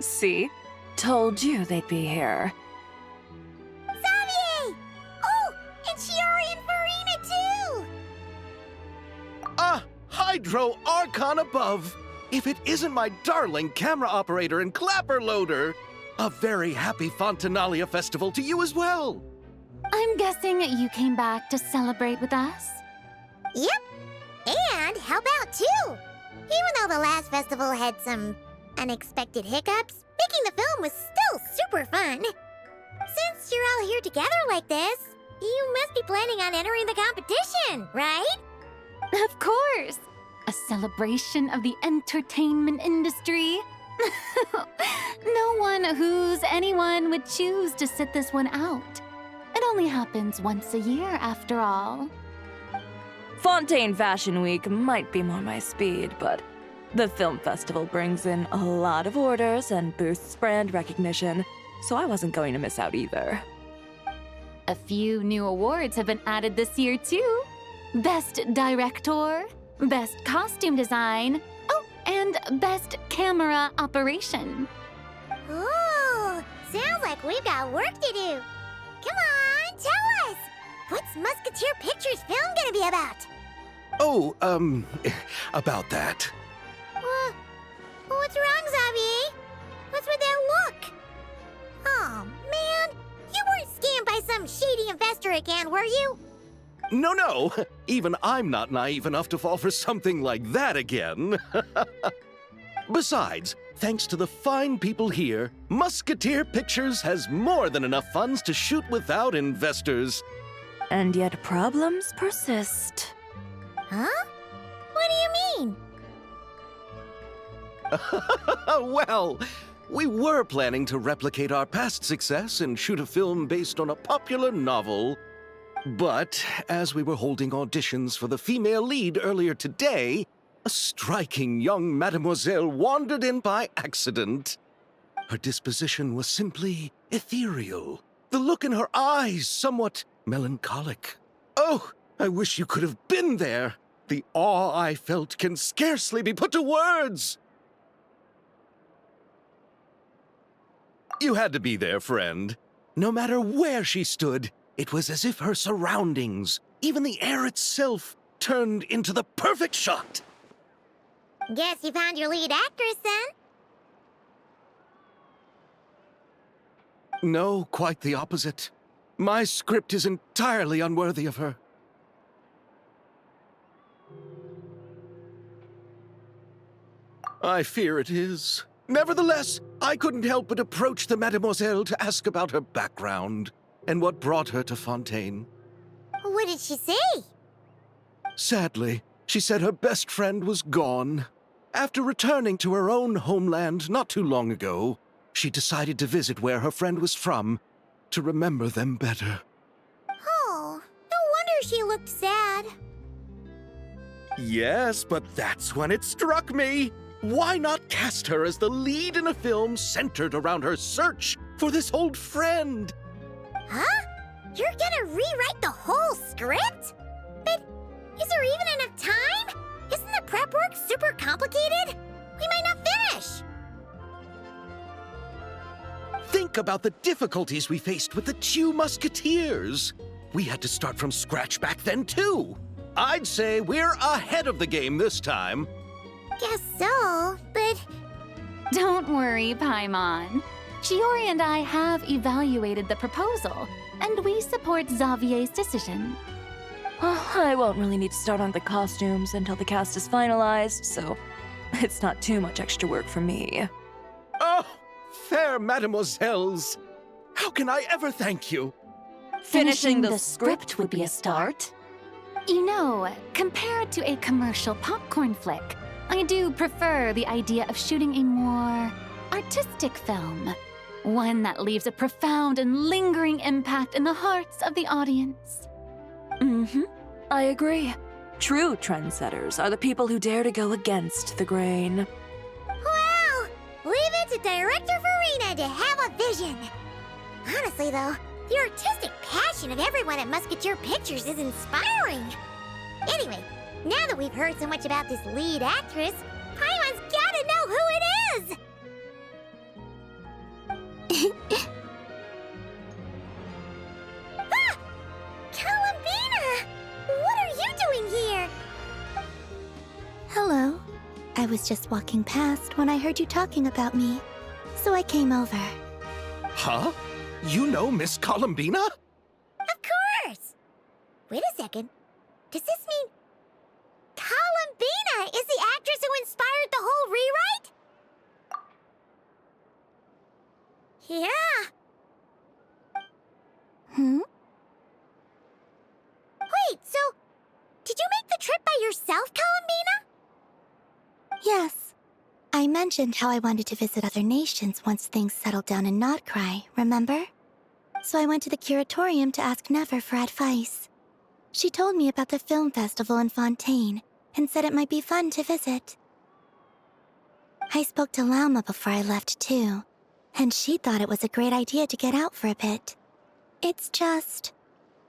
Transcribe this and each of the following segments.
See? Told you they'd be here. Xavier! Oh, and Shiori and Farina too! Hydro Archon above! If it isn't my darling camera operator and clapper loader! A very happy Fontanalia festival to you as well! I'm guessing you came back to celebrate with us? Yep, and help out too! Even though the last festival had some unexpected hiccups, making the film was still super fun. Since you're all here together like this, you must be planning on entering the competition, right? Of course! A celebration of the entertainment industry. No one who's anyone would choose to sit this one out. It only happens once a year, after all. Fontaine Fashion Week might be more my speed, but the film festival brings in a lot of orders and boosts brand recognition, so I wasn't going to miss out either. A few new awards have been added this year, too. Best Director, Best Costume Design, oh, and Best Camera Operation. Ooh, sounds like we've got work to do. Come on, tell us! What's Musketeer Pictures film gonna be about? Oh, about that. What's wrong, Xavier? What's with that look? Oh, man, you weren't scammed by some shady investor again, were you? No, even I'm not naive enough to fall for something like that again. Besides, thanks to the fine people here, Musketeer Pictures has more than enough funds to shoot without investors. And yet problems persist. Huh? What do you mean? Well, we were planning to replicate our past success and shoot a film based on a popular novel. But as we were holding auditions for the female lead earlier today, a striking young mademoiselle wandered in by accident. Her disposition was simply ethereal, the look in her eyes somewhat melancholic. Oh, I wish you could have been there. The awe I felt can scarcely be put to words. You had to be there, friend. No matter where she stood, it was as if her surroundings, even the air itself, turned into the perfect shot. Guess you found your lead actress, then? No, quite the opposite. My script is entirely unworthy of her. I fear it is. Nevertheless, I couldn't help but approach the mademoiselle to ask about her background and what brought her to Fontaine. What did she say? Sadly, she said her best friend was gone. After returning to her own homeland not too long ago, she decided to visit where her friend was from to remember them better. Oh, no wonder she looked sad. Yes, but that's when it struck me. Why not cast her as the lead in a film centered around her search for this old friend? Huh? You're gonna rewrite the whole script? But is there even enough time? Isn't the prep work super complicated? We might not finish. Think about the difficulties we faced with the two Musketeers. We had to start from scratch back then, too. I'd say we're ahead of the game this time. Guess so, but... Don't worry, Paimon. Shiori and I have evaluated the proposal, and we support Xavier's decision. I won't really need to start on the costumes until the cast is finalized, so it's not too much extra work for me. Oh, fair mademoiselles. How can I ever thank you? Finishing the script would be a start. You know, compared to a commercial popcorn flick, I do prefer the idea of shooting a more artistic film. One that leaves a profound and lingering impact in the hearts of the audience. I agree. True trendsetters are the people who dare to go against the grain. Well, leave it to Director Farina to have a vision. Honestly, though, the artistic passion of everyone at Musketeer Pictures is inspiring. Anyway, now that we've heard so much about this lead actress, Paimon's gotta know who it is! I was just walking past when I heard you talking about me, so I came over. Huh? You know Miss Columbina? Of course! Wait a second. Does this mean Columbina is the actress who inspired the whole rewrite? Yeah. Wait, so did you make the trip by yourself, Columbina? Yes. I mentioned how I wanted to visit other nations once things settled down in Notcry, remember? So I went to the curatorium to ask Never for advice. She told me about the film festival in Fontaine and said it might be fun to visit. I spoke to Lauma before I left too, and she thought it was a great idea to get out for a bit. It's just,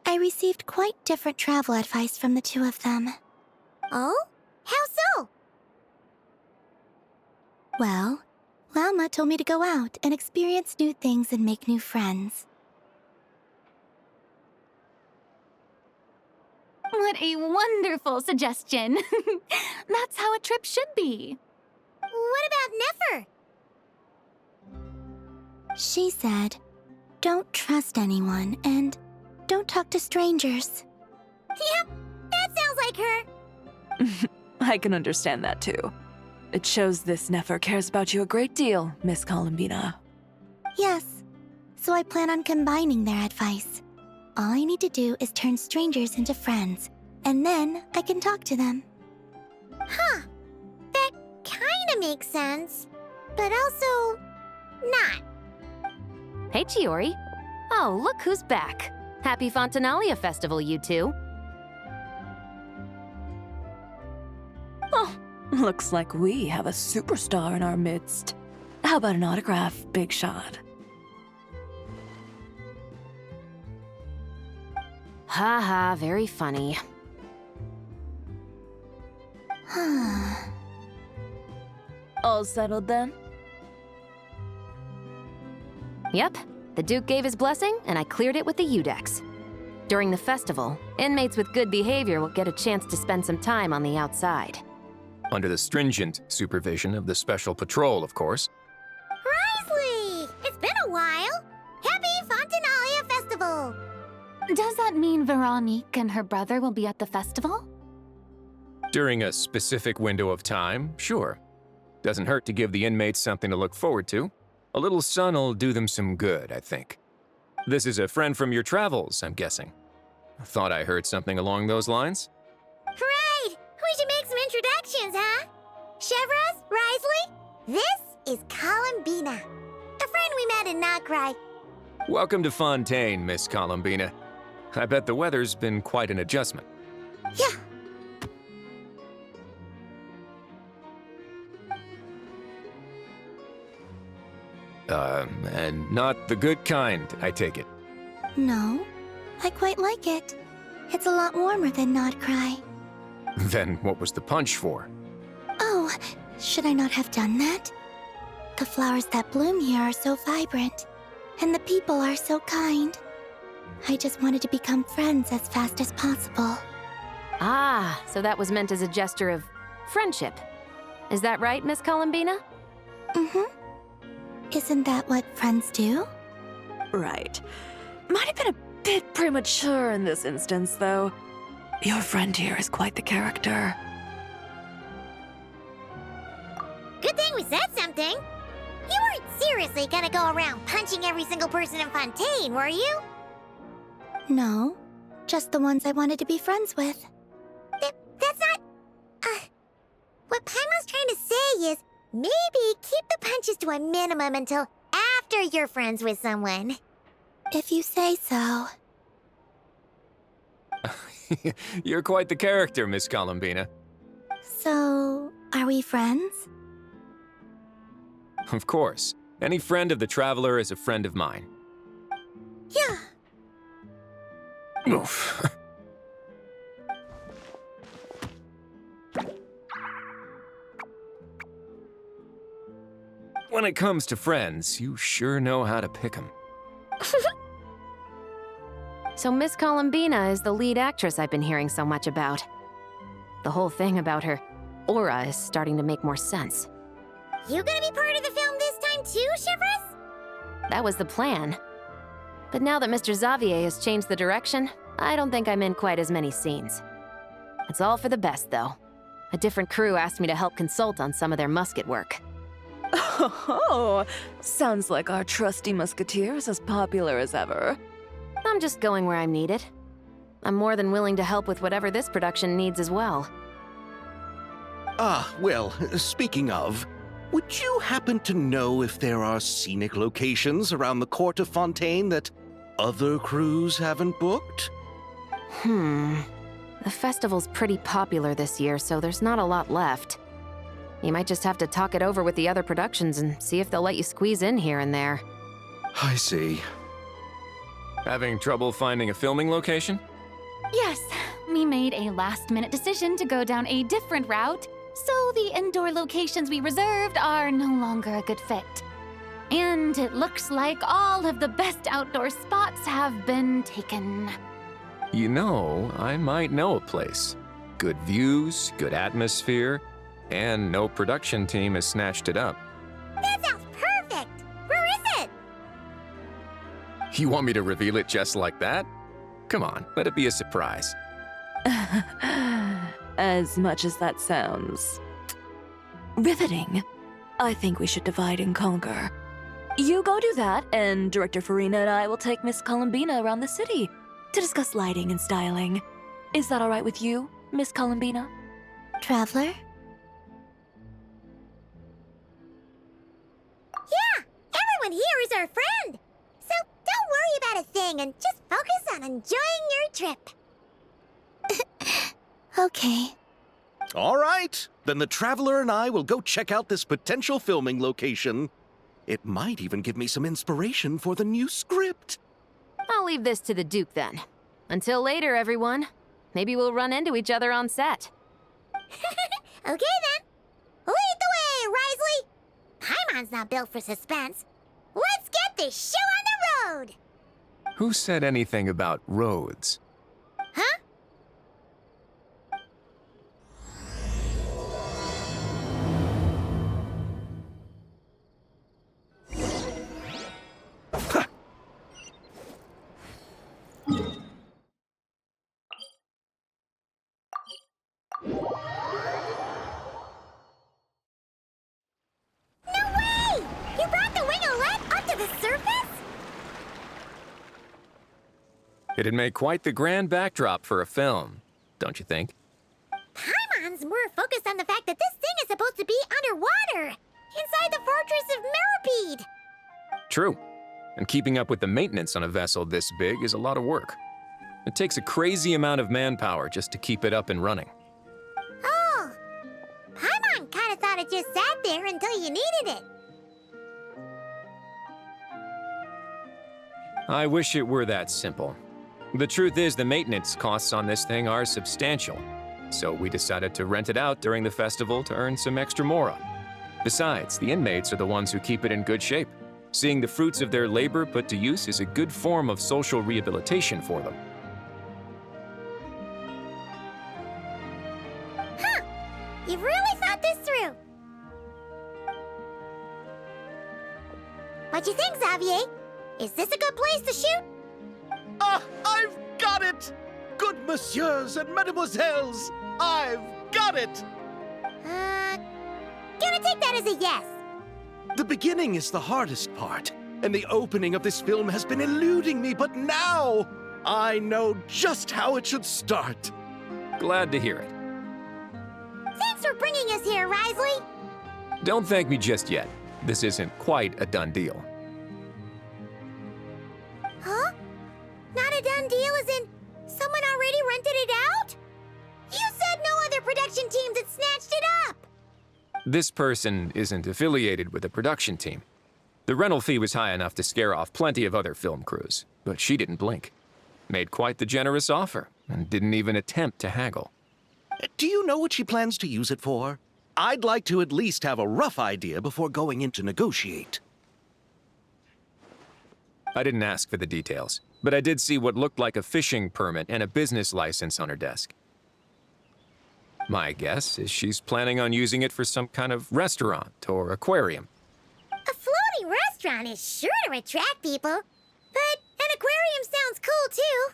I received quite different travel advice from the two of them. Oh? How so? Well, Lauma told me to go out and experience new things and make new friends. What a wonderful suggestion. That's how a trip should be. What about Nefer? She said, don't trust anyone and don't talk to strangers. Yep, that sounds like her. I can understand that too. It shows this Nefer cares about you a great deal, Miss Columbina. Yes, so I plan on combining their advice. All I need to do is turn strangers into friends, and then I can talk to them. Huh, that kinda makes sense, but also not. Hey, Chiori. Oh, look who's back. Happy Fontanalia Festival, you two. Oh, looks like we have a superstar in our midst. How about an autograph, Big Shot? Ha ha, very funny. All settled then? Yep, the Duke gave his blessing, and I cleared it with the Udex. During the festival, inmates with good behavior will get a chance to spend some time on the outside. Under the stringent supervision of the Special Patrol, of course. Risley! It's been a while! Happy Fontanalia Festival! Does that mean Veronique and her brother will be at the festival? During a specific window of time, sure. Doesn't hurt to give the inmates something to look forward to. A little sun'll do them some good, I think. This is a friend from your travels, I'm guessing. Thought I heard something along those lines. Right! We should make some introductions, huh? Chevros, Risley, this is Columbina, a friend we met in Notcry. Welcome to Fontaine, Miss Columbina. I bet the weather's been quite an adjustment. Yeah. And not the good kind, I take it. No, I quite like it. It's a lot warmer than Notcry. Then what was the punch for? Oh, should I not have done that? The flowers that bloom here are so vibrant, and the people are so kind. I just wanted to become friends as fast as possible. Ah, so that was meant as a gesture of friendship. Is that right, Miss Columbina? Mm-hmm. Isn't that what friends do? Right. Might have been a bit premature in this instance, though. Your friend here is quite the character. Good thing we said something. You weren't seriously gonna go around punching every single person in Fontaine, were you? No, just the ones I wanted to be friends with. That's not... what Paimon's trying to say is, maybe keep the punches to a minimum until after you're friends with someone. If you say so. You're quite the character, Miss Columbina. So, are we friends? Of course. Any friend of the Traveler is a friend of mine. Yeah. Oof. When it comes to friends, you sure know how to pick 'em. So Miss Columbina is the lead actress I've been hearing so much about. The whole thing about her aura is starting to make more sense. You gonna be part of the film this time too, Shivers? That was the plan. But now that Mr. Xavier has changed the direction, I don't think I'm in quite as many scenes. It's all for the best, though. A different crew asked me to help consult on some of their musket work. Oh, sounds like our trusty musketeer is as popular as ever. I'm just going where I'm needed. I'm more than willing to help with whatever this production needs as well. Ah, well, speaking of, would you happen to know if there are scenic locations around the court of Fontaine that other crews haven't booked? The festival's pretty popular this year, so there's not a lot left. You might just have to talk it over with the other productions and see if they'll let you squeeze in here and there. I see. Having trouble finding a filming location? Yes, we made a last-minute decision to go down a different route, so the indoor locations we reserved are no longer a good fit. And it looks like all of the best outdoor spots have been taken. You know, I might know a place. Good views, good atmosphere, and no production team has snatched it up. That sounds perfect! Where is it? You want me to reveal it just like that? Come on, let it be a surprise. As much as that sounds riveting, I think we should divide and conquer. You go do that, and Director Farina and I will take Miss Columbina around the city to discuss lighting and styling. Is that all right with you, Miss Columbina? Traveler? Yeah! Everyone here is our friend! So don't worry about a thing and just focus on enjoying your trip. Okay. All right, then the Traveler and I will go check out this potential filming location. It might even give me some inspiration for the new script. I'll leave this to the Duke then. Until later, everyone. Maybe we'll run into each other on set. Okay then. Lead the way, Risley! Paimon's not built for suspense. Let's get this show on the road! Who said anything about roads? Huh? No way! You brought the winglet up to the surface? It'd make quite the grand backdrop for a film, don't you think? Paimon's more focused on the fact that this thing is supposed to be underwater, inside the fortress of Meripede. True. And keeping up with the maintenance on a vessel this big is a lot of work. It takes a crazy amount of manpower just to keep it up and running. Oh, Paimon kind of thought it just sat there until you needed it. I wish it were that simple. The truth is the maintenance costs on this thing are substantial, so we decided to rent it out during the festival to earn some extra mora. Besides, the inmates are the ones who keep it in good shape. Seeing the fruits of their labor put to use is a good form of social rehabilitation for them. Huh, you've really thought this through. What you think, Xavier? Is this a good place to shoot? Ah, I've got it! Good messieurs and mesdemoiselles, I've got it! Gonna take that as a yes. The beginning is the hardest part, and the opening of this film has been eluding me, but now I know just how it should start. Glad to hear it. Thanks for bringing us here, Risley. Don't thank me just yet. This isn't quite a done deal. Huh? Not a done deal as in someone already rented it out? You said no other production teams had snatched it up. This person isn't affiliated with a production team. The rental fee was high enough to scare off plenty of other film crews, but she didn't blink. Made quite the generous offer, and didn't even attempt to haggle. Do you know what she plans to use it for? I'd like to at least have a rough idea before going in to negotiate. I didn't ask for the details, but I did see what looked like a fishing permit and a business license on her desk. My guess is she's planning on using it for some kind of restaurant or aquarium. A floating restaurant is sure to attract people. But an aquarium sounds cool, too.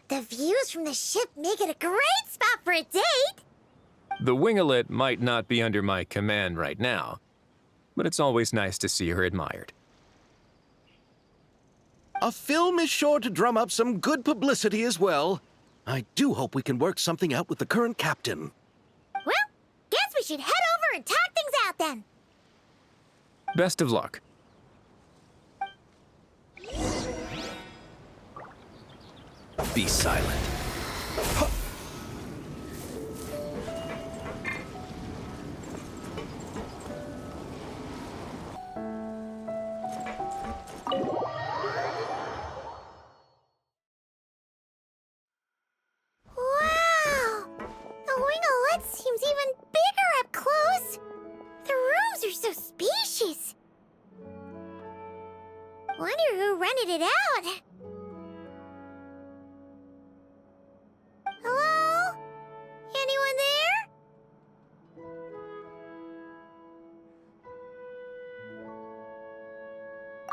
The views from the ship make it a great spot for a date. The winglet might not be under my command right now, but it's always nice to see her admired. A film is sure to drum up some good publicity as well. I do hope we can work something out with the current captain. Well, guess we should head over and talk things out then. Best of luck. Be silent. Wow! The winglet seems even bigger up close. The rooms are so spacious. Wonder who rented it out. Hello? Anyone there?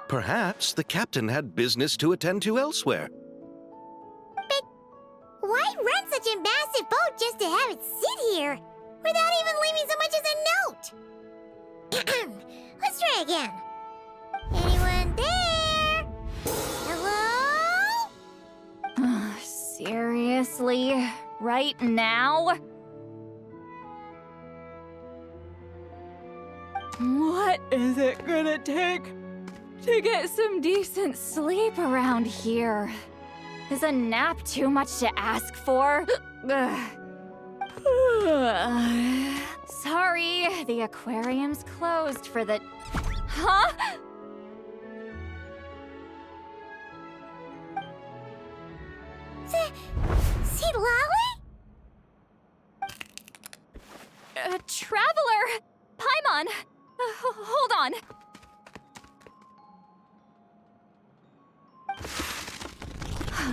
Perhaps the captain had business to attend to elsewhere. But why rent such a massive boat just to have it sit here without even leaving so much as a note? Let's try again. Anyone there? Hello? Seriously? Right now? What is it gonna take to get some decent sleep around here? Is a nap too much to ask for? Sorry, the aquarium's closed for the... Huh? See Lolly? Traveler! Paimon! Hold on.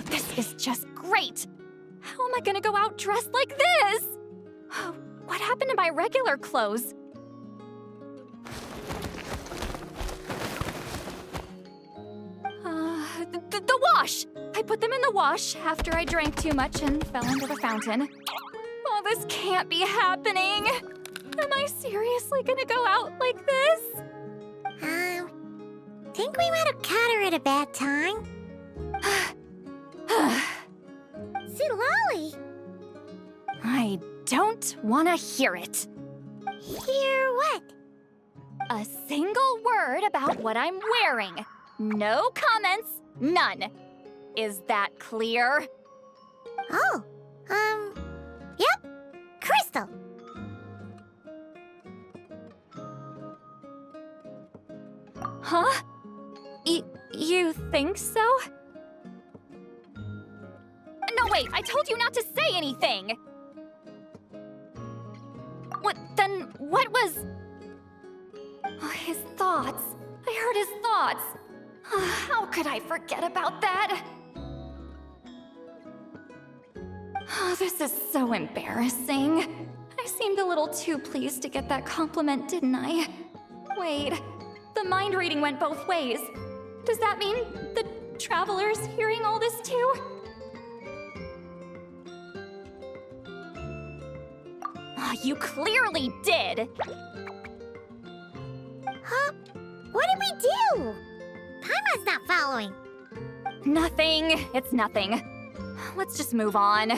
This is just great! How am I gonna go out dressed like this? What happened to my regular clothes? The wash! I put them in the wash after I drank too much and fell into the fountain. Oh, this can't be happening! Am I seriously gonna go out like this? Think we might have caught her at a bad time. See Lolly? I don't want to hear it. Hear what? A single word about what I'm wearing. No comments, none. Is that clear? Oh, yep. Crystal. Huh? You think so? No, wait, I told you not to say anything! What was... Oh, his thoughts. I heard his thoughts. How could I forget about that? Oh, this is so embarrassing. I seemed a little too pleased to get that compliment, didn't I? Wait, the mind reading went both ways. Does that mean the traveler's hearing all this too? Oh, you clearly did! Huh? What did we do? Paimon's not following. Nothing. It's nothing. Let's just move on.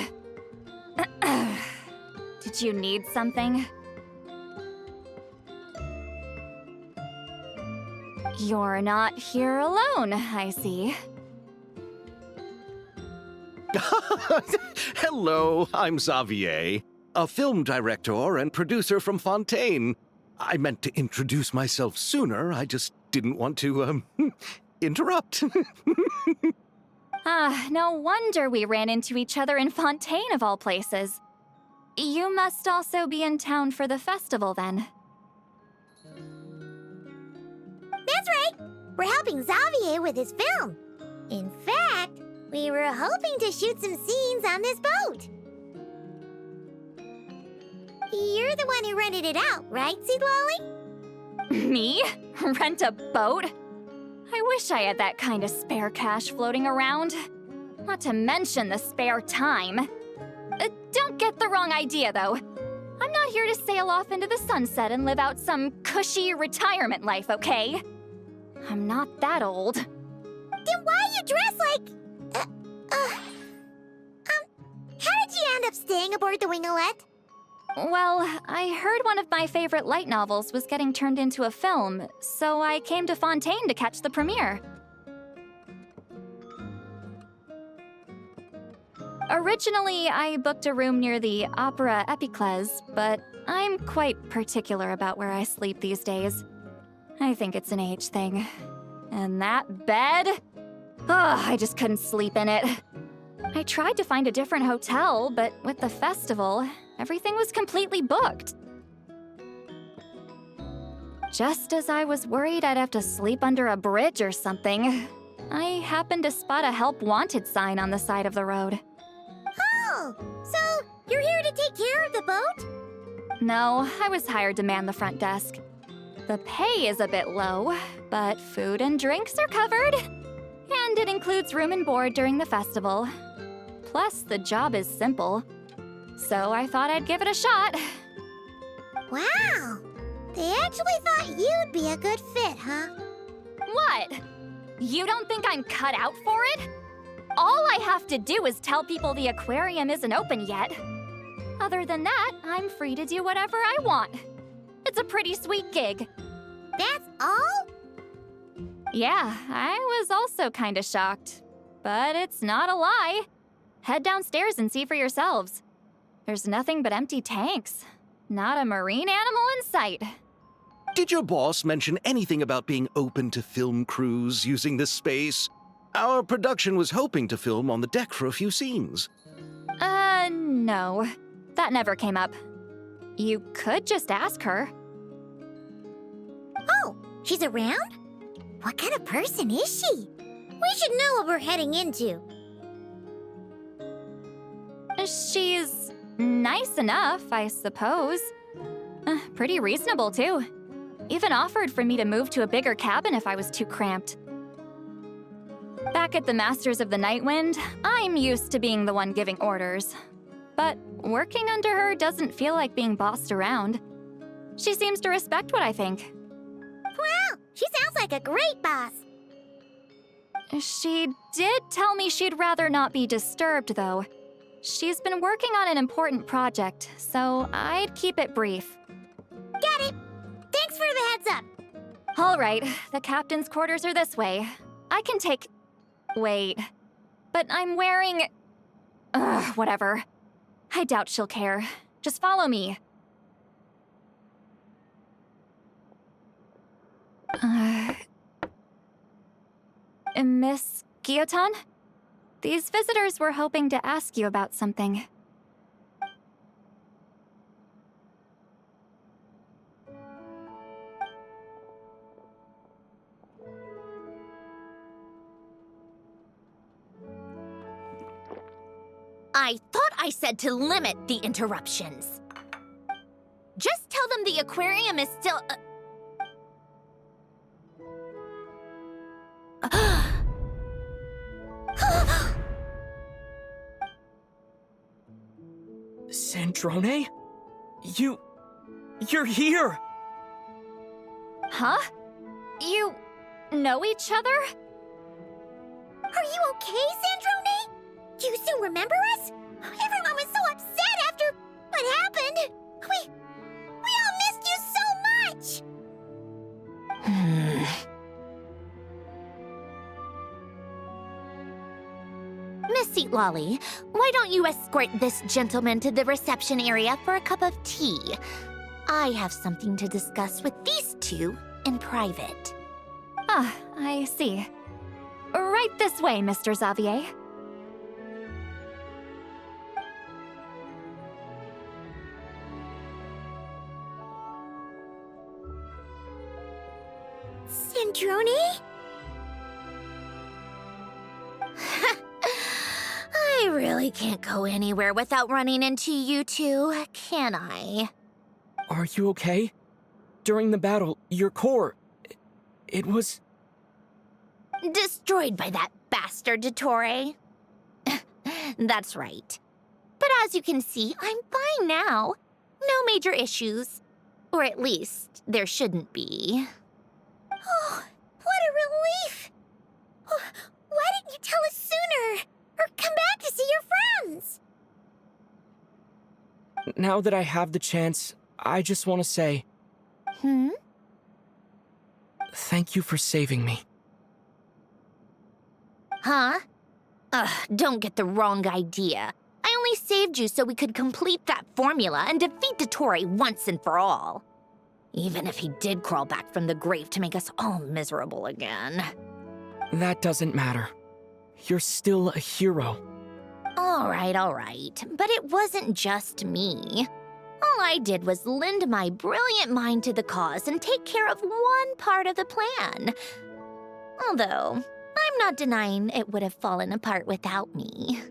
Did you need something? You're not here alone, I see. Hello, I'm Xavier, a film director and producer from Fontaine. I meant to introduce myself sooner, I just didn't want to, interrupt. No wonder we ran into each other in Fontaine of all places. You must also be in town for the festival then. That's right. We're helping Xavier with his film. In fact, we were hoping to shoot some scenes on this boat. You're the one who rented it out, right, Seed Lolly? Me? Rent a boat? I wish I had that kind of spare cash floating around. Not to mention the spare time. Don't get the wrong idea, though. I'm not here to sail off into the sunset and live out some cushy retirement life, okay? I'm not that old. Then why you dress like... how did you end up staying aboard the Winglet? Well, I heard one of my favorite light novels was getting turned into a film, so I came to Fontaine to catch the premiere. Originally, I booked a room near the Opera Epiclese, but I'm quite particular about where I sleep these days. I think it's an age thing. And that bed? Oh, I just couldn't sleep in it. I tried to find a different hotel, but with the festival, everything was completely booked. Just as I was worried I'd have to sleep under a bridge or something, I happened to spot a help wanted sign on the side of the road. Oh, so you're here to take care of the boat? No, I was hired to man the front desk. The pay is a bit low, but food and drinks are covered. And it includes room and board during the festival. Plus, the job is simple. So I thought I'd give it a shot. Wow, they actually thought you'd be a good fit, huh? What? You don't think I'm cut out for it? All I have to do is tell people the aquarium isn't open yet. Other than that, I'm free to do whatever I want. It's a pretty sweet gig. That's all? Yeah, I was also kinda shocked. But it's not a lie. Head downstairs and see for yourselves. There's nothing but empty tanks. Not a marine animal in sight. Did your boss mention anything about being open to film crews using this space? Our production was hoping to film on the deck for a few scenes. No. That never came up. You could just ask her. Oh, she's around? What kind of person is she? We should know what we're heading into. She's nice enough, I suppose. Pretty reasonable, too. Even offered for me to move to a bigger cabin if I was too cramped. Back at the Masters of the Night Wind, I'm used to being the one giving orders. But working under her doesn't feel like being bossed around. She seems to respect what I think. Wow, she sounds like a great boss. She did tell me she'd rather not be disturbed, though. She's been working on an important project, so I'd keep it brief. Got it. Thanks for the heads up. All right, the captain's quarters are this way. I can take... Wait. But I'm wearing... whatever. I doubt she'll care. Just follow me. Miss Guillotin? These visitors were hoping to ask you about something. I thought I said to limit the interruptions. Just tell them the aquarium is still... Sandrone? You're here! Huh? You know each other? Are you okay, Sandrone? Do you still remember us? Everyone was so upset after what happened. We all missed you so much. Miss Seat Lolly, why don't you escort this gentleman to the reception area for a cup of tea? I have something to discuss with these two in private. Ah, I see. Right this way, Mr. Xavier. Sandrone? I really can't go anywhere without running into you two, can I? Are you okay? During the battle, your core... It was... Destroyed by that bastard, Dottore. That's right. But as you can see, I'm fine now. No major issues. Or at least, there shouldn't be. Oh, what a relief! Oh, why didn't you tell us sooner? Or come back to see your friends? Now that I have the chance, I just want to say... Thank you for saving me. Huh? Don't get the wrong idea. I only saved you so we could complete that formula and defeat Dottore once and for all. Even if he did crawl back from the grave to make us all miserable again. That doesn't matter. You're still a hero. All right. But it wasn't just me. All I did was lend my brilliant mind to the cause and take care of one part of the plan. Although, I'm not denying it would have fallen apart without me.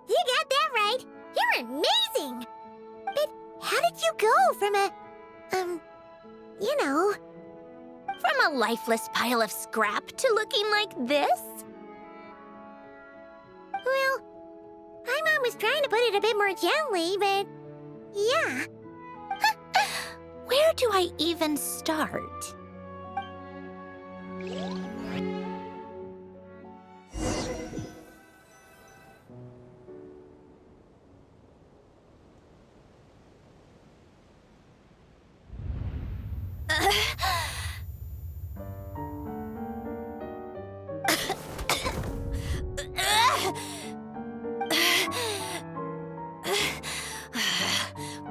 You got that right. You're amazing. But how did you go from a... From a lifeless pile of scrap to looking like this? Well, my mom was trying to put it a bit more gently, but... yeah. Where do I even start?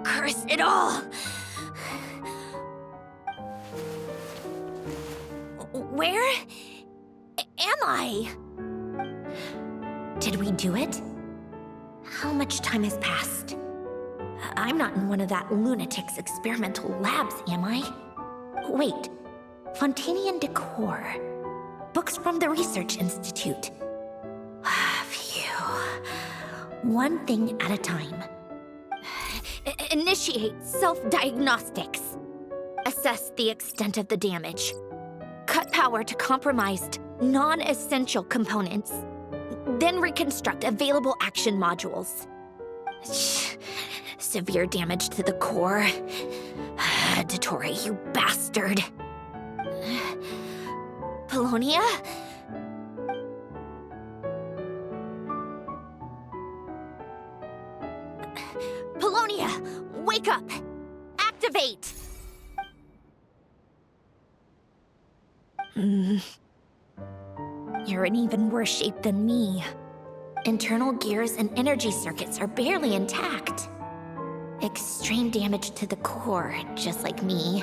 Curse it all! Where am I? Did we do it? How much time has passed? I'm not in one of that lunatic's experimental labs, am I? Wait, Fontanian decor. Books from the Research Institute. Phew. One thing at a time. Initiate self-diagnostics. Assess the extent of the damage. Cut power to compromised, non-essential components. Then reconstruct available action modules. Severe damage to the core. Dottore, you bastard. Polonia? Polonia, wake up! Activate! You're in even worse shape than me. Internal gears and energy circuits are barely intact. Extreme damage to the core, just like me.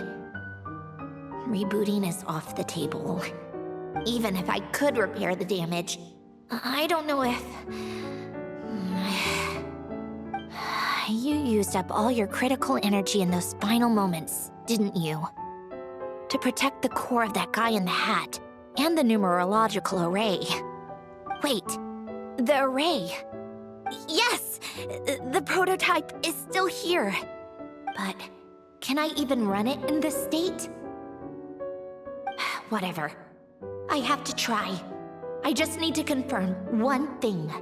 Rebooting is off the table. Even if I could repair the damage, I don't know if... You used up all your critical energy in those final moments, didn't you? To protect the core of that guy in the hat, and the numerological array. Wait, the array. Yes! The prototype is still here. But can I even run it in this state? Whatever. I have to try. I just need to confirm one thing.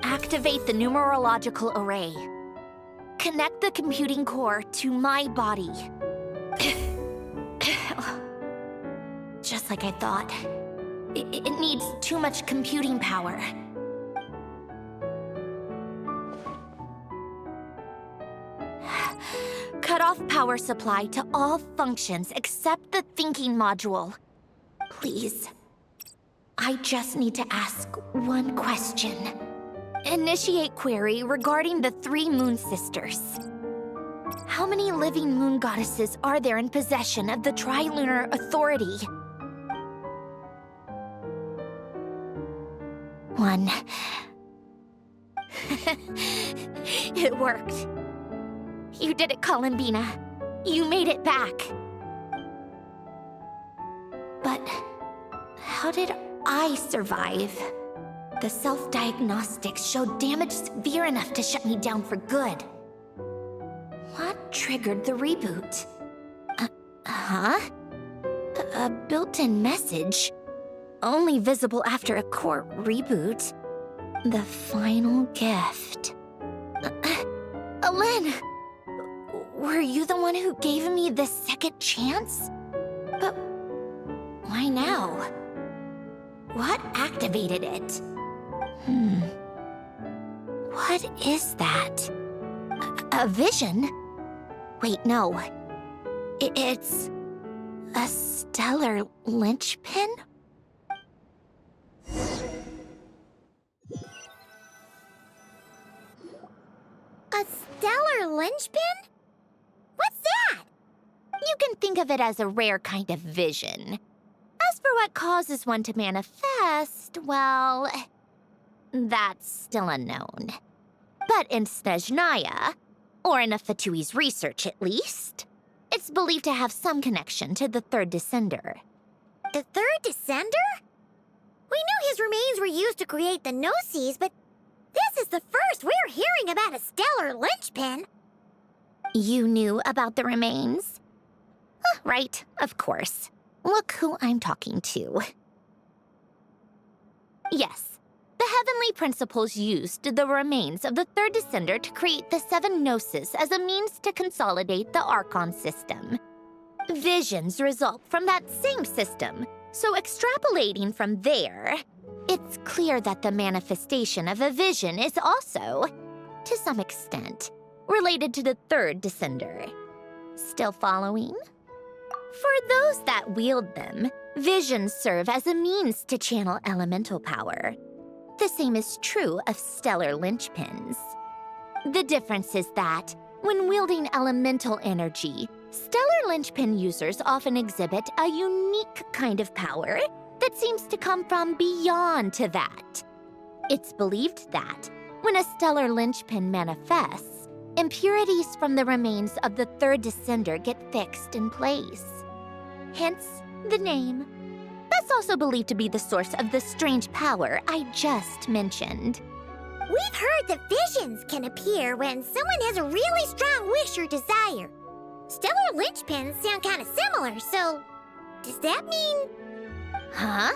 Activate the numerological array. Connect the computing core to my body. Just like I thought. It needs too much computing power. Cut off power supply to all functions except the thinking module. Please. I just need to ask one question. Initiate query regarding the 3 Moon Sisters. How many living moon goddesses are there in possession of the Trilunar Authority? 1. It worked. You did it, Columbina. You made it back. But how did I survive? The self-diagnostics showed damage severe enough to shut me down for good. What triggered the reboot? Huh? A built-in message? Only visible after a core reboot. The final gift. Alen! Were you the one who gave me the second chance? But why now? What activated it? What is that? A vision? Wait, no. It's a stellar linchpin? A stellar linchpin? What's that? You can think of it as a rare kind of vision. As for what causes one to manifest, well, that's still unknown. But in Snezhnaya, or in Afatui's research at least, it's believed to have some connection to the third descender. The third descender? We knew his remains were used to create the Gnosis, but this is the first we're hearing about a stellar linchpin. You knew about the remains? Right, of course. Look who I'm talking to. Yes, the Heavenly Principles used the remains of the third descender to create the 7 Gnosis as a means to consolidate the Archon system. Visions result from that same system, so extrapolating from there, it's clear that the manifestation of a vision is also, to some extent, related to the third descender. Still following? For those that wield them, visions serve as a means to channel elemental power. The same is true of stellar linchpins. The difference is that, when wielding elemental energy, stellar linchpin users often exhibit a unique kind of power that seems to come from beyond to that. It's believed that, when a stellar linchpin manifests, impurities from the remains of the third descender get fixed in place. Hence, the name. That's also believed to be the source of the strange power I just mentioned. We've heard that visions can appear when someone has a really strong wish or desire. Stellar linchpins sound kind of similar, so does that mean... Huh?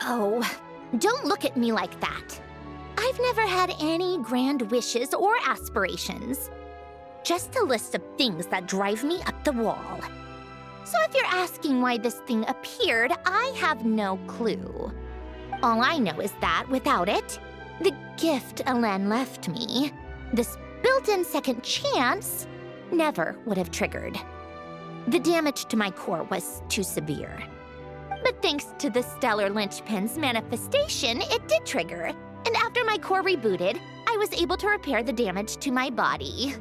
Oh, don't look at me like that. I've never had any grand wishes or aspirations. Just a list of things that drive me up the wall. So if you're asking why this thing appeared, I have no clue. All I know is that without it, the gift Alen left me, this built-in second chance, never would have triggered. The damage to my core was too severe. But thanks to the stellar linchpin's manifestation, it did trigger. And after my core rebooted, I was able to repair the damage to my body.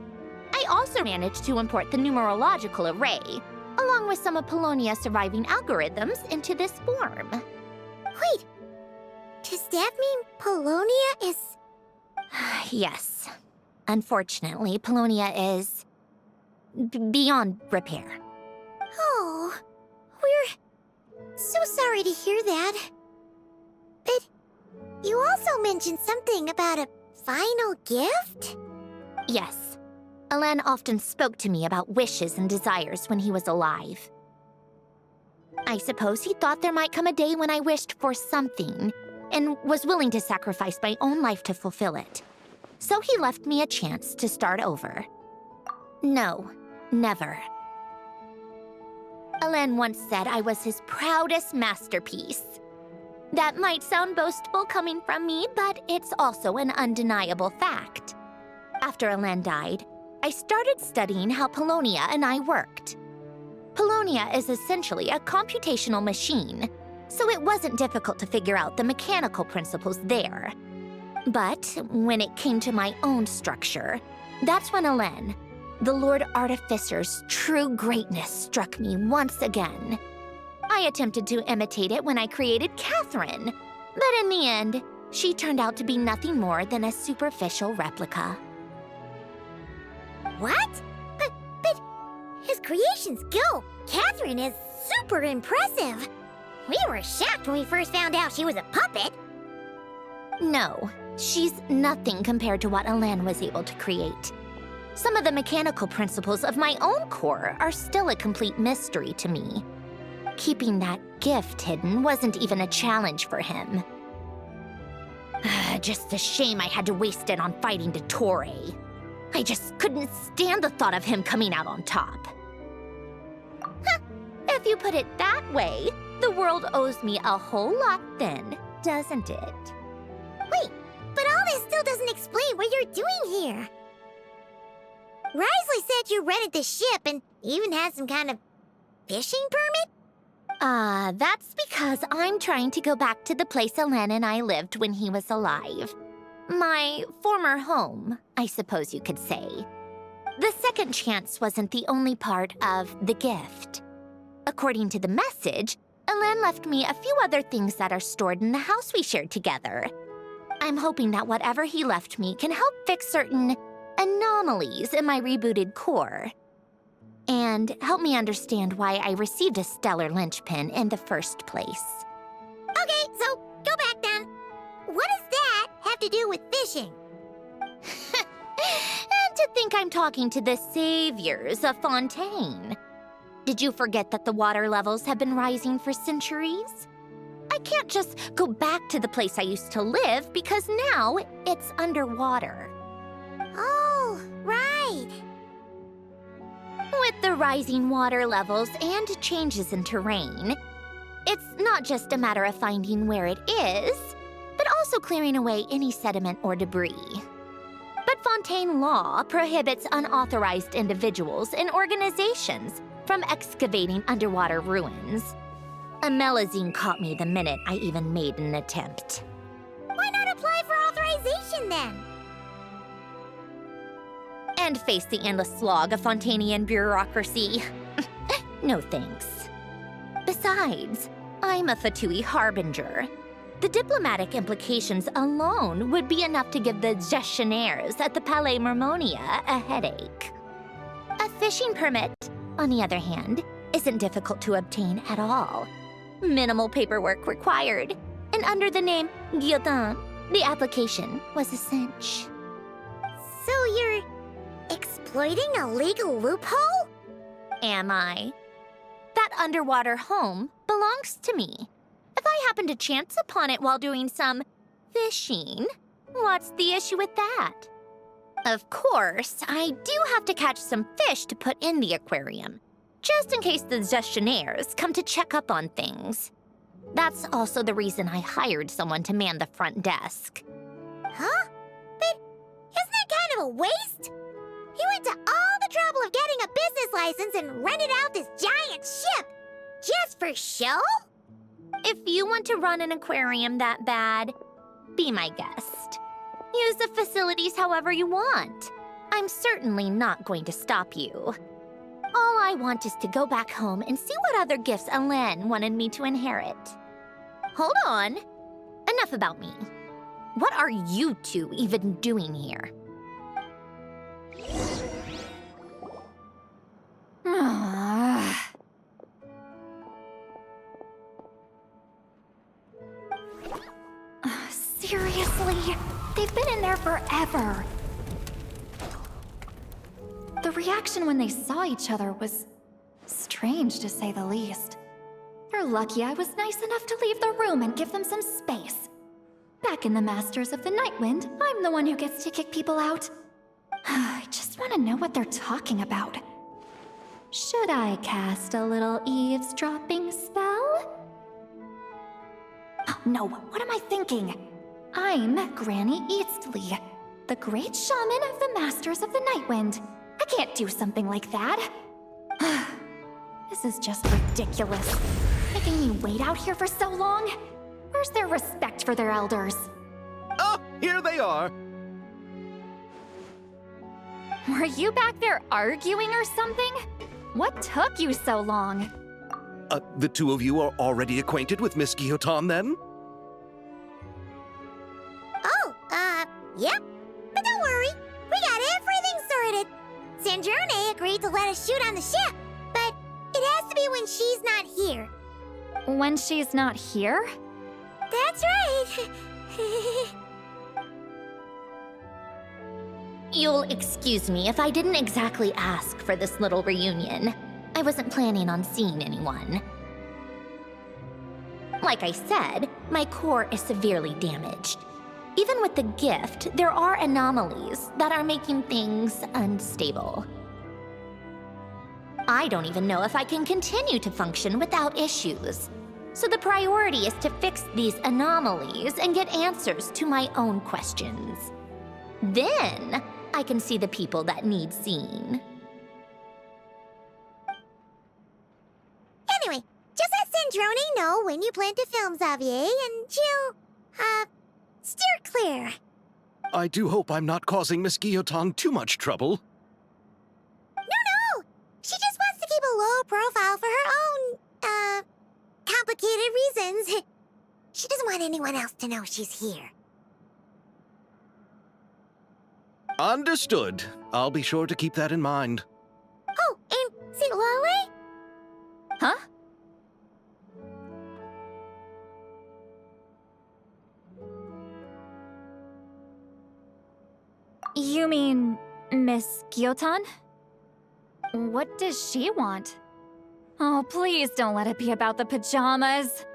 I also managed to import the numerological array, along with some of Polonia's surviving algorithms, into this form. Wait, does that mean Polonia is... Yes. Unfortunately, Polonia is... beyond repair. Oh, we're so sorry to hear that. But you also mentioned something about a final gift? Yes. Alen often spoke to me about wishes and desires when he was alive. I suppose he thought there might come a day when I wished for something, and was willing to sacrifice my own life to fulfill it. So he left me a chance to start over. No, never. Alen once said I was his proudest masterpiece. That might sound boastful coming from me, but it's also an undeniable fact. After Alen died, I started studying how Polonia and I worked. Polonia is essentially a computational machine, so it wasn't difficult to figure out the mechanical principles there. But when it came to my own structure, that's when Alen, the Lord Artificer's true greatness, struck me once again. I attempted to imitate it when I created Catherine, but in the end, she turned out to be nothing more than a superficial replica. What? But his creation skill, Catherine, is super impressive. We were shocked when we first found out she was a puppet. No, she's nothing compared to what Alen was able to create. Some of the mechanical principles of my own core are still a complete mystery to me. Keeping that gift hidden wasn't even a challenge for him. Just a shame I had to waste it on fighting Dottore. I just couldn't stand the thought of him coming out on top. If you put it that way, the world owes me a whole lot then, doesn't it? Wait, but all this still doesn't explain what you're doing here. Risley said you rented the ship and even had some kind of fishing permit? That's because I'm trying to go back to the place Elen and I lived when he was alive. My former home, I suppose you could say. The second chance wasn't the only part of the gift. According to the message, Elen left me a few other things that are stored in the house we shared together. I'm hoping that whatever he left me can help fix certain anomalies in my rebooted core. And help me understand why I received a stellar linchpin in the first place. Okay, so go back then. What does that have to do with fishing? And to think I'm talking to the saviors of Fontaine. Did you forget that the water levels have been rising for centuries? I can't just go back to the place I used to live because now it's underwater. Oh, right. With the rising water levels and changes in terrain, it's not just a matter of finding where it is, but also clearing away any sediment or debris. But Fontaine law prohibits unauthorized individuals and organizations from excavating underwater ruins. Amelazine caught me the minute I even made an attempt. Why not apply for authorization then? And face the endless slog of Fontainian bureaucracy. No thanks. Besides, I'm a Fatui harbinger. The diplomatic implications alone would be enough to give the gestionnaires at the Palais Mermonia a headache. A fishing permit, on the other hand, isn't difficult to obtain at all. Minimal paperwork required, and under the name Guillotin, the application was a cinch. So you're exploiting a legal loophole? Am I? That underwater home belongs to me. If I happen to chance upon it while doing some fishing, what's the issue with that? Of course, I do have to catch some fish to put in the aquarium, just in case the gestionnaires come to check up on things. That's also the reason I hired someone to man the front desk. Huh? But isn't that kind of a waste? He went to all the trouble of getting a business license and rented out this giant ship. Just for show? If you want to run an aquarium that bad, be my guest. Use the facilities however you want. I'm certainly not going to stop you. All I want is to go back home and see what other gifts Elen wanted me to inherit. Hold on. Enough about me. What are you two even doing here? Seriously? They've been in there forever. The reaction when they saw each other was strange, to say the least. They're lucky I was nice enough to leave the room and give them some space. Back in the Masters of the Nightwind, I'm the one who gets to kick people out. I just want to know what they're talking about. Should I cast a little eavesdropping spell? Oh, no, what am I thinking? I'm Granny Eastley, the great shaman of the Masters of the Nightwind. I can't do something like that. This is just ridiculous. Making me wait out here for so long? Where's their respect for their elders? Oh, here they are. Were you back there arguing or something? What took you so long? The two of you are already acquainted with Miss Guillotin, then? Oh, yep. But don't worry, we got everything sorted. Sandrone agreed to let us shoot on the ship, but it has to be when she's not here. When she's not here? That's right. You'll excuse me if I didn't exactly ask for this little reunion. I wasn't planning on seeing anyone. Like I said, my core is severely damaged. Even with the gift, there are anomalies that are making things unstable. I don't even know if I can continue to function without issues. So the priority is to fix these anomalies and get answers to my own questions. Then, I can see the people that need seeing. Anyway, just let Sandrone know when you plan to film Xavier, and she'll, steer clear. I do hope I'm not causing Miss Guillotin too much trouble. No! She just wants to keep a low profile for her own, complicated reasons. She doesn't want anyone else to know she's here. Understood. I'll be sure to keep that in mind. Oh, and see Lale? Huh? You mean Miss Guillotin? What does she want? Oh, please don't let it be about the pajamas.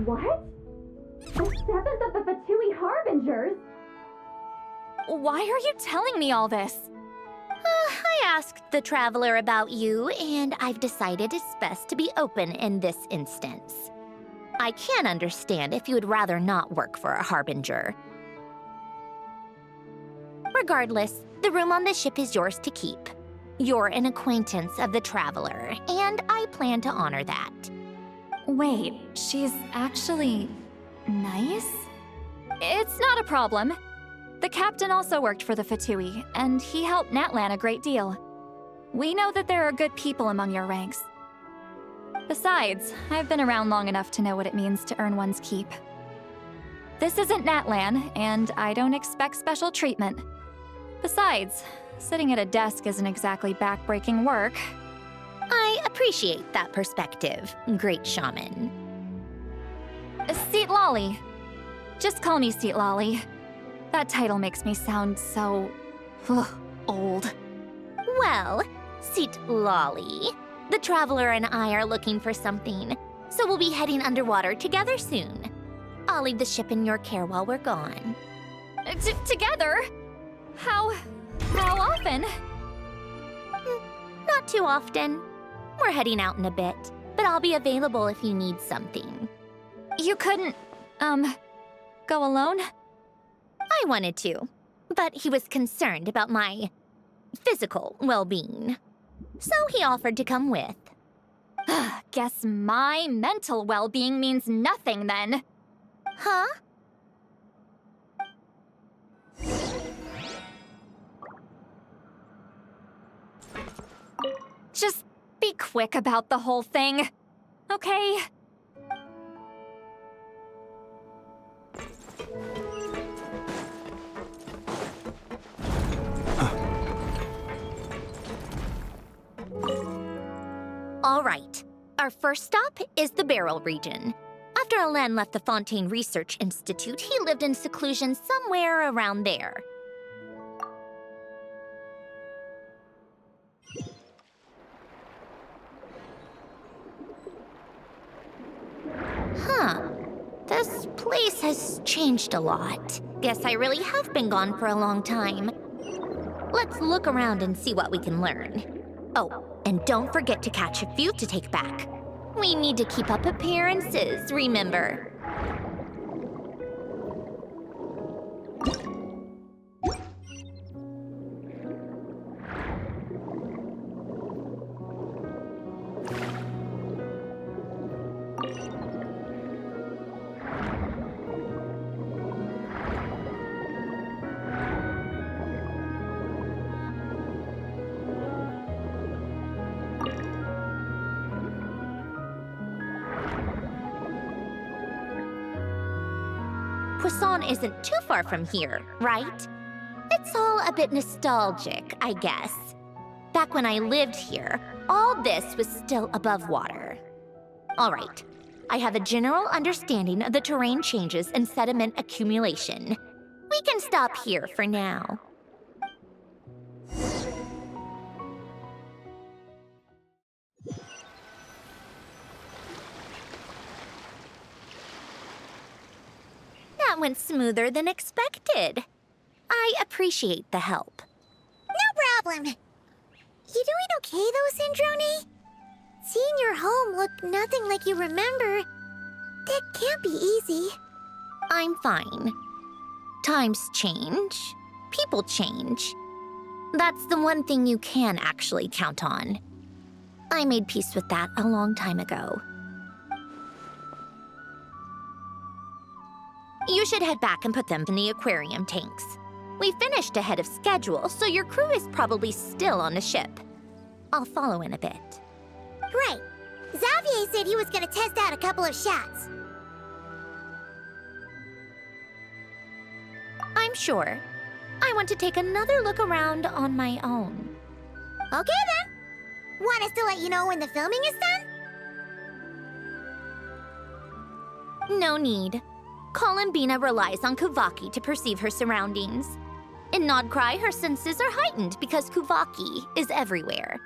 What? The 7th of the Fatui Harbingers? Why are you telling me all this? I asked the Traveler about you, and I've decided it's best to be open in this instance. I can understand if you would rather not work for a Harbinger. Regardless, the room on the ship is yours to keep. You're an acquaintance of the Traveler, and I plan to honor that. Wait, she's actually nice? It's not a problem. The captain also worked for the Fatui, and he helped Natlan a great deal. We know that there are good people among your ranks. Besides, I've been around long enough to know what it means to earn one's keep. This isn't Natlan, and I don't expect special treatment. Besides, sitting at a desk isn't exactly back-breaking work. I appreciate that perspective, great shaman. Seat Lolly. Just call me Seat Lolly. That title makes me sound so... old. Well, Seat Lolly, the Traveler and I are looking for something, so we'll be heading underwater together soon. I'll leave the ship in your care while we're gone. Together? How often? Not too often. We're heading out in a bit, but I'll be available if you need something. You couldn't, go alone? I wanted to, but he was concerned about my physical well-being. So he offered to come with. Guess my mental well-being means nothing then. Huh? Just be quick about the whole thing, okay? All right. Our first stop is the Beryl region. After Alain left the Fontaine Research Institute, he lived in seclusion somewhere around there. Huh. This place has changed a lot. Guess I really have been gone for a long time. Let's look around and see what we can learn. Oh, and don't forget to catch a few to take back. We need to keep up appearances, remember? Poisson isn't too far from here, right? It's all a bit nostalgic, I guess. Back when I lived here, all this was still above water. All right, I have a general understanding of the terrain changes and sediment accumulation. We We can stop here for now. That went smoother than expected. I appreciate the help. No problem. You doing okay though, Sandrone? Seeing your home look nothing like you remember, that can't be easy. I'm fine. Times change. People change. That's the one thing you can actually count on. I made peace with that a long time ago. You should head back and put them in the aquarium tanks. We finished ahead of schedule, so your crew is probably still on the ship. I'll follow in a bit. Right. Xavier said he was gonna test out a couple of shots. I'm sure. I want to take another look around on my own. Okay then. Want us to let you know when the filming is done? No need. Columbina relies on Kuvaki to perceive her surroundings. In Nodcry, her senses are heightened because Kuvaki is everywhere.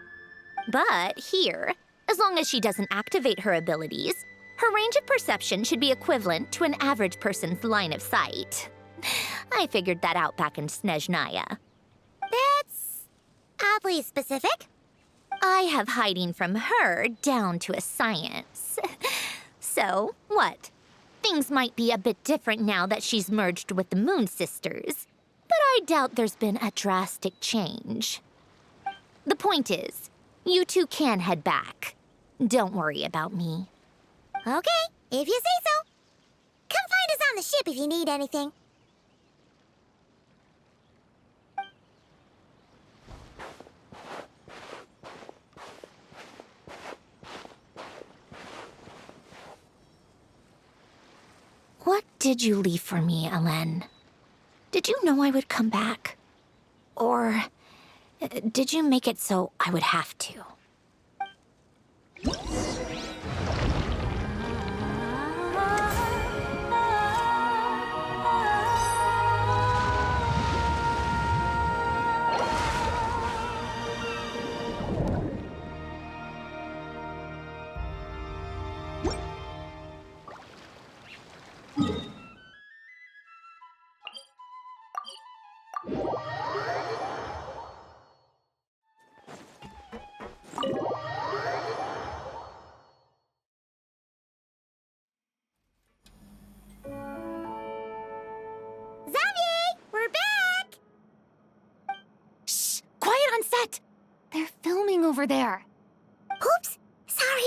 But here, as long as she doesn't activate her abilities, her range of perception should be equivalent to an average person's line of sight. I figured that out back in Snezhnaya. That's oddly specific. I have hiding from her down to a science. So, what? Things might be a bit different now that she's merged with the Moon Sisters, but I doubt there's been a drastic change. The point is, you two can head back. Don't worry about me. Okay, if you say so. Come find us on the ship if you need anything. What did you leave for me, Ellen? Did you know I would come back? Or did you make it so I would have to? They're filming over there. Oops, sorry.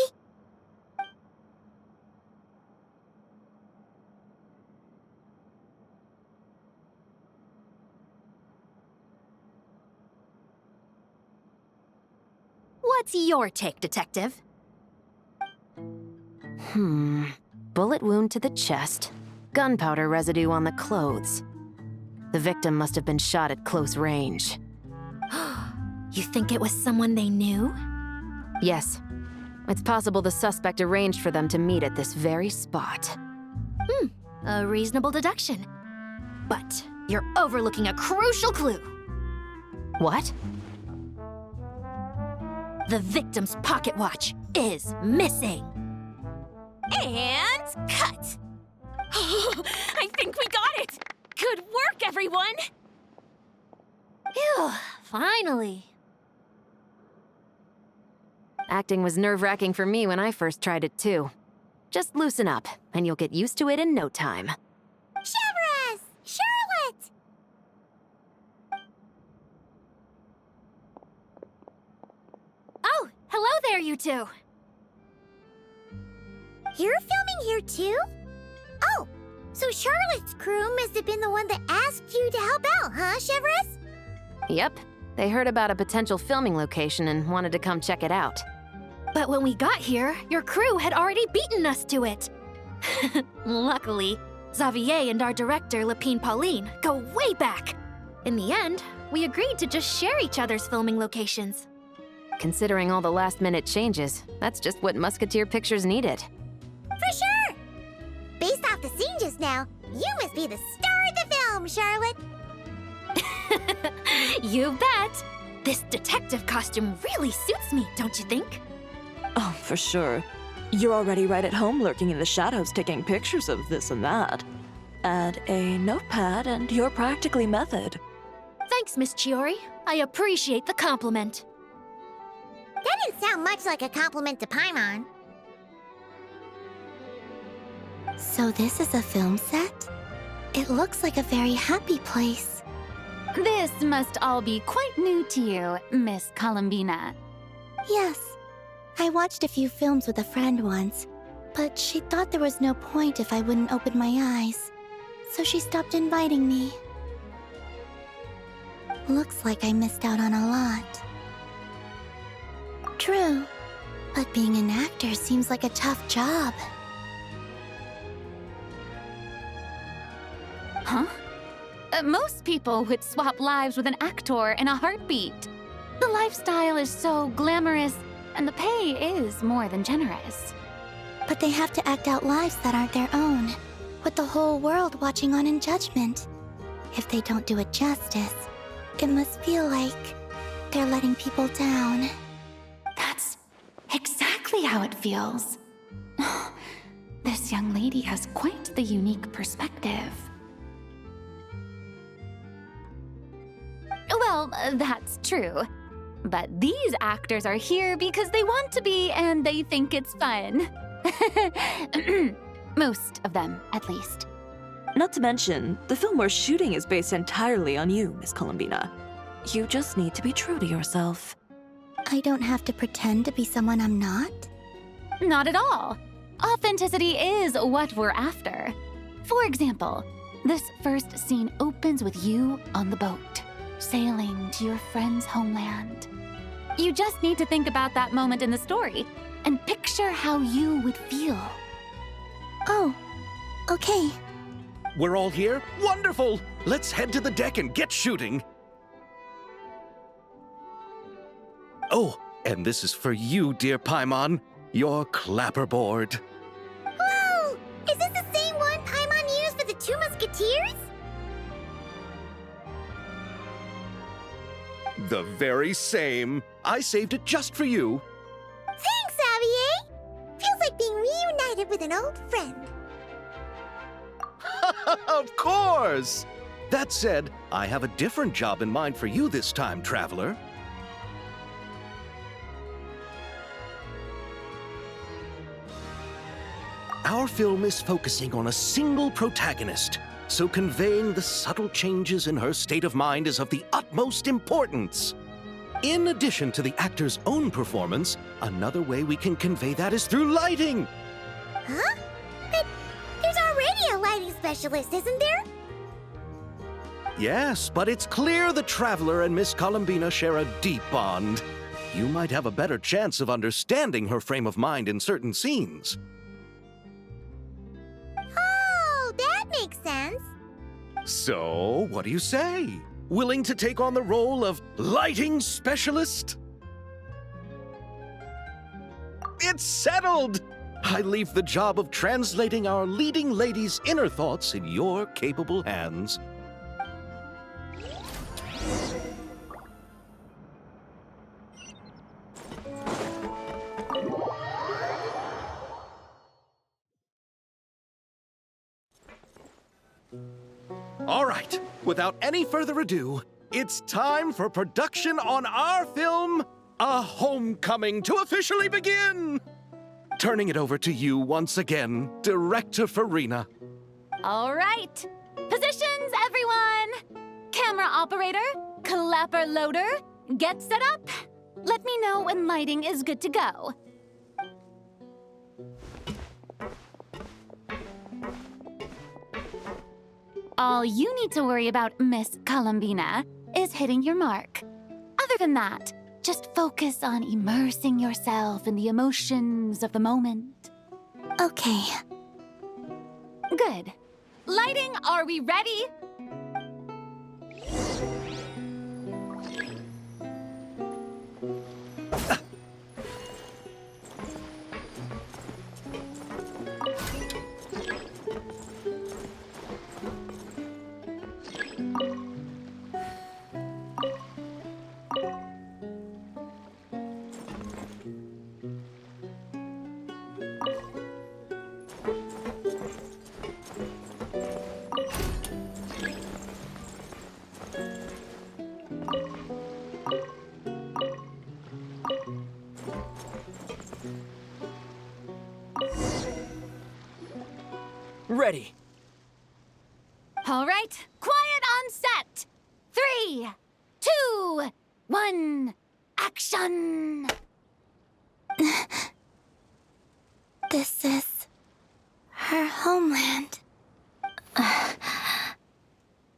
What's your take, Detective? Bullet wound to the chest. Gunpowder residue on the clothes. The victim must have been shot at close range. You think it was someone they knew? Yes. It's possible the suspect arranged for them to meet at this very spot. A reasonable deduction. But you're overlooking a crucial clue. What? The victim's pocket watch is missing. And cut! I think we got it! Good work, everyone! Phew, finally. Acting was nerve-wracking for me when I first tried it too. Just loosen up, and you'll get used to it in no time. Chevres! Charlotte! Oh, hello there, you two. You're filming here too? Oh, so Charlotte's crew must have been the one that asked you to help out, huh, Chevres? Yep. They heard about a potential filming location and wanted to come check it out. But when we got here, your crew had already beaten us to it. Luckily, Xavier and our director, Lapine Pauline, go way back. In the end, we agreed to just share each other's filming locations. Considering all the last-minute changes, that's just what Musketeer Pictures needed. For sure! Based off the scene just now, you must be the star of the film, film, Charlotte. You bet! This detective costume really suits me, don't you think? Oh, for sure. You're already right at home lurking in the shadows taking pictures of this and that. Add a notepad and you're practically method. Thanks, Miss Chiori. I appreciate the compliment. That didn't sound much like a compliment to Paimon. So this is a film set? It looks like a very happy place. This must all be quite new to you, Miss Columbina. Yes. I watched a few films with a friend once, but she thought there was no point if I wouldn't open my eyes. So she stopped inviting me. Looks like I missed out on a lot. True, but being an actor seems like a tough job. Huh? Most people would swap lives with an actor in a heartbeat. The lifestyle is so glamorous, and the pay is more than generous. But they have to act out lives that aren't their own, with the whole world watching on in judgment. If they don't do it justice, it must feel like they're letting people down. That's exactly how it feels. This young lady has quite the unique perspective. Well, that's true. But these actors are here because they want to be and they think it's fun. Most of them, at least. Not to mention, the film we're shooting is based entirely on you, Miss Columbina. You just need to be true to yourself. I don't have to pretend to be someone I'm not? Not at all. Authenticity is what we're after. For example, this first scene opens with you on the boat, sailing to your friend's homeland. You just need to think about that moment in the story and picture how you would feel. Oh, okay. We're all here? Wonderful! Let's head to the deck and get shooting. Oh, and this is for you, dear Paimon, your clapperboard. Whoa! Is this the same one Paimon used for the Two Musketeers? The very same. I saved it just for you. Thanks, Xavier! Feels like being reunited with an old friend. Of course! That said, I have a different job in mind for you this time, traveler. Our film is focusing on a single protagonist, so conveying the subtle changes in her state of mind is of the utmost importance. In addition to the actor's own performance, another way we can convey that is through lighting. Huh? But there's already a lighting specialist, isn't there? Yes, but it's clear the Traveler and Miss Columbina share a deep bond. You might have a better chance of understanding her frame of mind in certain scenes. Oh, that makes sense. So, what do you say? Willing to take on the role of lighting specialist? It's settled! I leave the job of translating our leading lady's inner thoughts in your capable hands. All right, without any further ado, it's time for production on our film, A Homecoming, to officially begin! Turning it over to you once again, Director Farina. All right. Positions, everyone! Camera operator, clapper loader, get set up. Let me know when lighting is good to go. All you need to worry about, Miss Columbina, is hitting your mark. Other than that, just focus on immersing yourself in the emotions of the moment. Okay. Good. Lighting, are we ready? Ready. All right, quiet on set. 3, 2, 1, action! This is her homeland.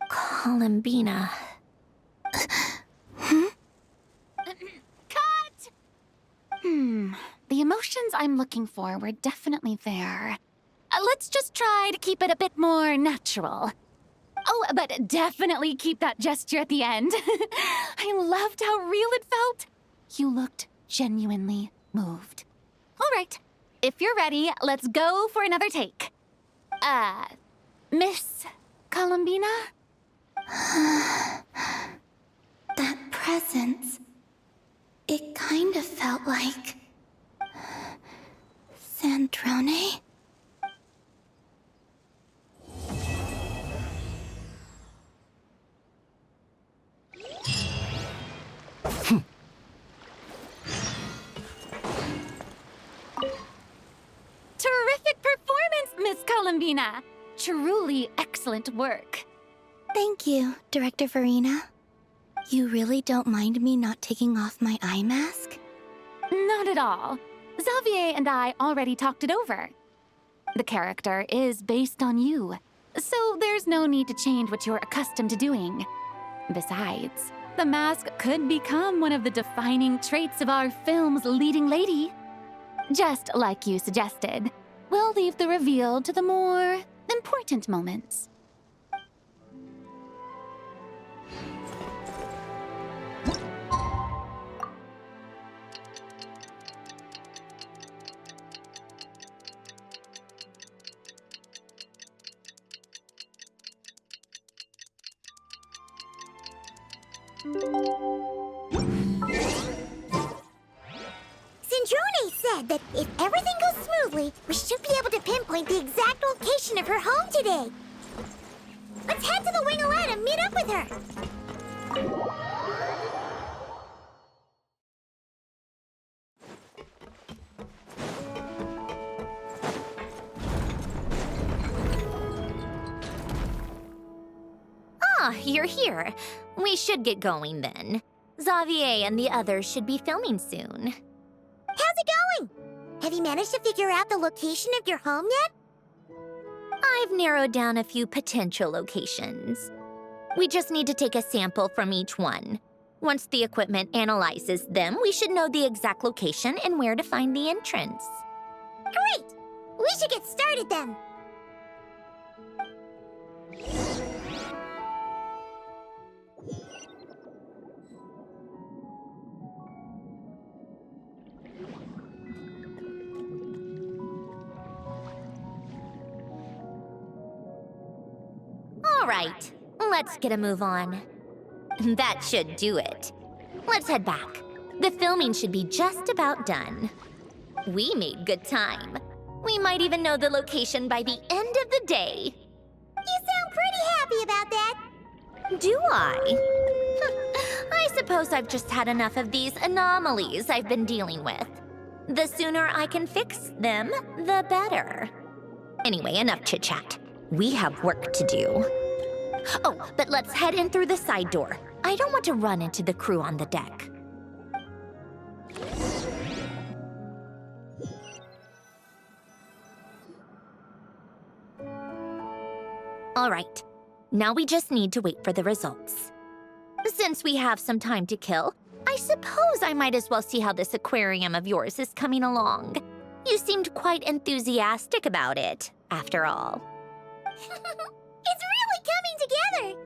Columbina. Cut! The emotions I'm looking for were definitely there. Let's just try to keep it a bit more natural. Oh, but definitely keep that gesture at the end. I loved how real it felt. You looked genuinely moved. All right, if you're ready, let's go for another take. Miss Columbina? That presence. It kind of felt like... Sandrone? Terrific performance, Miss Columbina. Truly excellent work. Thank you, Director Verena. You really don't mind me not taking off my eye mask? Not at all. Xavier and I already talked it over. The character is based on you, so there's no need to change what you're accustomed to doing. Besides, the mask could become one of the defining traits of our film's leading lady. Just like you suggested, we'll leave the reveal to the more important moments. Sandrone said that if everything goes smoothly, we should be able to pinpoint the exact location of her home today. Let's head to the Wing Alert and meet up with her. Ah, you're here. We should get going then. Xavier and the others should be filming soon. How's it going? Have you managed to figure out the location of your home yet? I've narrowed down a few potential locations. We just need to take a sample from each one. Once the equipment analyzes them, we should know the exact location and where to find the entrance. Great! We should get started then. All right, let's get a move on. That should do it. Let's head back. The filming should be just about done. We made good time. We might even know the location by the end of the day. You sound pretty happy about that. Do I? I suppose I've just had enough of these anomalies I've been dealing with. The sooner I can fix them, the better. Anyway, enough chit-chat. We have work to do. Oh, but let's head in through the side door. I don't want to run into the crew on the deck. All right, now we just need to wait for the results. Since we have some time to kill, I suppose I might as well see how this aquarium of yours is coming along. You seemed quite enthusiastic about it, after all. It's really coming together.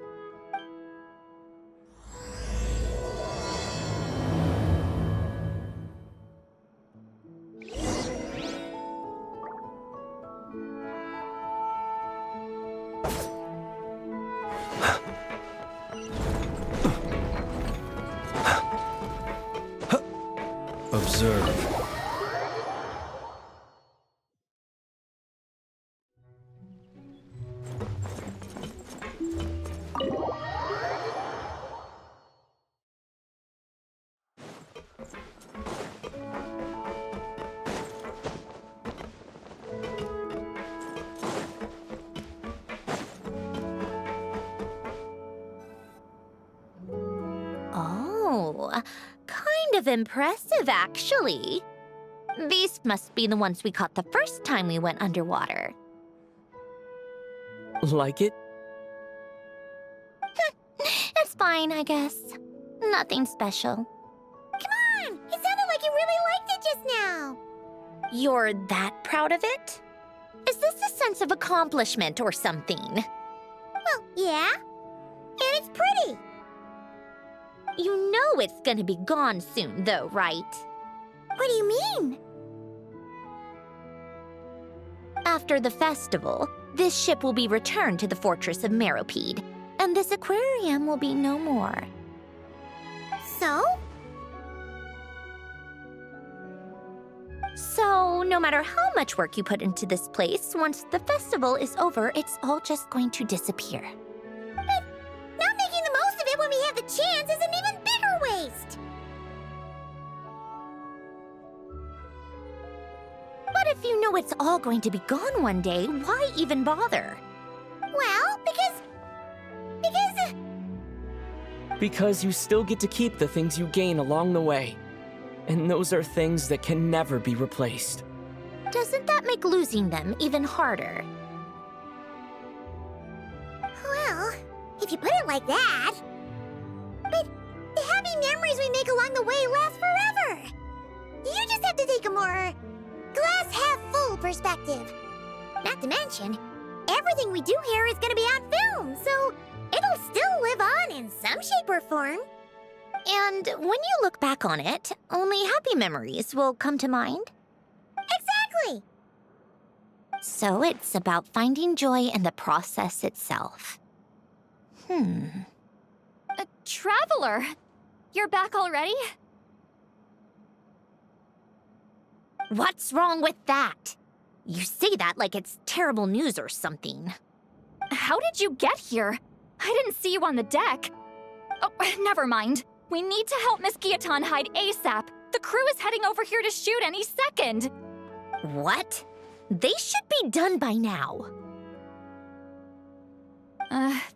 Observe. Oh, kind of impressive, actually. These must be the ones we caught the first time we went underwater. Like it? It's fine, I guess. Nothing special. Come on! It sounded like you really liked it just now. You're that proud of it? Is this a sense of accomplishment or something? Well, yeah. And it's pretty. You know it's gonna be gone soon, though, right? What do you mean? After the festival, this ship will be returned to the fortress of Meropide, and this aquarium will be no more. So? So, no matter how much work you put into this place, once the festival is over, it's all just going to disappear. But not making the most of it when we have the chance is an even bigger waste. But if you know it's all going to be gone one day, why even bother? Well, because... Because you still get to keep the things you gain along the way. And those are things that can never be replaced. Doesn't that make losing them even harder? Well, if you put it like that... But the happy memories we make along the way last forever. You just have to take a more glass-half-full perspective. Not to mention, everything we do here is going to be on film, so it'll still live on in some shape or form. And when you look back on it, only happy memories will come to mind? Exactly! So it's about finding joy in the process itself. Traveler! You're back already? What's wrong with that? You say that like it's terrible news or something. How did you get here? I didn't see you on the deck. Oh, never mind. We need to help Miss Guillotin hide ASAP. The crew is heading over here to shoot any second. What? They should be done by now.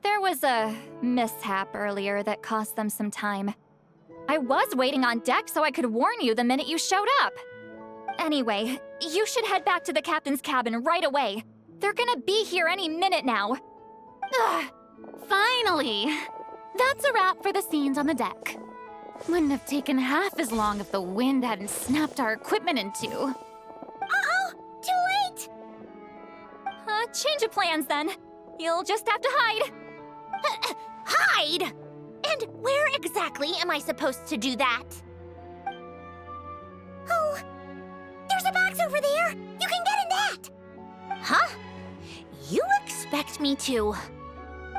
There was a mishap earlier that cost them some time. I was waiting on deck so I could warn you the minute you showed up. Anyway, you should head back to the captain's cabin right away. They're gonna be here any minute now. Ugh. Finally! That's a wrap for the scenes on the deck. Wouldn't have taken half as long if the wind hadn't snapped our equipment in two. Uh-oh! Too late! Change of plans then. You'll just have to hide. Hide? And where exactly am I supposed to do that? Oh, there's a box over there! You can get in that! Huh? You expect me to...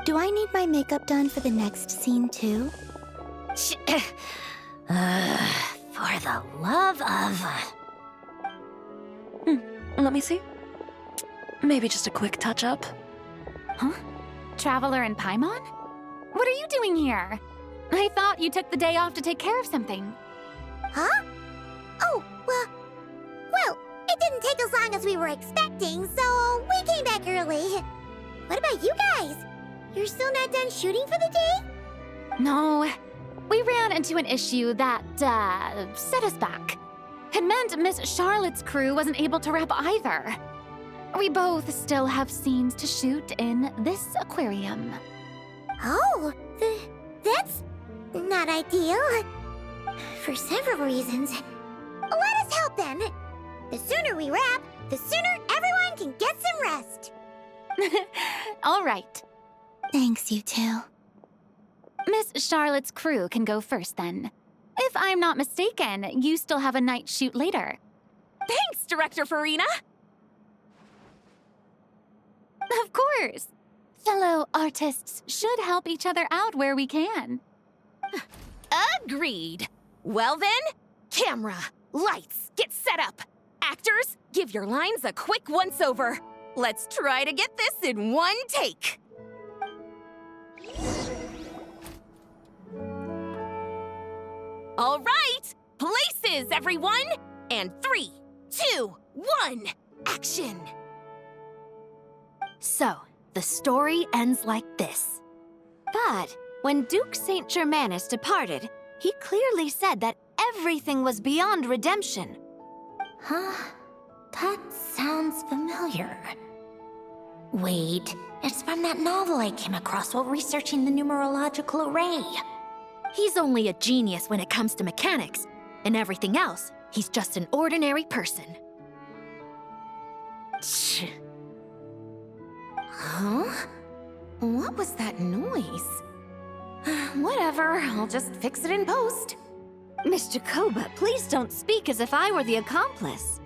Do I need my makeup done for the next scene too? For the love of... Let me see. Maybe just a quick touch-up. Huh? Traveler and Paimon? What are you doing here? I thought you took the day off to take care of something. Huh? Oh, well, it didn't take as long as we were expecting, so we came back early. What about you guys? You're still not done shooting for the day? No, we ran into an issue that, set us back. It meant Miss Charlotte's crew wasn't able to wrap either. We both still have scenes to shoot in this aquarium. Oh, that's not ideal. For several reasons. Let us help then. The sooner we wrap, the sooner everyone can get some rest. All right. Thanks, you two. Miss Charlotte's crew can go first then. If I'm not mistaken, you still have a night shoot later. Thanks, Director Farina! Of course. Fellow artists should help each other out where we can. Agreed. Well then, camera, lights, get set up. Actors, give your lines a quick once-over. Let's try to get this in one take. All right, places, everyone! And 3, 2, 1, action! So, the story ends like this. But when Duke Saint Germanus departed, He clearly said that everything was beyond redemption. Huh? That sounds familiar. Wait, it's from that novel I came across while researching the numerological array. He's only a genius when it comes to mechanics, and everything else, he's just an ordinary person. Huh? What was that noise? Whatever, I'll just fix it in post. Miss Jacoba, please don't speak as if I were the accomplice.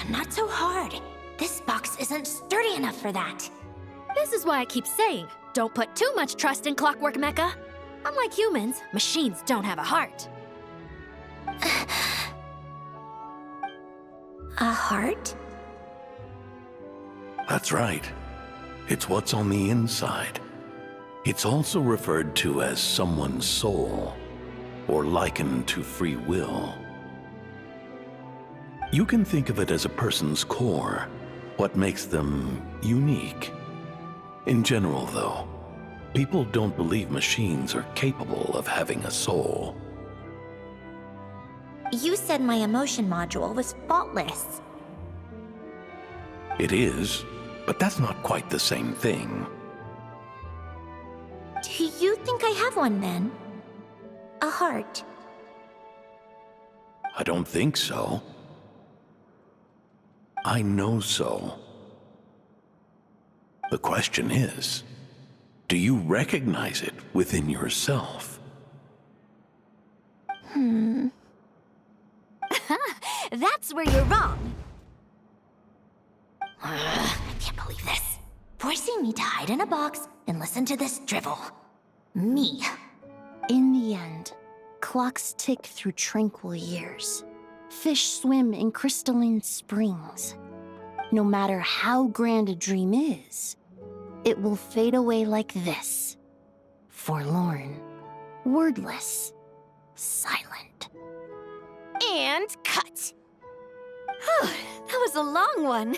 Not so hard. This box isn't sturdy enough for that. This is why I keep saying, don't put too much trust in Clockwork Mecha. Unlike humans, machines don't have a heart. A heart? That's right. It's what's on the inside. It's also referred to as someone's soul, or likened to free will. You can think of it as a person's core, what makes them unique. In general, though, people don't believe machines are capable of having a soul. You said my emotion module was faultless. It is, but that's not quite the same thing. Do you think I have one then? A heart? I don't think so. I know so. The question is, do you recognize it within yourself? That's where you're wrong. I can't believe this. Forcing me to hide in a box and listen to this drivel. Me. In the end, clocks tick through tranquil years. Fish swim in crystalline springs. No matter how grand a dream is, it will fade away like this. Forlorn, wordless, silent. And cut. Whew, that was a long one.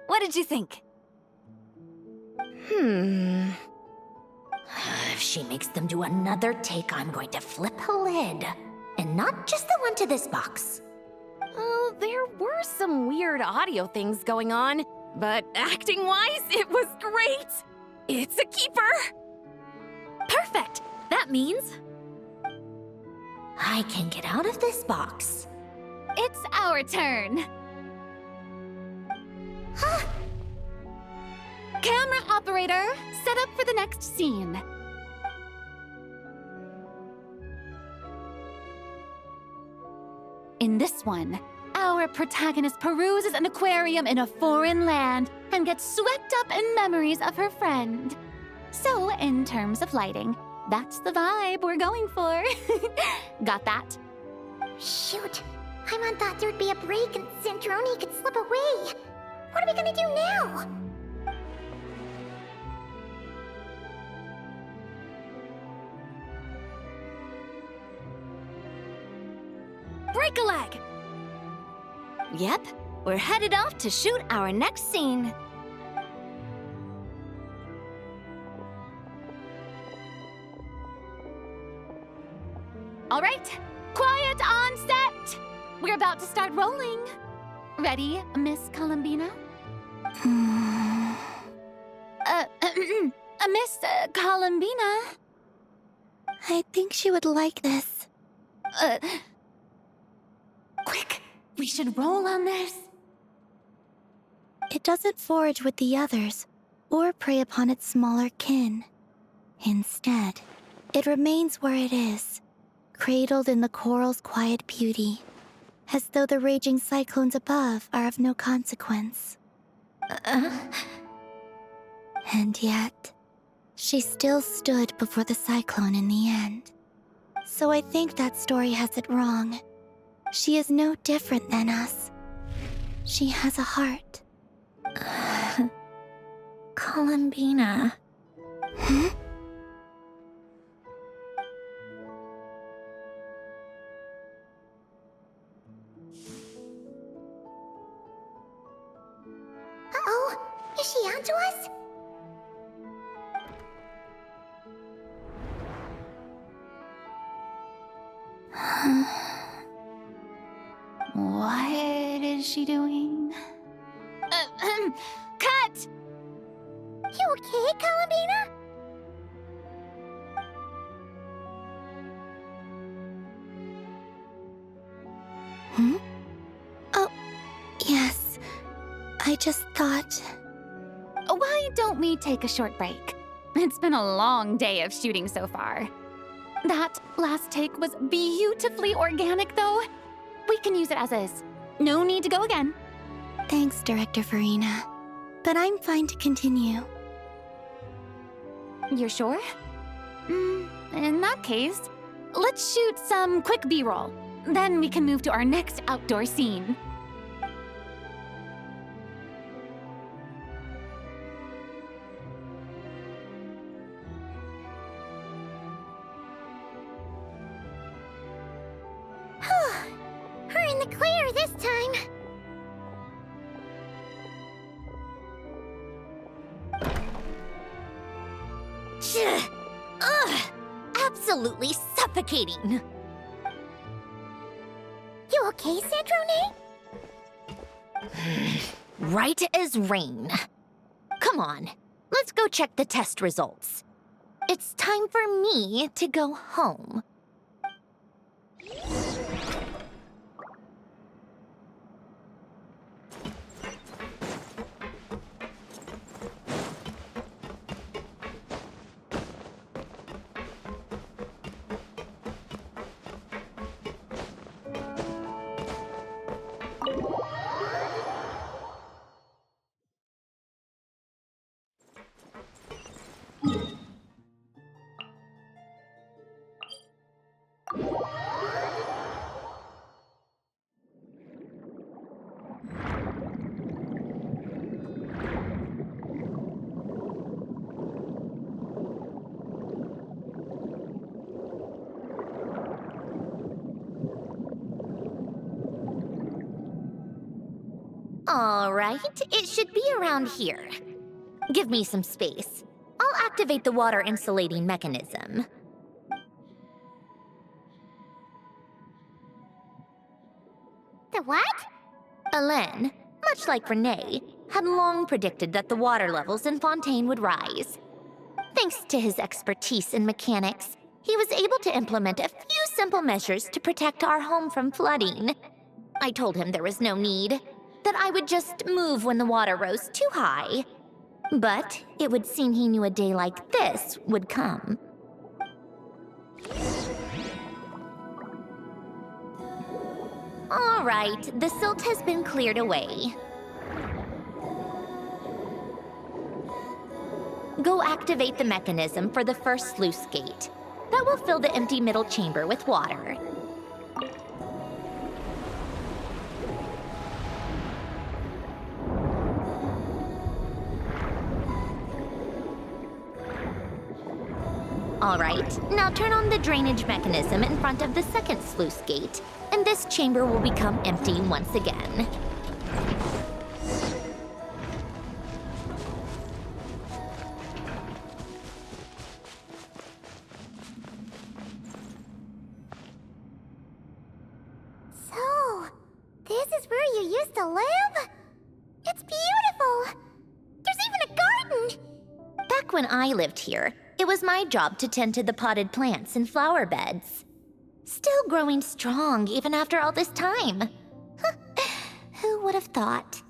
What did you think? If she makes them do another take, I'm going to flip a lid. And not just the one to this box. Oh, there were some weird audio things going on, but acting-wise, it was great! It's a keeper! Perfect! That means I can get out of this box. It's our turn. Camera operator, set up for the next scene. In this one, our protagonist peruses an aquarium in a foreign land and gets swept up in memories of her friend. So, in terms of lighting, that's the vibe we're going for. Got that? Shoot. Paimon thought there'd be a break and Sandrone could slip away. What are we gonna do now? break a leg! Yep, we're headed off to shoot our next scene. All right, quiet on set. We're about to start rolling. Ready, Miss Columbina? Miss Columbina? I think she would like this. Quick, we should roll on this. It doesn't forage with the others, or prey upon its smaller kin. Instead, it remains where it is, cradled in the coral's quiet beauty, as though the raging cyclones above are of no consequence. And yet, she still stood before the cyclone in the end. So I think that story has it wrong. She is no different than us. She has a heart. Columbina. Hmm? Uh-oh, is she onto us? she doing? Cut! You okay, Columbina? Hmm? Oh, yes. I just thought... Why don't we take a short break? It's been a long day of shooting so far. That last take was beautifully organic, though. We can use it as is. No need to go again. Thanks, Director Farina. But I'm fine to continue. You're sure? In that case, let's shoot some quick B-roll. Then we can move to our next outdoor scene. We're in the clear this time. Ugh! Absolutely suffocating! You okay, Sandrone? Right as rain. Come on, let's go check the test results. It's time for me to go home. All right, it should be around here. Give me some space. I'll activate the water insulating mechanism. The what? Alain, much like Renee, had long predicted that the water levels in Fontaine would rise. Thanks to his expertise in mechanics, he was able to implement a few simple measures to protect our home from flooding. I told him there was no need, that I would just move when the water rose too high. But it would seem he knew a day like this would come. All right, the silt has been cleared away. Go activate the mechanism for the first sluice gate. That will fill the empty middle chamber with water. All right, now turn on the drainage mechanism in front of the second sluice gate, and this chamber will become empty once again. So, this is where you used to live? It's beautiful! There's even a garden! Back when I lived here, it was my job to tend to the potted plants and flower beds. Still growing strong even after all this time. Who would have thought?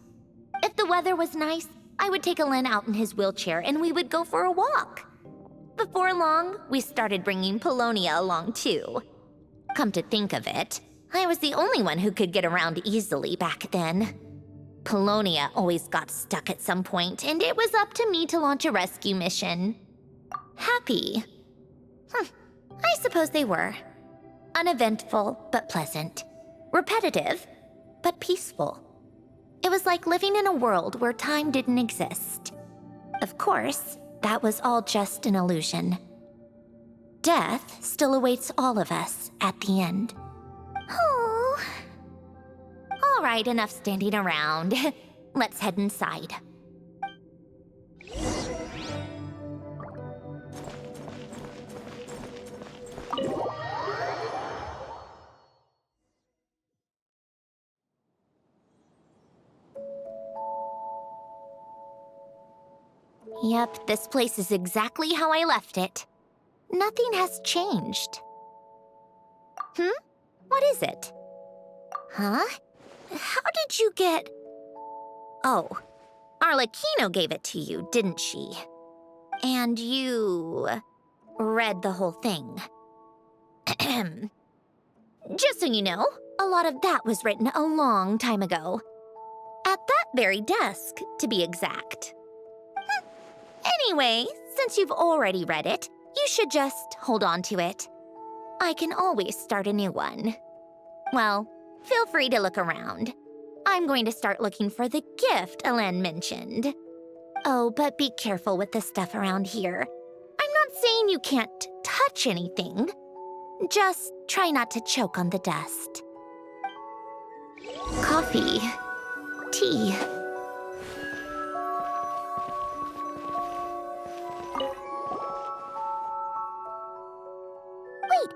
If the weather was nice, I would take Alain out in his wheelchair and we would go for a walk. Before long, we started bringing Polonia along too. Come to think of it, I was the only one who could get around easily back then. Polonia always got stuck at some point, and it was up to me to launch a rescue mission. Happy. I suppose they were. Uneventful, but pleasant. Repetitive, but peaceful. It was like living in a world where time didn't exist. Of course, that was all just an illusion. Death still awaits all of us at the end. Oh. All right, enough standing around. Let's head inside. Yep, this place is exactly how I left it. Nothing has changed. What is it? Huh? How did you get... Oh, Arlecchino gave it to you, didn't she? And you... read the whole thing. Just so you know, a lot of that was written a long time ago. At that very desk, to be exact. Anyway, since you've already read it, you should just hold on to it. I can always start a new one. Well, feel free to look around. I'm going to start looking for the gift Elen mentioned. Oh, but be careful with the stuff around here. I'm not saying you can't touch anything. Just try not to choke on the dust. Coffee. Tea. Wait,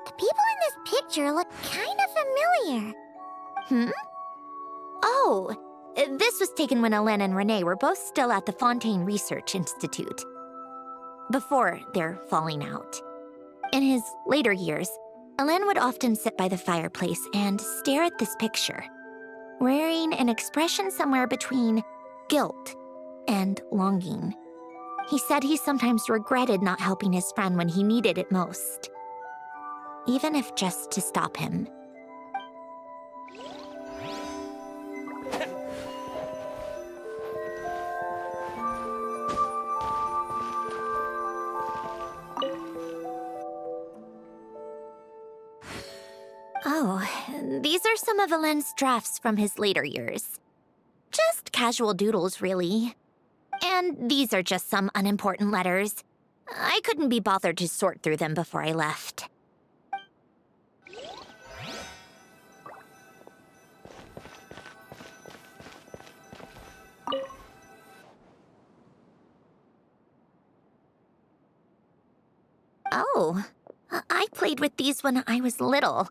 the people in this picture look kind of familiar. Oh, this was taken when Elen and Renee were both still at the Fontaine Research Institute. Before their falling out. In his later years, Elen would often sit by the fireplace and stare at this picture, wearing an expression somewhere between guilt and longing. He said he sometimes regretted not helping his friend when he needed it most, even if just to stop him. Oh, these are some of Elen's drafts from his later years. Just casual doodles, really. And these are just some unimportant letters. I couldn't be bothered to sort through them before I left. Oh, I played with these when I was little.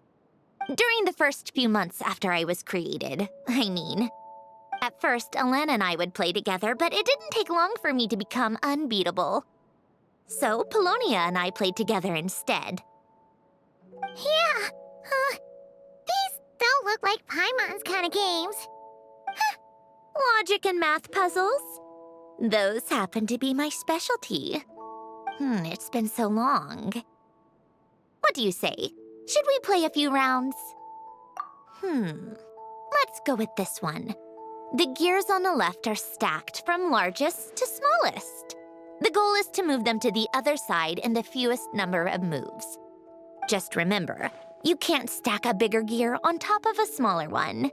During the first few months after I was created, I mean. At first, Elen and I would play together, but it didn't take long for me to become unbeatable. So, Polonia and I played together instead. Yeah, these don't look like Paimon's kind of games. Logic and math puzzles? Those happen to be my specialty. It's been so long. What do you say? Should we play a few rounds? Let's go with this one. The gears on the left are stacked from largest to smallest. The goal is to move them to the other side in the fewest number of moves. Just remember, you can't stack a bigger gear on top of a smaller one.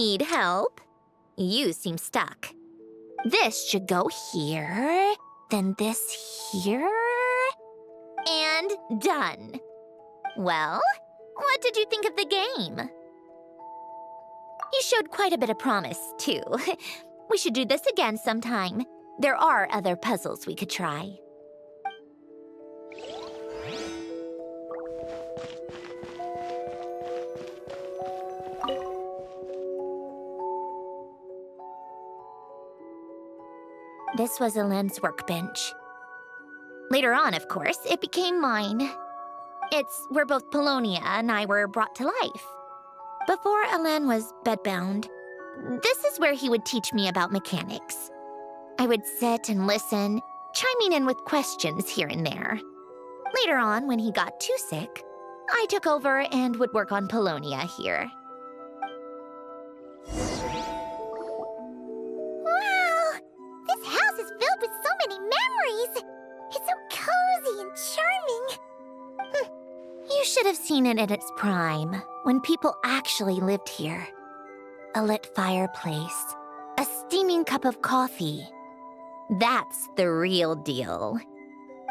Need help? You seem stuck. This should go here, then this here, and done. Well, what did you think of the game? You showed quite a bit of promise, too. We should do this again sometime. There are other puzzles we could try. This was Elaine's workbench. Later on, of course, it became mine. It's where both Polonia and I were brought to life. Before Elaine was bedbound, this is where he would teach me about mechanics. I would sit and listen, chiming in with questions here and there. Later on, when he got too sick, I took over and would work on Polonia here. Wow! This house is filled with so many memories! It's so cozy and charming! You should have seen it in its prime, when people actually lived here. A lit fireplace, a steaming cup of coffee. That's the real deal.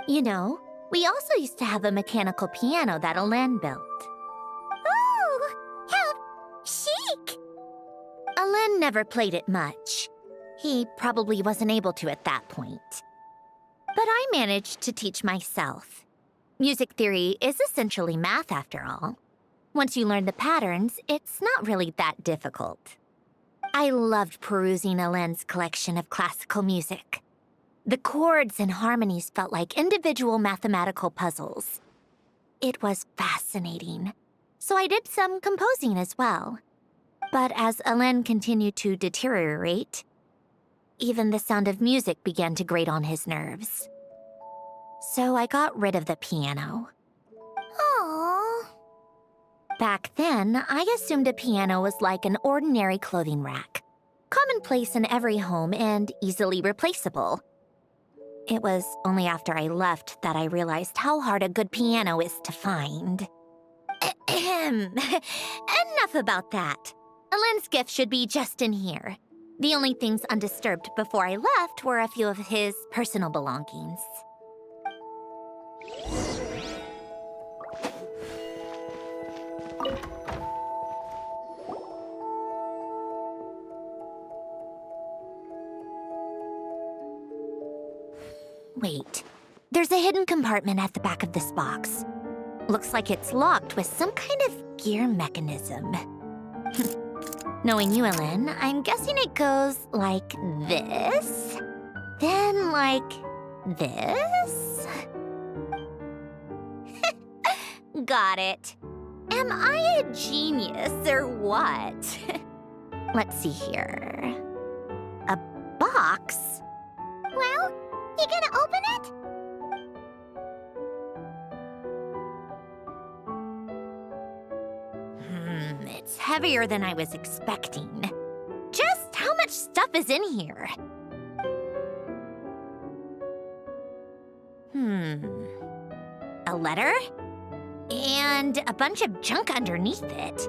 You know, we also used to have a mechanical piano that Elaine built. Oh, how chic! Elaine never played it much. He probably wasn't able to at that point. But I managed to teach myself. Music theory is essentially math, after all. Once you learn the patterns, it's not really that difficult. I loved perusing Elaine's collection of classical music. The chords and harmonies felt like individual mathematical puzzles. It was fascinating, so I did some composing as well. But as Elaine continued to deteriorate, even the sound of music began to grate on his nerves. So I got rid of the piano. Aww. Back then, I assumed a piano was like an ordinary clothing rack, commonplace in every home and easily replaceable. It was only after I left that I realized how hard a good piano is to find. Enough about that. Elaine's gift should be just in here. The only things undisturbed before I left were a few of his personal belongings. Wait, there's a hidden compartment at the back of this box. Looks like it's locked with some kind of gear mechanism. Knowing you, Elaine, I'm guessing it goes like this, then like this. Got it. Am I a genius or what? Let's see here. A box? Well, you gonna open it? It's heavier than I was expecting. Just how much stuff is in here? A letter? And a bunch of junk underneath it.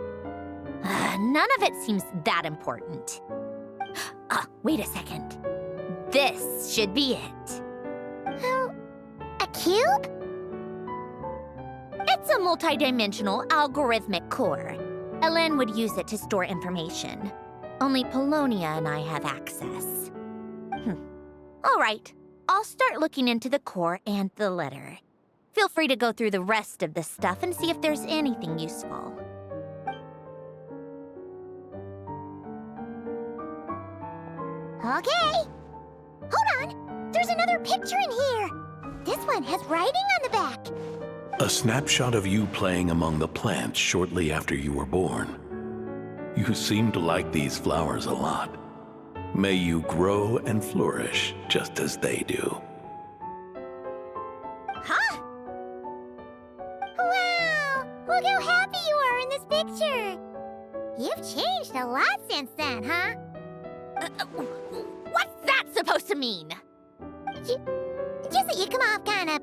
None of it seems that important. Wait a second. This should be it. Oh, a cube? It's a multidimensional algorithmic core. Elaine would use it to store information. Only Polonia and I have access. All right, I'll start looking into the core and the letter. Feel free to go through the rest of the stuff and see if there's anything useful. Okay. Hold on. There's another picture in here. This one has writing on the back. A snapshot of you playing among the plants shortly after you were born. You seem to like these flowers a lot. May you grow and flourish just as they do. Huh? Wow! Look how happy you are in this picture. You've changed a lot since then, huh? What's that supposed to mean? Just that you come off kind of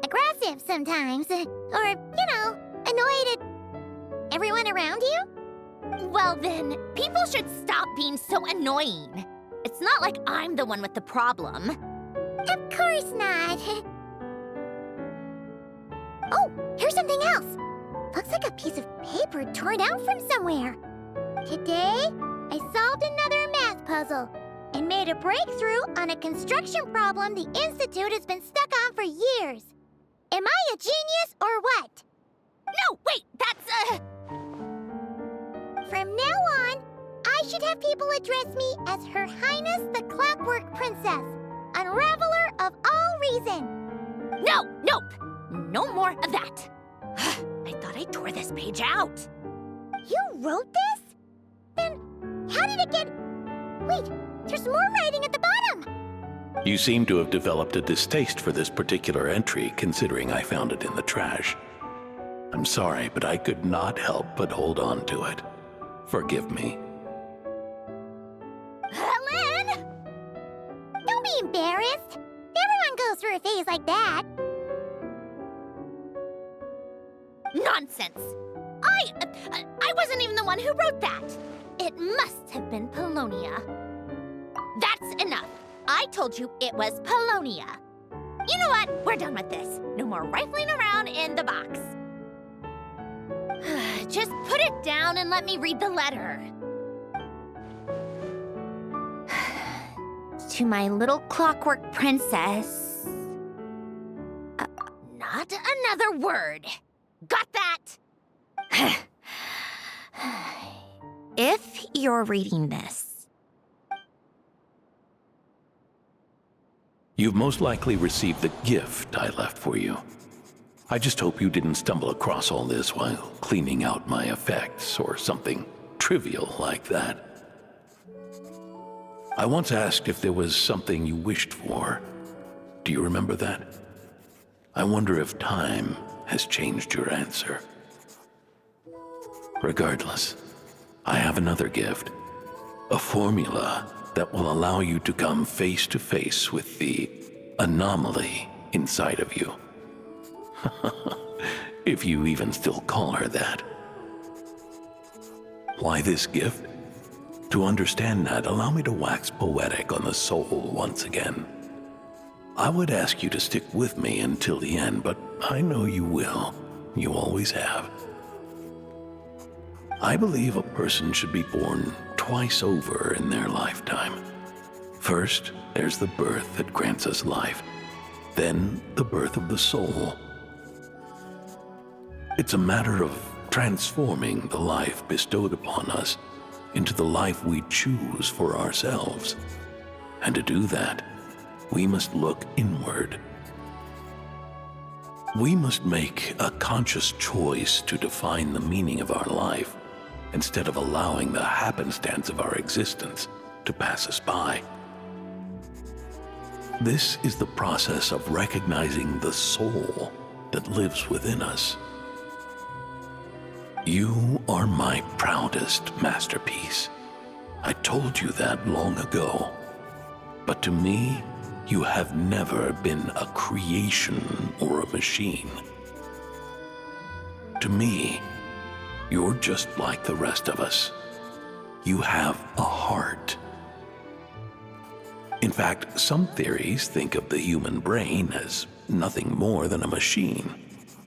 aggressive sometimes. Or, you know, annoyed at everyone around you. Well then, people should stop being so annoying. It's not like I'm the one with the problem. Of course not. Oh, here's something else. Looks like a piece of paper torn out from somewhere. Today, I solved another math puzzle and made a breakthrough on a construction problem the Institute has been stuck on for years. Am I a genius or what? No, wait, that's From now on, I should have people address me as Her Highness the Clockwork Princess, Unraveler of all reason. No, nope. No more of that. I thought I tore this page out. You wrote this? Then how did it get... Wait, there's more writing at the bottom. You seem to have developed a distaste for this particular entry, considering I found it in the trash. I'm sorry, but I could not help but hold on to it. Forgive me. Helen! Don't be embarrassed. Everyone goes through a phase like that. Nonsense. I wasn't even the one who wrote that. It must have been Polonia. That's enough. I told you it was Polonia. You know what? We're done with this. No more rifling around in the box. Just put it down and let me read the letter. To my little clockwork princess. Not another word. Got that? If you're reading this, You've most likely received the gift I left for you. I just hope you didn't stumble across all this while cleaning out my effects or something trivial like that. I once asked if there was something you wished for. Do you remember that? I wonder if time has changed your answer. Regardless, I have another gift. A formula that will allow you to come face to face with the anomaly inside of you. If you even still call her that. Why this gift? To understand that, allow me to wax poetic on the soul once again. I would ask you to stick with me until the end, but I know you will. You always have. I believe a person should be born twice over in their lifetime. First, there's the birth that grants us life. Then, the birth of the soul. It's a matter of transforming the life bestowed upon us into the life we choose for ourselves. And to do that, we must look inward. We must make a conscious choice to define the meaning of our life instead of allowing the happenstance of our existence to pass us by. This is the process of recognizing the soul that lives within us. You are my proudest masterpiece. I told you that long ago. But to me, you have never been a creation or a machine. To me, you're just like the rest of us. You have a heart. In fact, some theories think of the human brain as nothing more than a machine,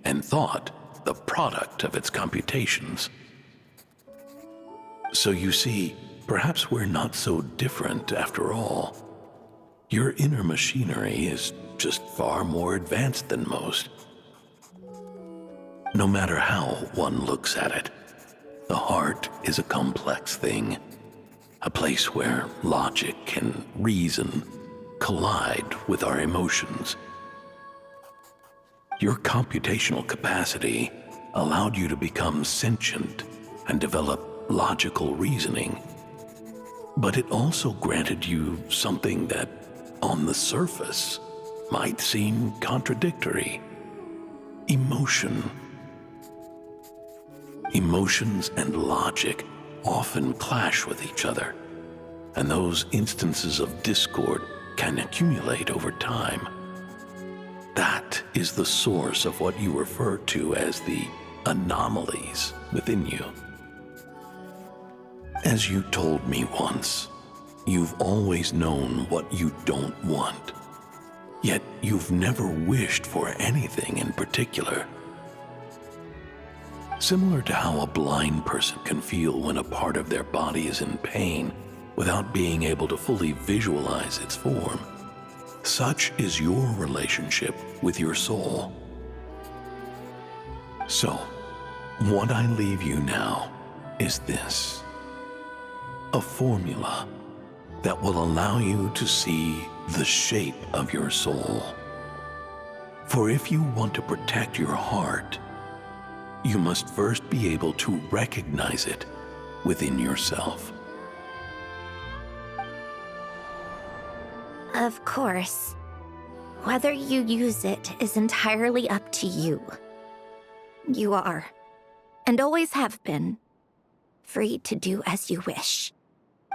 and thought the product of its computations. So you see, perhaps we're not so different after all. Your inner machinery is just far more advanced than most. No matter how one looks at it, the heart is a complex thing, a place where logic and reason collide with our emotions. Your computational capacity allowed you to become sentient and develop logical reasoning. But it also granted you something that, on the surface, might seem contradictory: emotion. Emotions and logic often clash with each other, and those instances of discord can accumulate over time. That is the source of what you refer to as the anomalies within you. As you told me once, you've always known what you don't want. Yet you've never wished for anything in particular. Similar to how a blind person can feel when a part of their body is in pain without being able to fully visualize its form, such is your relationship with your soul. So, what I leave you now is this: a formula that will allow you to see the shape of your soul. For if you want to protect your heart, you must first be able to recognize it within yourself. Of course. Whether you use it is entirely up to you. You are, and always have been, free to do as you wish.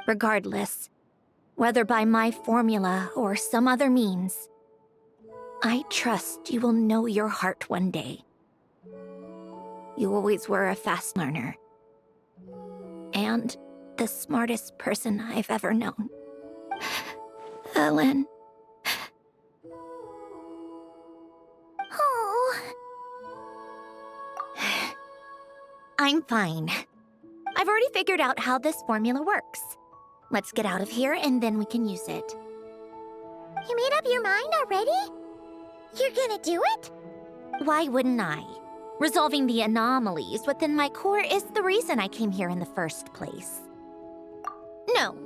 Regardless, whether by my formula or some other means, I trust you will know your heart one day. You always were a fast learner, and the smartest person I've ever known. Ellen. Oh. I'm fine. I've already figured out how this formula works. Let's get out of here and then we can use it. You made up your mind already? You're gonna do it? Why wouldn't I? Resolving the anomalies within my core is the reason I came here in the first place. No,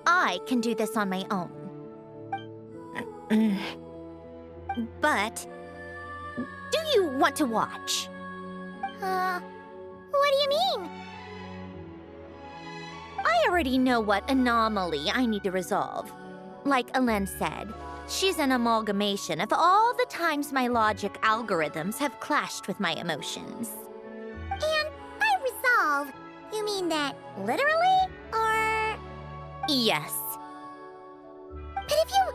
I can do this on my own. But, do you want to watch? What do you mean? I already know what anomaly I need to resolve. Like Alen said, she's an amalgamation of all the times my logic algorithms have clashed with my emotions. And by resolve, you mean that literally, or...? Yes. But if you,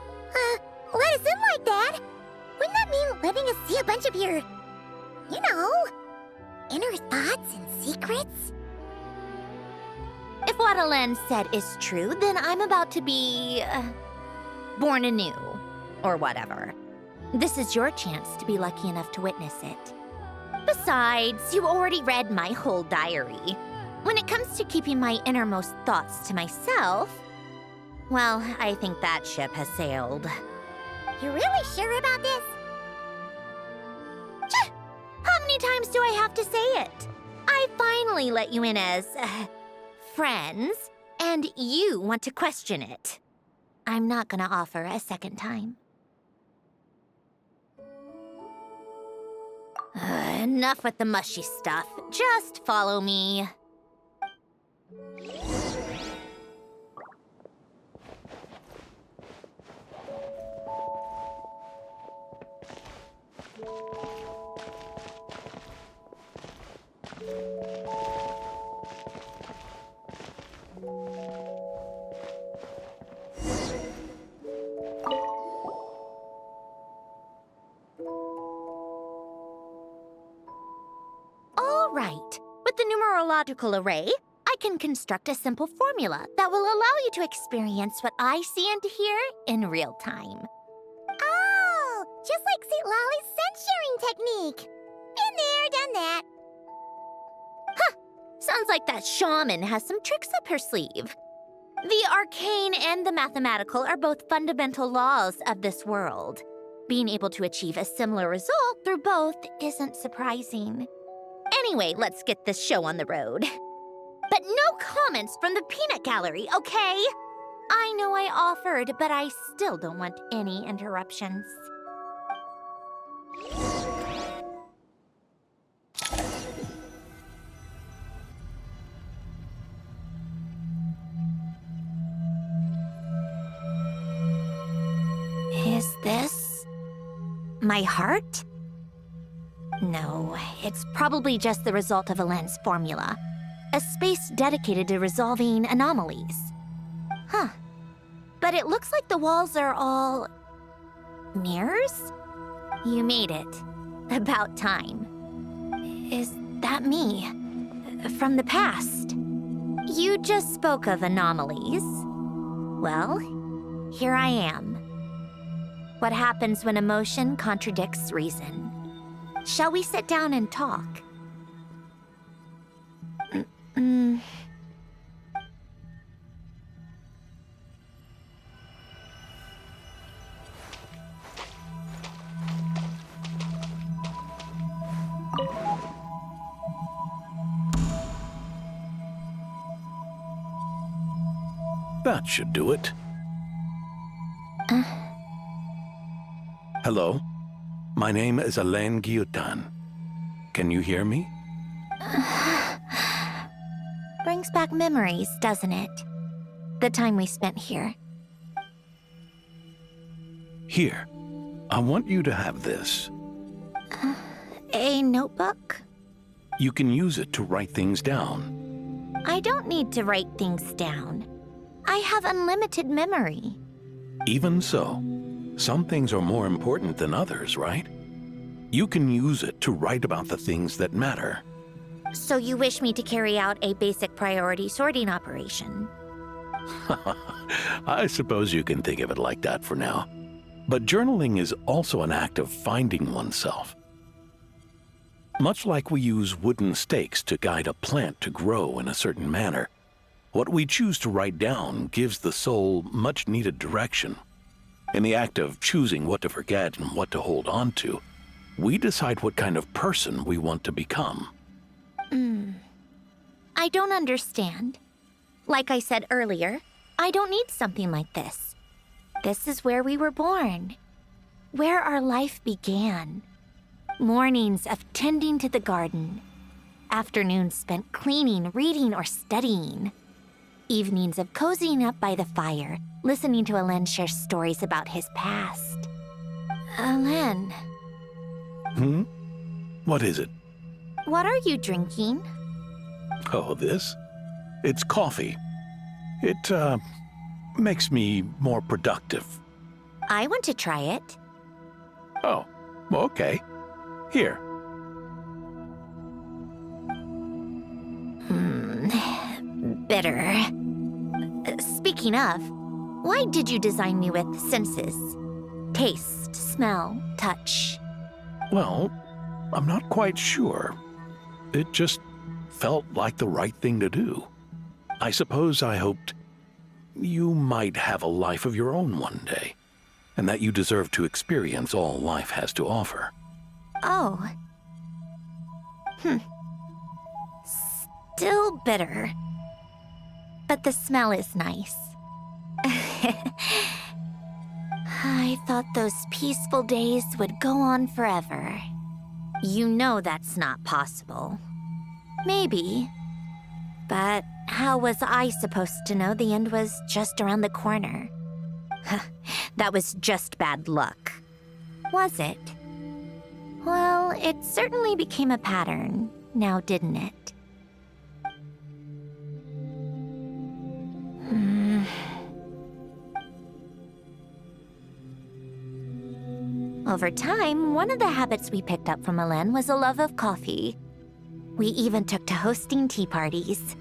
let us in like that, wouldn't that mean letting us see a bunch of your, you know, inner thoughts and secrets? If what Alen said is true, then I'm about to be... born anew, or whatever. This is your chance to be lucky enough to witness it. Besides, you already read my whole diary. When it comes to keeping my innermost thoughts to myself, well, I think that ship has sailed. You're really sure about this? How many times do I have to say it? I finally let you in as... friends, and you want to question it. I'm not gonna offer a second time. Enough with the mushy stuff. Just follow me. All right. With the numerological array, I can construct a simple formula that will allow you to experience what I see and hear in real time. Oh, just like St. Lolly's scent-sharing technique. Been there, done that. Huh! Sounds like that shaman has some tricks up her sleeve. The arcane and the mathematical are both fundamental laws of this world. Being able to achieve a similar result through both isn't surprising. Anyway, let's get this show on the road. But no comments from the peanut gallery, okay? I know I offered, but I still don't want any interruptions. Is this my heart? No, it's probably just the result of Alen's formula. A space dedicated to resolving anomalies. Huh. But it looks like the walls are all... mirrors? You made it. About time. Is that me? From the past? You just spoke of anomalies. Well, here I am. What happens when emotion contradicts reason? Shall we sit down and talk? That should do it. Hello? My name is Alain Guillotin. Can you hear me? Brings back memories, doesn't it? The time we spent here. Here. I want you to have this. A notebook? You can use it to write things down. I don't need to write things down. I have unlimited memory. Even so, some things are more important than others, right? You can use it to write about the things that matter. So you wish me to carry out a basic priority sorting operation? I suppose you can think of it like that for now. But journaling is also an act of finding oneself. Much like we use wooden stakes to guide a plant to grow in a certain manner, what we choose to write down gives the soul much-needed direction. In the act of choosing what to forget and what to hold on to, we decide what kind of person we want to become. I don't understand. Like I said earlier, I don't need something like this. This is where we were born, where our life began. Mornings of tending to the garden, afternoons spent cleaning, reading, or studying. Evenings of cozying up by the fire, listening to Alain share stories about his past. Alain. What is it? What are you drinking? Oh, this? It's coffee. It, makes me more productive. I want to try it. Oh, okay. Here. Bitter. Speaking of, why did you design me with senses? Taste, smell, touch. Well, I'm not quite sure. It just felt like the right thing to do. I suppose I hoped you might have a life of your own one day, and that you deserve to experience all life has to offer. Oh. Still bitter. But the smell is nice. I thought those peaceful days would go on forever. You know that's not possible. Maybe. But how was I supposed to know the end was just around the corner? That was just bad luck. Was it? Well, it certainly became a pattern, now didn't it? Over time, one of the habits we picked up from Alain was a love of coffee. We even took to hosting tea parties.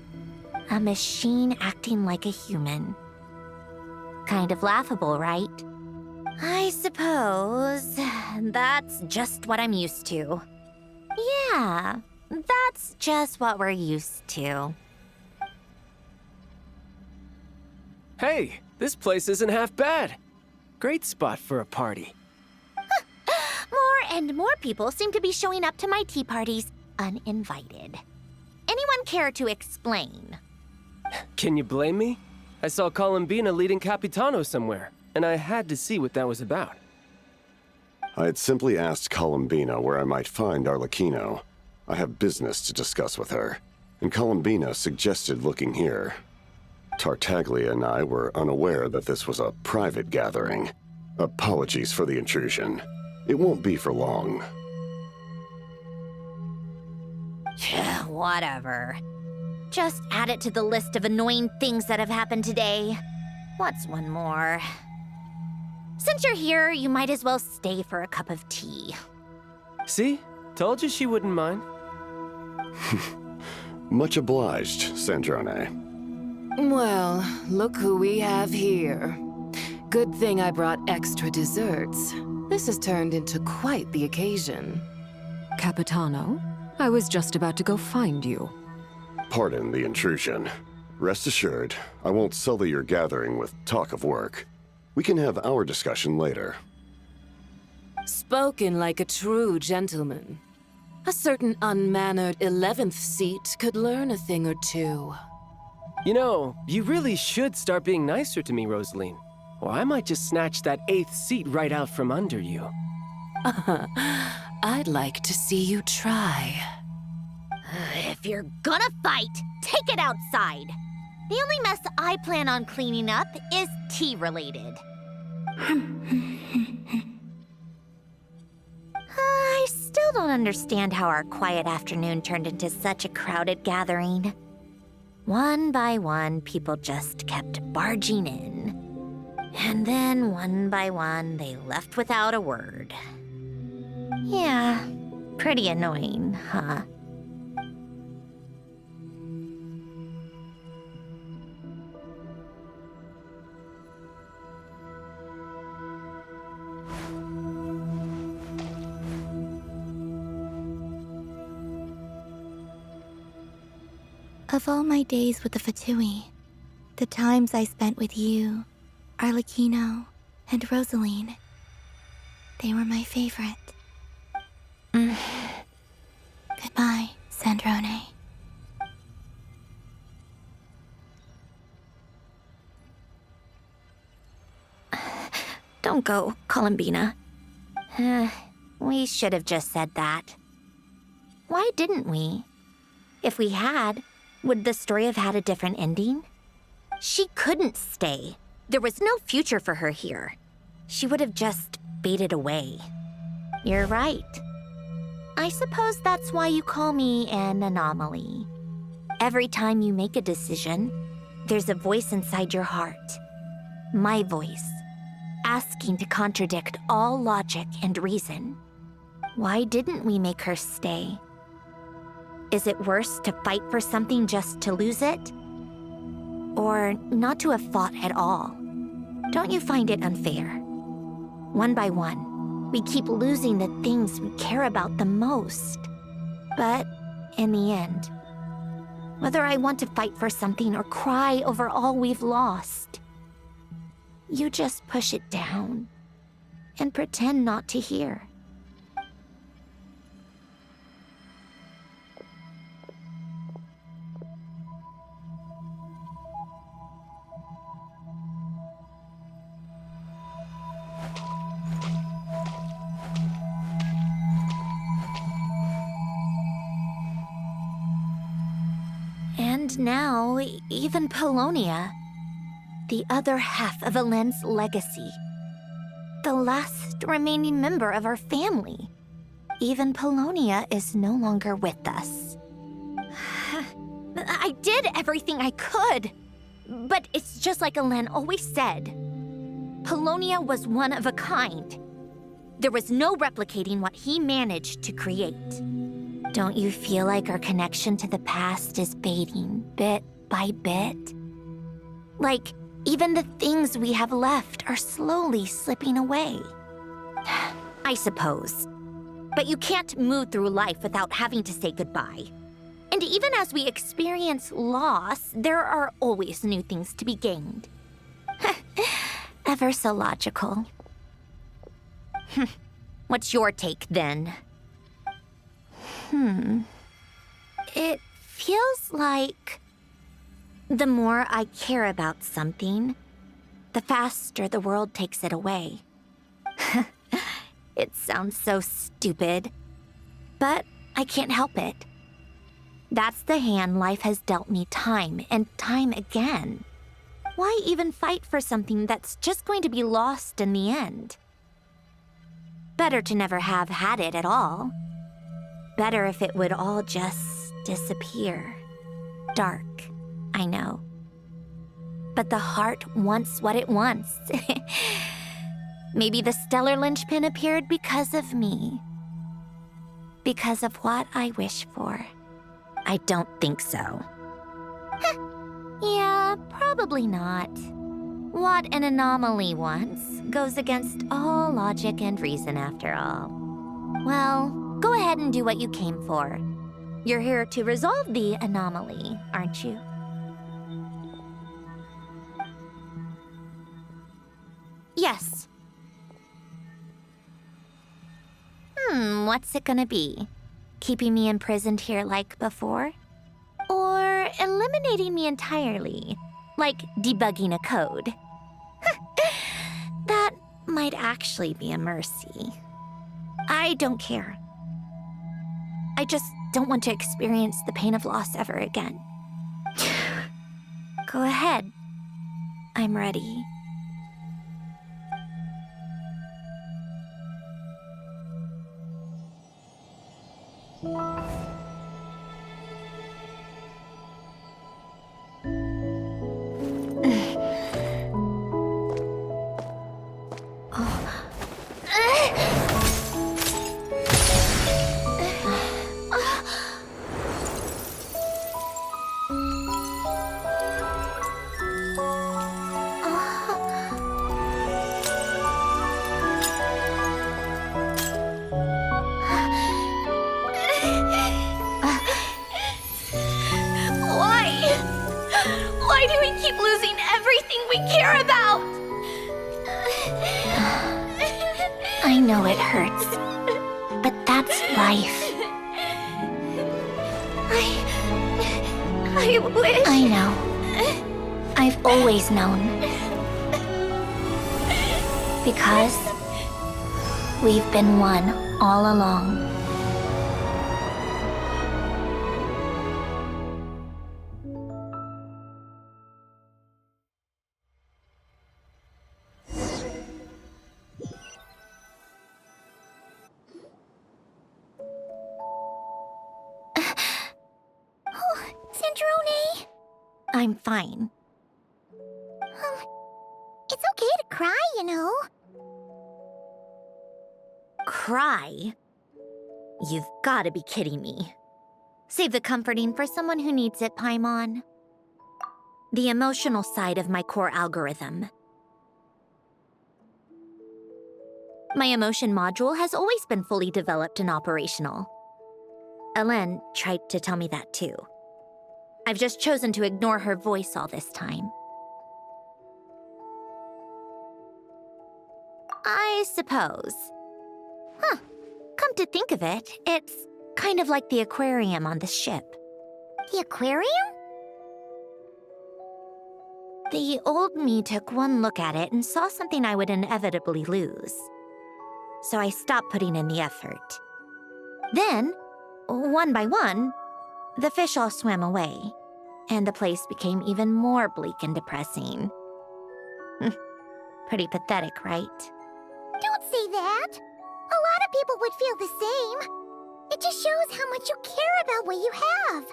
A machine acting like a human. Kind of laughable, right? I suppose that's just what I'm used to. Yeah, that's just what we're used to. Hey, this place isn't half bad. Great spot for a party. More and more people seem to be showing up to my tea parties uninvited. Anyone care to explain? Can you blame me? I saw Columbina leading Capitano somewhere, and I had to see what that was about. I had simply asked Columbina where I might find Arlecchino. I have business to discuss with her, and Columbina suggested looking here. Tartaglia and I were unaware that this was a private gathering. Apologies for the intrusion. It won't be for long. Whatever. Just add it to the list of annoying things that have happened today. What's one more? Since you're here, you might as well stay for a cup of tea. See? Told you she wouldn't mind. Much obliged, Sandrone. Well, look who we have here. Good thing I brought extra desserts. This has turned into quite the occasion. Capitano, I was just about to go find you. Pardon the intrusion. Rest assured, I won't sully your gathering with talk of work. We can have our discussion later. Spoken like a true gentleman. A certain unmannered 11th seat could learn a thing or two. You know, you really should start being nicer to me, Rosaline. Or I might just snatch that 8th seat right out from under you. I'd like to see you try. If you're gonna fight, take it outside. The only mess I plan on cleaning up is tea-related. I still don't understand how our quiet afternoon turned into such a crowded gathering. One by one, people just kept barging in. And then, one by one, they left without a word. Yeah, pretty annoying, huh? Of all my days with the Fatui, the times I spent with you, Arlecchino, and Rosaline, they were my favorite. Goodbye, Sandrone. Don't go, Columbina. We should have just said that. Why didn't we? If we had, would the story have had a different ending? She couldn't stay. There was no future for her here. She would have just faded away. You're right. I suppose that's why you call me an anomaly. Every time you make a decision, there's a voice inside your heart. My voice, asking to contradict all logic and reason. Why didn't we make her stay? Is it worse to fight for something just to lose it? Or not to have fought at all? Don't you find it unfair? One by one, we keep losing the things we care about the most. But in the end, whether I want to fight for something or cry over all we've lost, you just push it down and pretend not to hear. And now, even Polonia, the other half of Elend's legacy, the last remaining member of our family, even Polonia is no longer with us. I did everything I could, but it's just like Elend always said. Polonia was one of a kind. There was no replicating what he managed to create. Don't you feel like our connection to the past is fading bit by bit? Like, even the things we have left are slowly slipping away. I suppose. But you can't move through life without having to say goodbye. And even as we experience loss, there are always new things to be gained. Ever so logical. What's your take, then? It feels like the more I care about something, the faster the world takes it away. It sounds so stupid, but I can't help it. That's the hand life has dealt me time and time again. Why even fight for something that's just going to be lost in the end? Better to never have had it at all. Better if it would all just disappear. Dark, I know. But the heart wants what it wants. Maybe the stellar linchpin appeared because of me. Because of what I wish for. I don't think so. Yeah, probably not. What an anomaly wants goes against all logic and reason after all. Well, go ahead and do what you came for. You're here to resolve the anomaly, aren't you? Yes. What's it gonna be? Keeping me imprisoned here like before? Or eliminating me entirely, like debugging a code? That might actually be a mercy. I don't care. I just don't want to experience the pain of loss ever again. Go ahead. I'm ready. Why do we keep losing everything we care about? I know it hurts, but that's life. I wish... I know. I've always known. Because we've been one all along. Sandrone! I'm fine. It's okay to cry, you know. Cry? You've got to be kidding me. Save the comforting for someone who needs it, Paimon. The emotional side of my core algorithm. My emotion module has always been fully developed and operational. Ellen tried to tell me that too. I've just chosen to ignore her voice all this time. I suppose. Huh. Come to think of it, it's kind of like the aquarium on the ship. The aquarium? The old me took one look at it and saw something I would inevitably lose. So I stopped putting in the effort. Then, one by one, the fish all swam away, and the place became even more bleak and depressing. Pretty pathetic, right? Don't say that! A lot of people would feel the same. It just shows how much you care about what you have.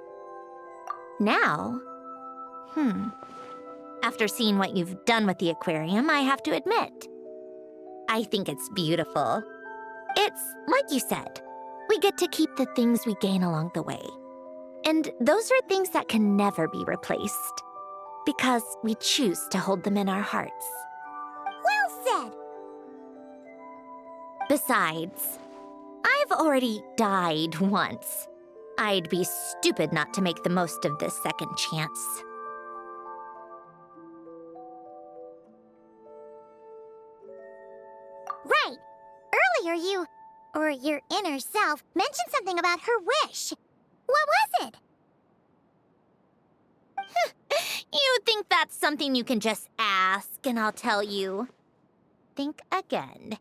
Now? After seeing what you've done with the aquarium, I have to admit, I think it's beautiful. It's like you said, we get to keep the things we gain along the way. And those are things that can never be replaced, because we choose to hold them in our hearts. Well said! Besides, I've already died once. I'd be stupid not to make the most of this second chance. Right! Earlier you, or your inner self, mentioned something about her wish. What was it? You think that's something you can just ask, and I'll tell you. Think again.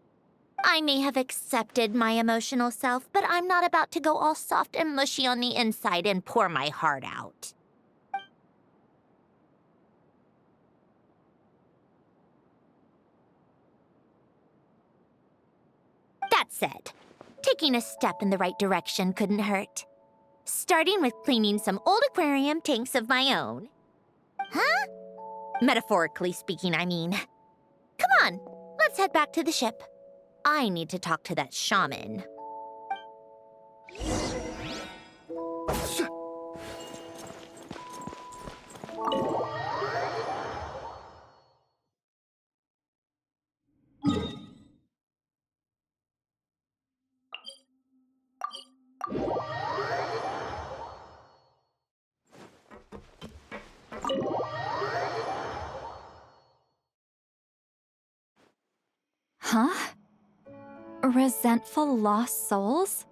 I may have accepted my emotional self, but I'm not about to go all soft and mushy on the inside and pour my heart out. That said, taking a step in the right direction couldn't hurt. Starting with cleaning some old aquarium tanks of my own. Huh? Metaphorically speaking, I mean. Come on, let's head back to the ship. I need to talk to that shaman. Huh? Resentful lost souls?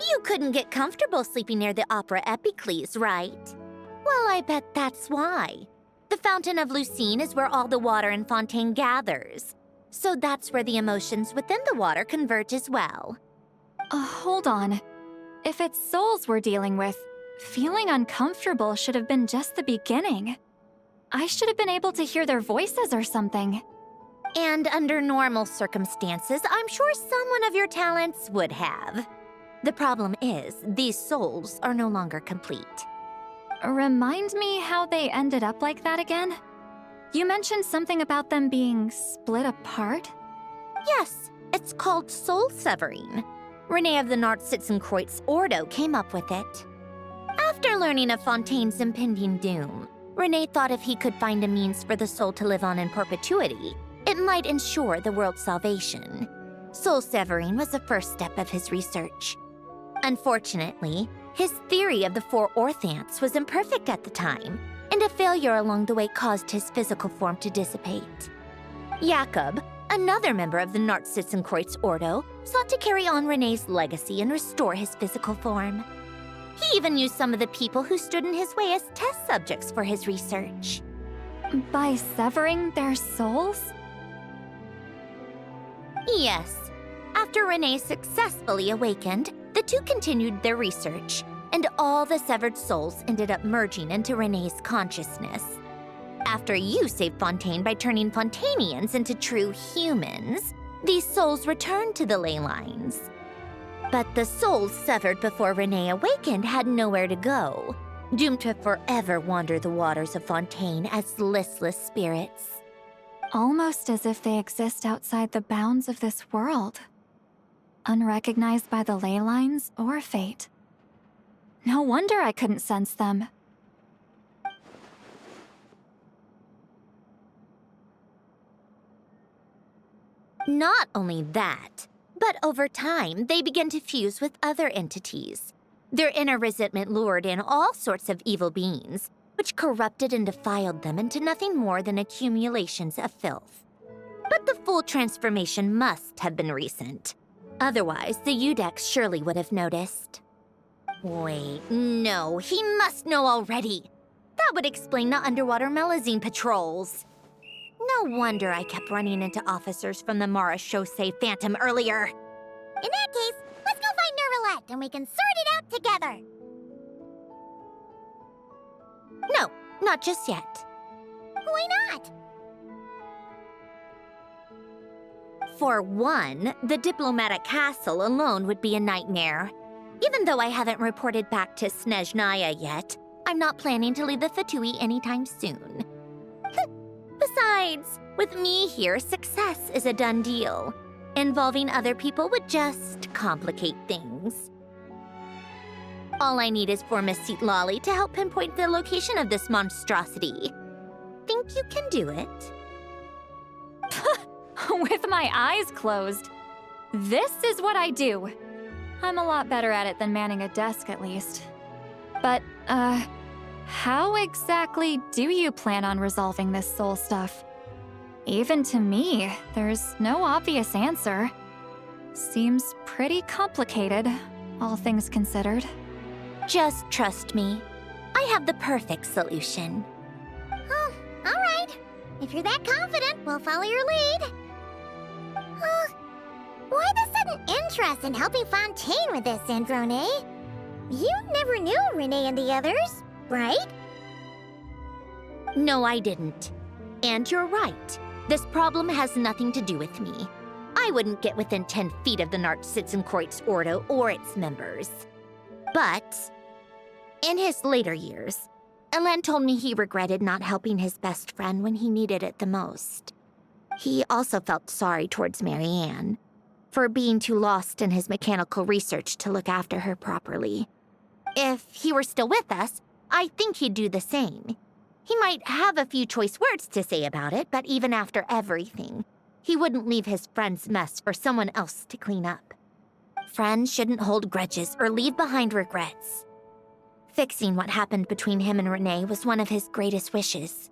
You couldn't get comfortable sleeping near the Opera Epicles, right? Well, I bet that's why. The Fountain of Lucine is where all the water in Fontaine gathers. So that's where the emotions within the water converge as well. Hold on. If it's souls we're dealing with, feeling uncomfortable should have been just the beginning. I should have been able to hear their voices or something. And under normal circumstances, I'm sure someone of your talents would have. The problem is, these souls are no longer complete. Remind me how they ended up like that again? You mentioned something about them being split apart? Yes, it's called soul severing. Renee of the Nartsitzenkreuz Ordo came up with it. After learning of Fontaine's impending doom, Renee thought if he could find a means for the soul to live on in perpetuity, it might ensure the world's salvation. Soul severing was the first step of his research. Unfortunately, his theory of the four orthants was imperfect at the time, and a failure along the way caused his physical form to dissipate. Jakob, another member of the Nartsitzenkreuz Ordo, sought to carry on Renee's legacy and restore his physical form. He even used some of the people who stood in his way as test subjects for his research. By severing their souls? Yes. After Renee successfully awakened, the two continued their research, and all the severed souls ended up merging into Renee's consciousness. After you saved Fontaine by turning Fontainians into true humans, these souls returned to the ley lines. But the souls severed before Renee awakened had nowhere to go, doomed to forever wander the waters of Fontaine as listless spirits. Almost as if they exist outside the bounds of this world. Unrecognized by the ley lines or fate. No wonder I couldn't sense them. Not only that, but over time, they began to fuse with other entities. Their inner resentment lured in all sorts of evil beings, which corrupted and defiled them into nothing more than accumulations of filth. But the full transformation must have been recent. Otherwise, the Udex surely would have noticed. Wait, no, he must know already. That would explain the underwater Melazine patrols. No wonder I kept running into officers from the Mara Chaussee Phantom earlier. In that case, let's go find Nervalette and we can sort it out together. No, not just yet. Why not? For one, the diplomatic castle alone would be a nightmare. Even though I haven't reported back to Snezhnaya yet, I'm not planning to leave the Fatui anytime soon. Besides, with me here, success is a done deal. Involving other people would just complicate things. All I need is for Miss Lolly to help pinpoint the location of this monstrosity. Think you can do it? With my eyes closed. This is what I do. I'm a lot better at it than manning a desk, at least. But, how exactly do you plan on resolving this soul stuff? Even to me, there's no obvious answer. Seems pretty complicated, all things considered. Just trust me. I have the perfect solution. Oh, all right. If you're that confident, we'll follow your lead. Why the sudden interest in helping Fontaine with this, Sandrone? You never knew Renee and the others, right? No, I didn't. And you're right. This problem has nothing to do with me. I wouldn't get within 10 feet of the Nartsitzenkreuz Ordo or its members. But in his later years, Elen told me he regretted not helping his best friend when he needed it the most. He also felt sorry towards Marianne for being too lost in his mechanical research to look after her properly. If he were still with us, I think he'd do the same. He might have a few choice words to say about it, but even after everything, he wouldn't leave his friend's mess for someone else to clean up. Friends shouldn't hold grudges or leave behind regrets. Fixing what happened between him and Renee was one of his greatest wishes.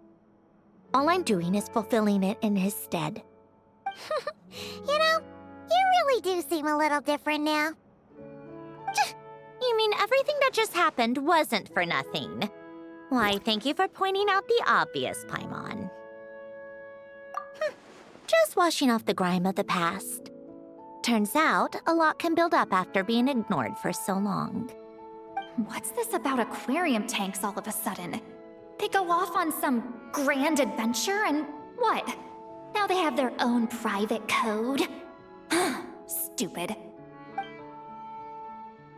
All I'm doing is fulfilling it in his stead. You know, you really do seem a little different now. You mean everything that just happened wasn't for nothing? Why, thank you for pointing out the obvious, Paimon. Just washing off the grime of the past. Turns out, a lot can build up after being ignored for so long. What's this about aquarium tanks all of a sudden? They go off on some grand adventure and what? Now they have their own private code? Stupid.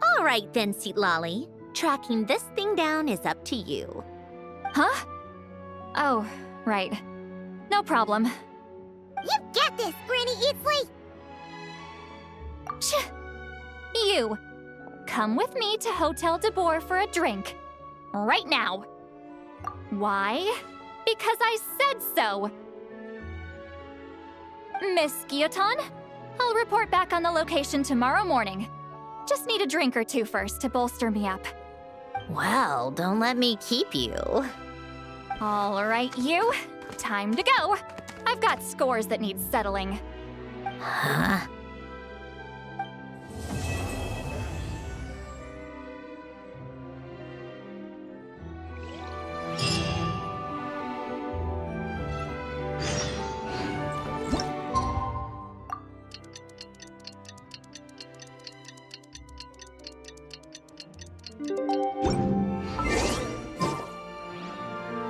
All right then, Lolly. Tracking this thing down is up to you. Huh? Oh, right. No problem. You got this, Granny Eatsley! You! Come with me to Hotel de Boer for a drink. Right now. Why? Because I said so! Miss Guillotin, I'll report back on the location tomorrow morning. Just need a drink or two first to bolster me up. Well, don't let me keep you. All right, you. Time to go. I've got scores that need settling. Huh?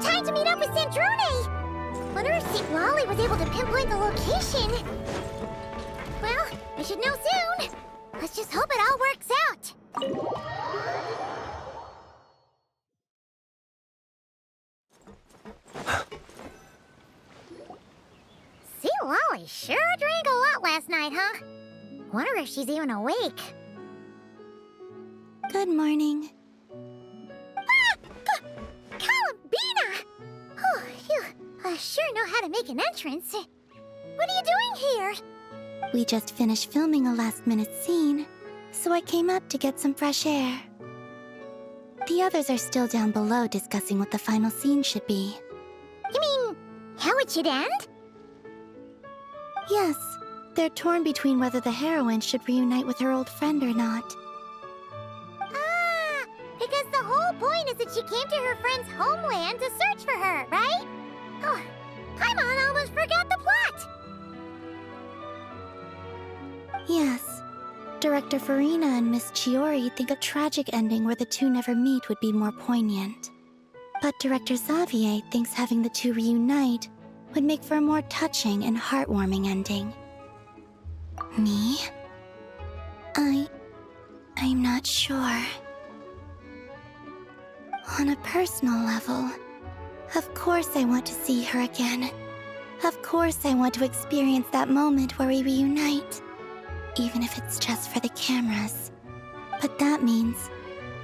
Time to meet up with Sandrone! Wonder if St. Lolly was able to pinpoint the location. Well, I should know soon. Let's just hope it all works out. St. Lolly sure drank a lot last night, huh? Wonder if she's even awake. Good morning. Columbina! Oh, you sure know how to make an entrance. What are you doing here? We just finished filming a last-minute scene, so I came up to get some fresh air. The others are still down below discussing what the final scene should be. You mean, how it should end? Yes, they're torn between whether the heroine should reunite with her old friend or not. Ah, because the whole point is that she came to her friend's homeland to search for her, right? Oh, Paimon almost forgot the plot! Yes. Director Farina and Miss Chiori think a tragic ending where the two never meet would be more poignant. But Director Xavier thinks having the two reunite would make for a more touching and heartwarming ending. Me? I'm not sure. On a personal level, of course I want to see her again. Of course I want to experience that moment where we reunite. Even if it's just for the cameras. But that means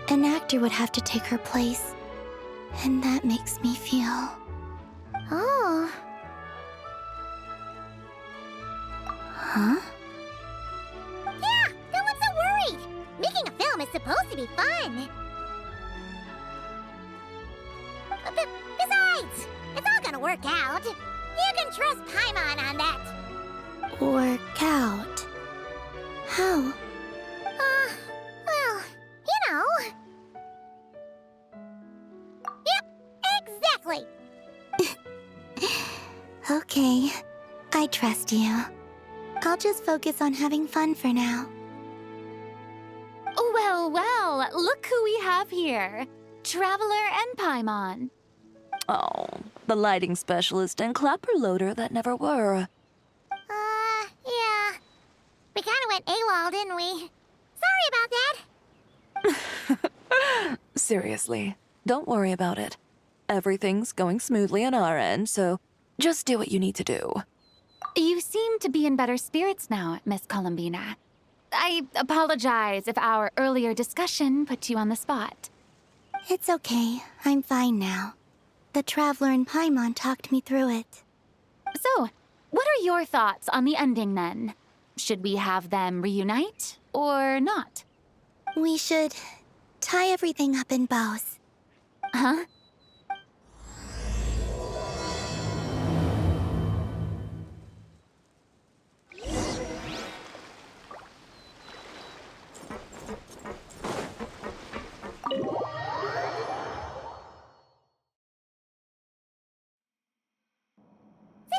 an actor would have to take her place. And that makes me feel... Oh. Huh? Yeah, no one's so worried. Making a film is supposed to be fun. Besides, it's all gonna work out. You can trust Paimon on that. Work out? How? Well, you know. Yep, exactly. Okay, I trust you. I'll just focus on having fun for now. Well, well, look who we have here. Traveler and Paimon. Oh, the lighting specialist and clapper loader that never were. Yeah. We kinda went AWOL, didn't we? Sorry about that. Seriously, don't worry about it. Everything's going smoothly on our end, so just do what you need to do. You seem to be in better spirits now, Miss Columbina. I apologize if our earlier discussion put you on the spot. It's okay. I'm fine now. The Traveler and Paimon talked me through it. So, what are your thoughts on the ending then? Should we have them reunite or not? We should tie everything up in bows. Huh?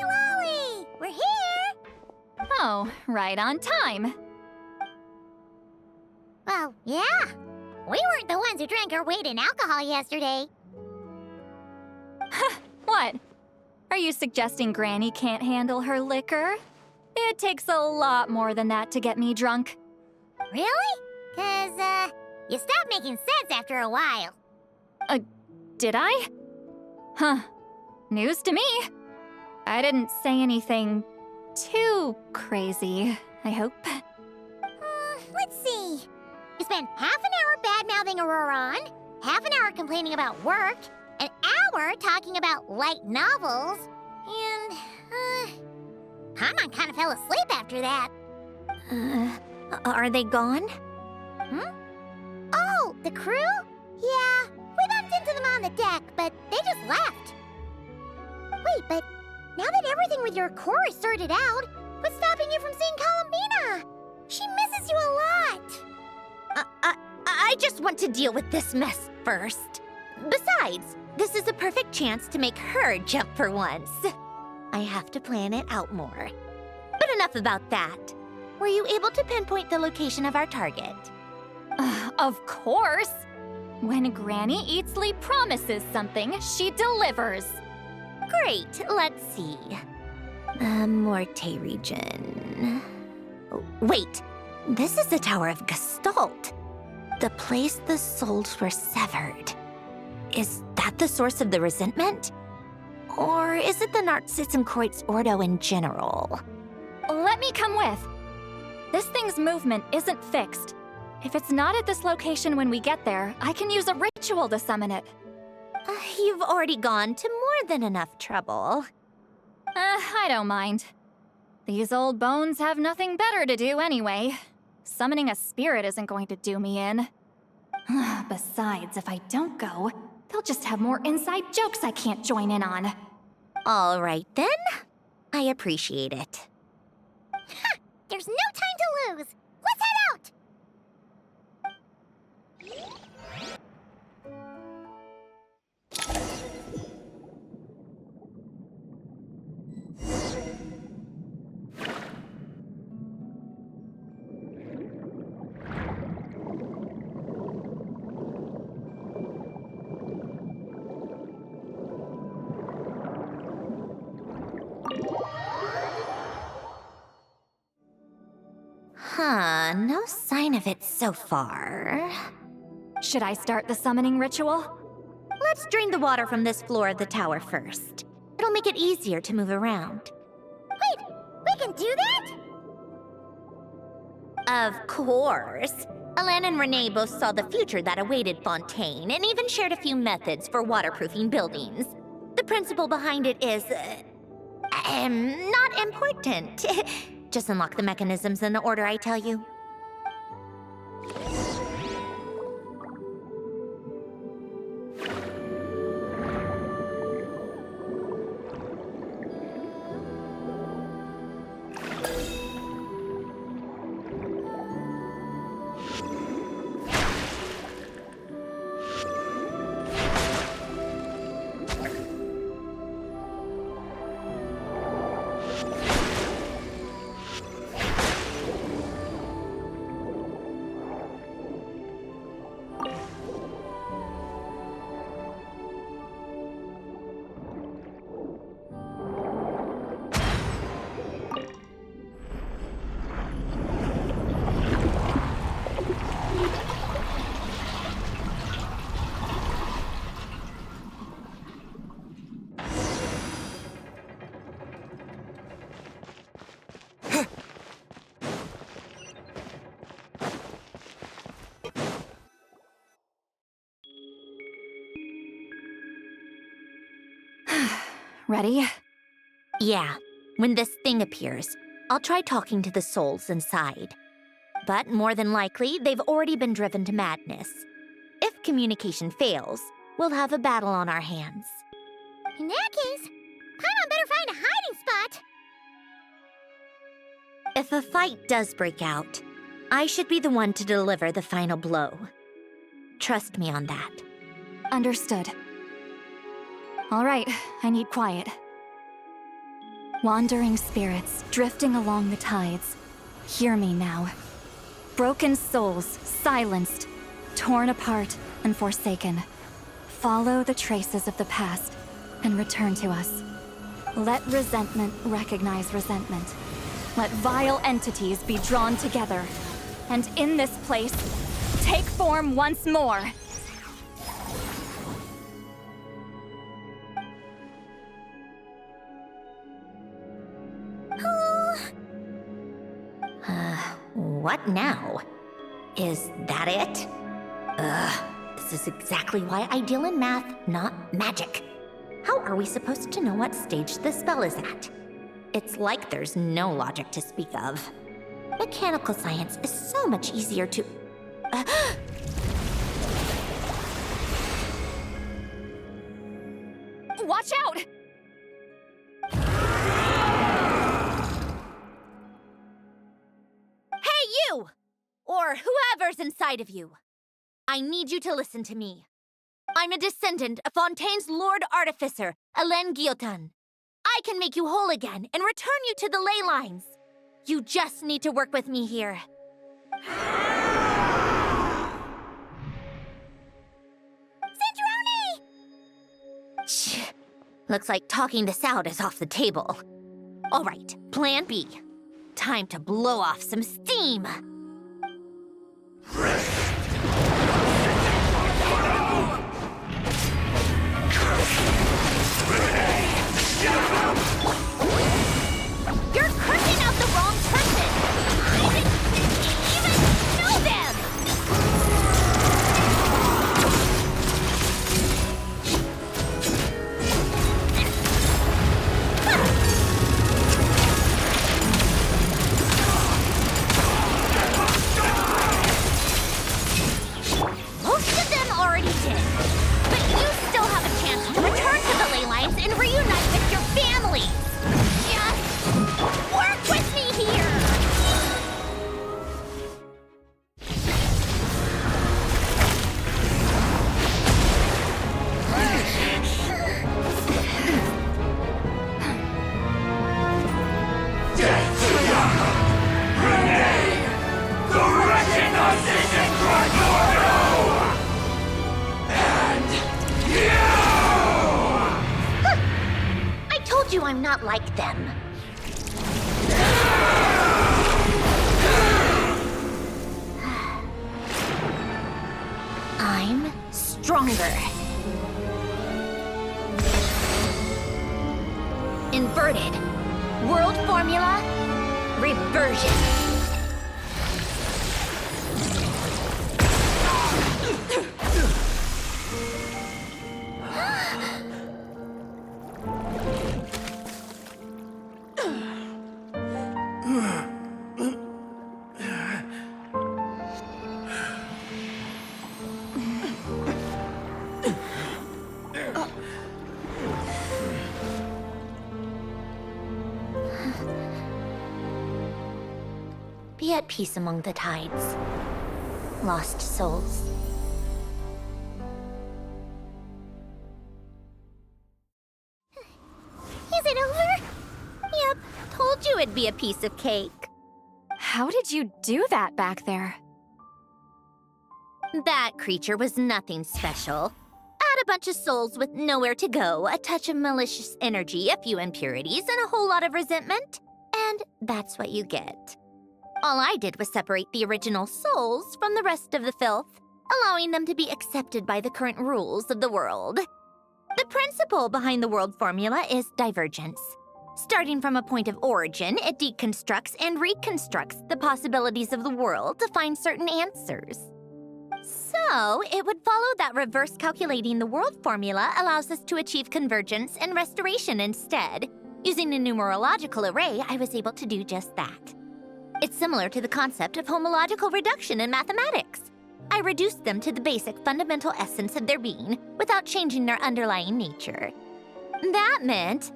Lolly! We're here! Oh, right on time. Well, yeah. We weren't the ones who drank our weight in alcohol yesterday. What? Are you suggesting Granny can't handle her liquor? It takes a lot more than that to get me drunk. Really? 'Cause, you stopped making sense after a while. Did I? Huh. News to me. I didn't say anything too crazy, I hope. Let's see. You spent half an hour bad-mouthing Auroron, half an hour complaining about work, an hour talking about light novels, and, Paimon kind of fell asleep after that. Are they gone? Oh, the crew? Yeah, we bumped into them on the deck, but they just left. Wait, but now that everything with your core is sorted out, what's stopping you from seeing Columbina? She misses you a lot. I just want to deal with this mess first. Besides, this is a perfect chance to make her jump for once. I have to plan it out more. But enough about that. Were you able to pinpoint the location of our target? Of course! When Granny Eatsley promises something, she delivers. Great, let's see. Morte region. Wait, this is the Tower of Gestalt. The place the souls were severed. Is that the source of the resentment? Or is it the Narzissen-Kreuz Ordo in general? Let me come with. This thing's movement isn't fixed. If it's not at this location when we get there, I can use a ritual to summon it. You've already gone to more than enough trouble. I don't mind. These old bones have nothing better to do anyway. Summoning a spirit isn't going to do me in. Besides, if I don't go, they'll just have more inside jokes I can't join in on. All right then. I appreciate it. There's no time to lose. Let's head out! No sign of it so far. Should I start the summoning ritual? Let's drain the water from this floor of the tower first. It'll make it easier to move around. Wait, we can do that? Of course. Alan and Renee both saw the future that awaited Fontaine and even shared a few methods for waterproofing buildings. The principle behind it is... not important. Just unlock the mechanisms in the order I tell you. Ready? Yeah. When this thing appears, I'll try talking to the souls inside. But more than likely, they've already been driven to madness. If communication fails, we'll have a battle on our hands. In that case, Paimon better find a hiding spot. If a fight does break out, I should be the one to deliver the final blow. Trust me on that. Understood. All right, I need quiet. Wandering spirits drifting along the tides. Hear me now. Broken souls, silenced, torn apart, and forsaken. Follow the traces of the past and return to us. Let resentment recognize resentment. Let vile entities be drawn together. And in this place, take form once more. What now? Is that it? This is exactly why I deal in math, not magic. How are we supposed to know what stage the spell is at? It's like there's no logic to speak of. Mechanical science is so much easier to... Watch out! Hey, you! Or whoever's inside of you. I need you to listen to me. I'm a descendant of Fontaine's Lord Artificer, Hélène Guillotin. I can make you whole again and return you to the ley lines. You just need to work with me here. Sandrone! Shh. Looks like talking this out is off the table. All right, plan B. Time to blow off some steam. You're cursing out the wrong person! I didn't even know them! Most of them already did. But you still have a chance to return to the ley lines and reunite with your family. Just work with me here! I told you I'm not like them. I'm stronger. Inverted. World formula. Reversion. Be at peace among the tides. Lost souls. Is it over? Yep, told you it'd be a piece of cake. How did you do that back there? That creature was nothing special. Add a bunch of souls with nowhere to go, a touch of malicious energy, a few impurities, and a whole lot of resentment. And that's what you get. All I did was separate the original souls from the rest of the filth, allowing them to be accepted by the current rules of the world. The principle behind the world formula is divergence. Starting from a point of origin, it deconstructs and reconstructs the possibilities of the world to find certain answers. So, it would follow that reverse calculating the world formula allows us to achieve convergence and restoration instead. Using a numerological array, I was able to do just that. It's similar to the concept of homological reduction in mathematics. I reduced them to the basic fundamental essence of their being without changing their underlying nature. That meant...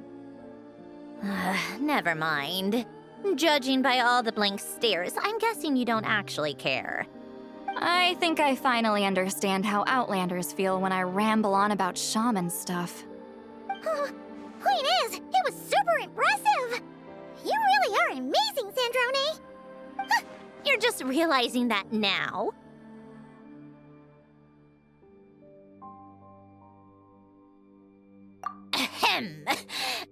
never mind. Judging by all the blank stares, I'm guessing you don't actually care. I think I finally understand how Outlanders feel when I ramble on about shaman stuff. Point is, it was super impressive! You really are amazing, Sandrone! You're just realizing that now? Ahem.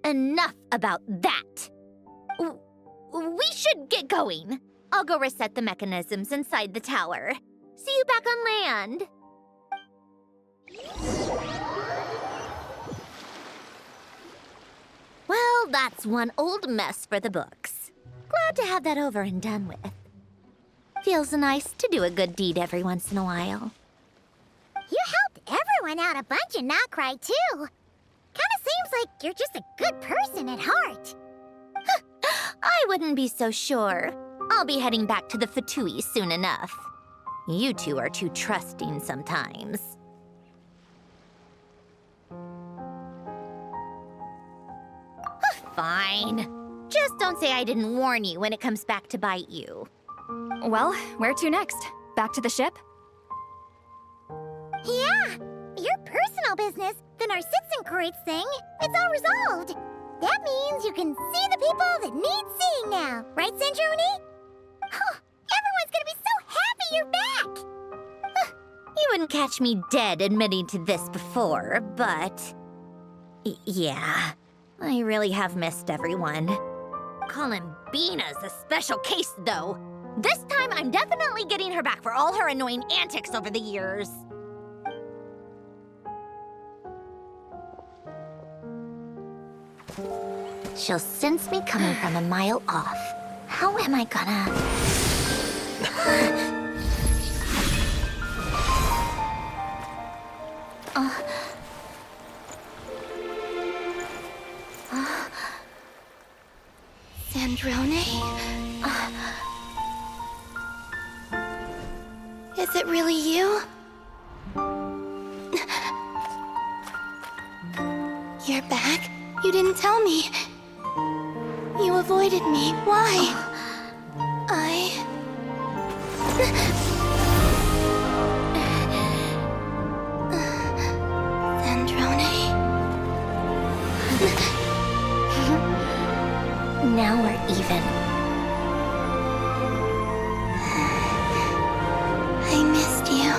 Enough about that. We should get going. I'll go reset the mechanisms inside the tower. See you back on land. Well, that's one old mess for the books. Glad to have that over and done with. Feels nice to do a good deed every once in a while. You helped everyone out a bunch and not cry, too. Kinda seems like you're just a good person at heart. I wouldn't be so sure. I'll be heading back to the Fatui soon enough. You two are too trusting sometimes. Fine. Just don't say I didn't warn you when it comes back to bite you. Well, where to next? Back to the ship? Yeah, your personal business, the Narcitsan thing, it's all resolved. That means you can see the people that need seeing now, right, Sandrone? Everyone's gonna be so happy you're back! You wouldn't catch me dead admitting to this before, but... yeah, I really have missed everyone. Columbina's a special case, though. This time, I'm definitely getting her back for all her annoying antics over the years. She'll sense me coming from a mile off. How am I gonna... Sandrone? Is it really you? You're back? You didn't tell me. You avoided me. Why? Sandrone? Now we're even. I missed you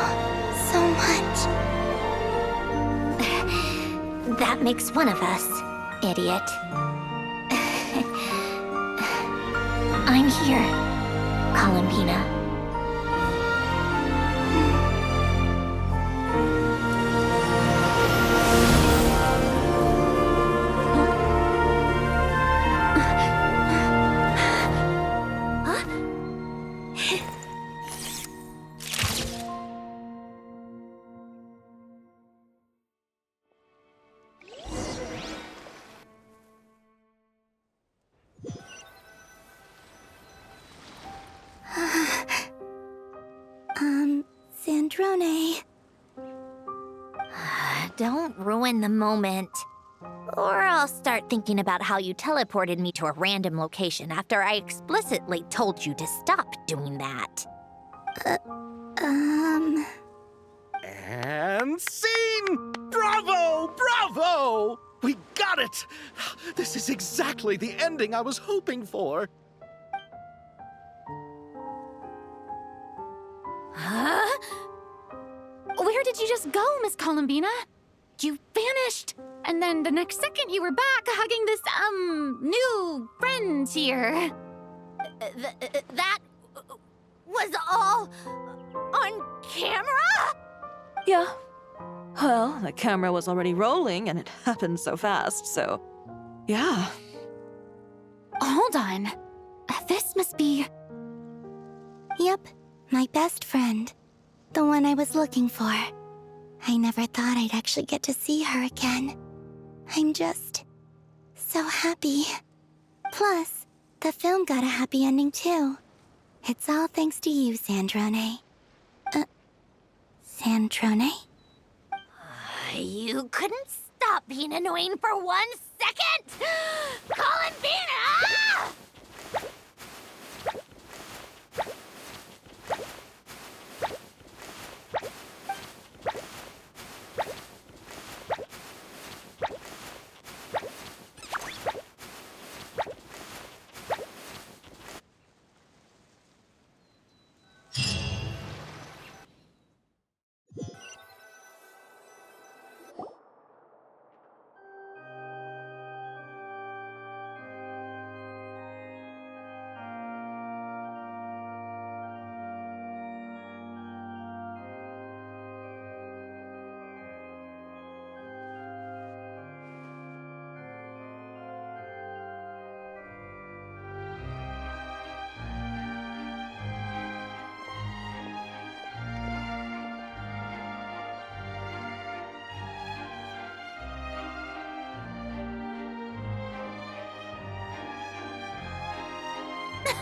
so much. That makes one of us, idiot. I'm here, Columbina. Sandrone. Don't ruin the moment. Or I'll start thinking about how you teleported me to a random location after I explicitly told you to stop doing that. And scene! Bravo! Bravo! We got it! This is exactly the ending I was hoping for. Huh? Where did you just go, Miss Columbina? You vanished! And then the next second you were back hugging this, new friend here. That was all on camera? Yeah. Well, the camera was already rolling and it happened so fast, so... yeah. Hold on. This must be... Yep, my best friend. The one I was looking for. I never thought I'd actually get to see her again. I'm just... so happy. Plus, the film got a happy ending too. It's all thanks to you, Sandrone. Sandrone? You couldn't stop being annoying for 1 second! Columbina!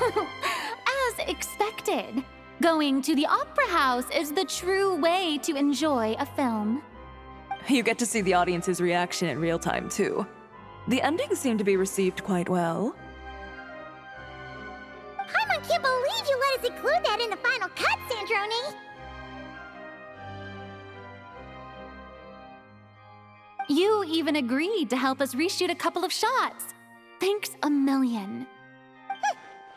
As expected, going to the opera house is the true way to enjoy a film. You get to see the audience's reaction in real time, too. The ending seemed to be received quite well. Paimon can't believe you let us include that in the final cut, Sandrone! You even agreed to help us reshoot a couple of shots. Thanks a million.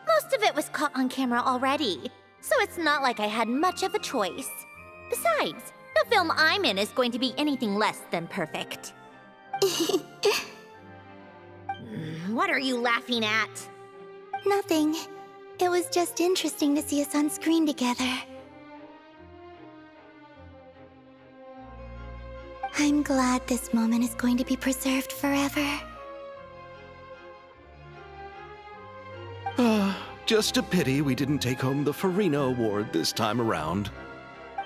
Most of it was caught on camera already, so it's not like I had much of a choice. Besides, the film I'm in is going to be anything less than perfect. What are you laughing at? Nothing. It was just interesting to see us on screen together. I'm glad this moment is going to be preserved forever. Just a pity we didn't take home the Farina Award this time around.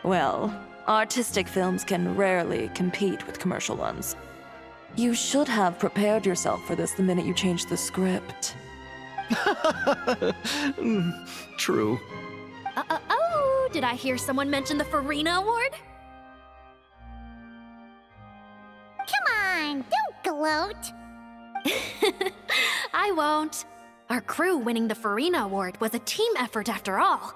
Well, artistic films can rarely compete with commercial ones. You should have prepared yourself for this the minute you changed the script. True. Oh, did I hear someone mention the Farina Award? Come on, don't gloat! I won't. Our crew winning the Farina Award was a team effort after all.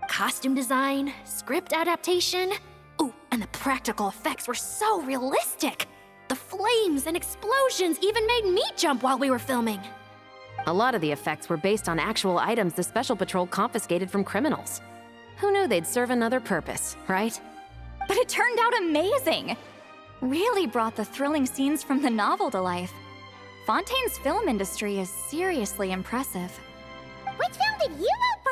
Costume design, script adaptation. Ooh, and the practical effects were so realistic. The flames and explosions even made me jump while we were filming. A lot of the effects were based on actual items the Special Patrol confiscated from criminals. Who knew they'd serve another purpose, right? But it turned out amazing! Really brought the thrilling scenes from the novel to life. Fontaine's film industry is seriously impressive. Which film did you vote for,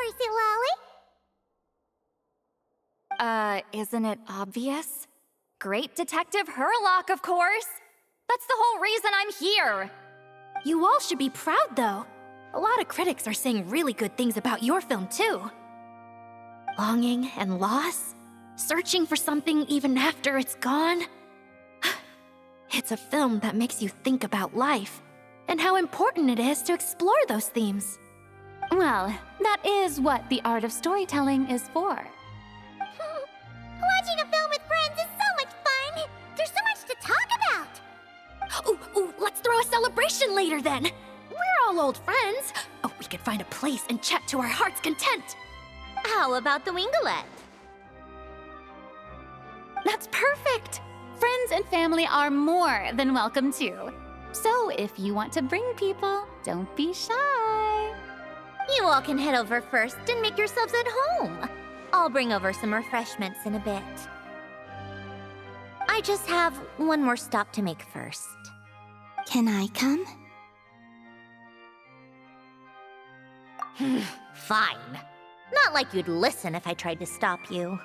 Silali? Isn't it obvious? Great Detective Herlock, of course! That's the whole reason I'm here! You all should be proud, though. A lot of critics are saying really good things about your film, too. Longing and loss? Searching for something even after it's gone? It's a film that makes you think about life, and how important it is to explore those themes. Well, that is what the art of storytelling is for. Watching a film with friends is so much fun! There's so much to talk about! Ooh, let's throw a celebration later then! We're all old friends. Oh, we could find a place and chat to our heart's content. How about the Wingalette? That's perfect! Friends and family are more than welcome too. So if you want to bring people, don't be shy. You all can head over first and make yourselves at home. I'll bring over some refreshments in a bit. I just have one more stop to make first. Can I come? Fine. Not like you'd listen if I tried to stop you.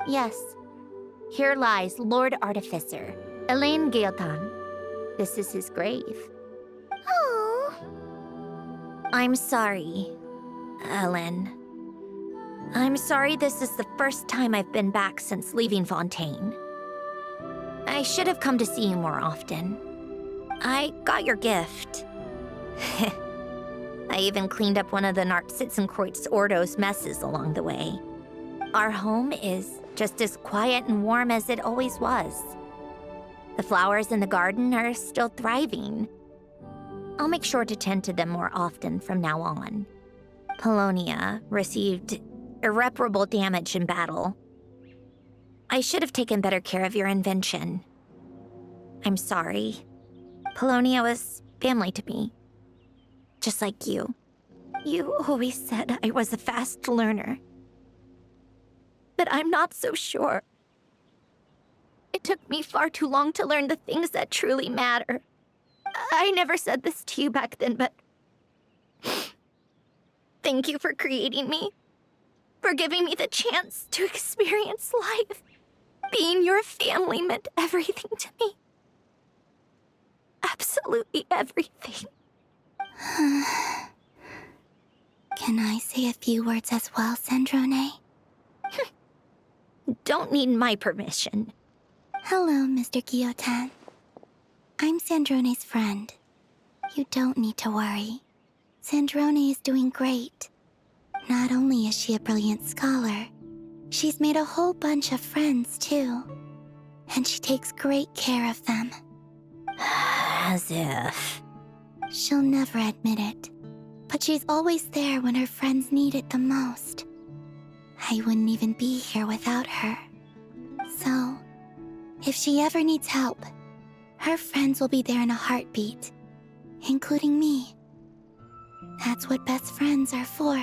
Yes. Here lies Lord Artificer, Elaine Gaeltan. This is his grave. Oh. I'm sorry, Ellen. I'm sorry this is the first time I've been back since leaving Fontaine. I should have come to see you more often. I got your gift. I even cleaned up one of the Nartsitzenkreuz Ordo's messes along the way. Our home is just as quiet and warm as it always was. The flowers in the garden are still thriving. I'll make sure to tend to them more often from now on. Polonia received irreparable damage in battle. I should have taken better care of your invention. I'm sorry. Polonia was family to me. Just like you. You always said I was a fast learner. But I'm not so sure. It took me far too long to learn the things that truly matter. I never said this to you back then, but thank you for creating me. For giving me the chance to experience life. Being your family meant everything to me. Absolutely everything. Can I say a few words as well, Sandrone? Don't need my permission. Hello, Mr. Gaeltan. I'm Sandrone's friend. You don't need to worry. Sandrone is doing great. Not only is she a brilliant scholar, she's made a whole bunch of friends, too. And she takes great care of them. As if... She'll never admit it, but she's always there when her friends need it the most. I wouldn't even be here without her. So, if she ever needs help, her friends will be there in a heartbeat, including me. That's what best friends are for.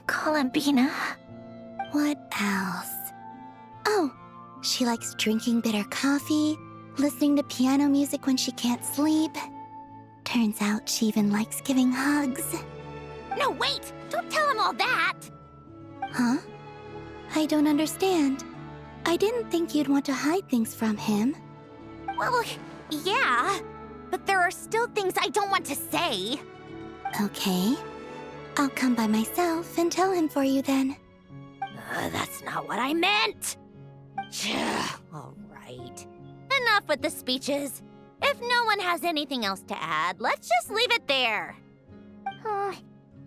Columbina. What else? Oh, she likes drinking bitter coffee, listening to piano music when she can't sleep. Turns out she even likes giving hugs. No, wait! Don't tell him all that! Huh? I don't understand. I didn't think you'd want to hide things from him. Well, yeah, but there are still things I don't want to say. Okay. I'll come by myself and tell him for you then. That's not what I meant! All right. Enough with the speeches. If no one has anything else to add, let's just leave it there.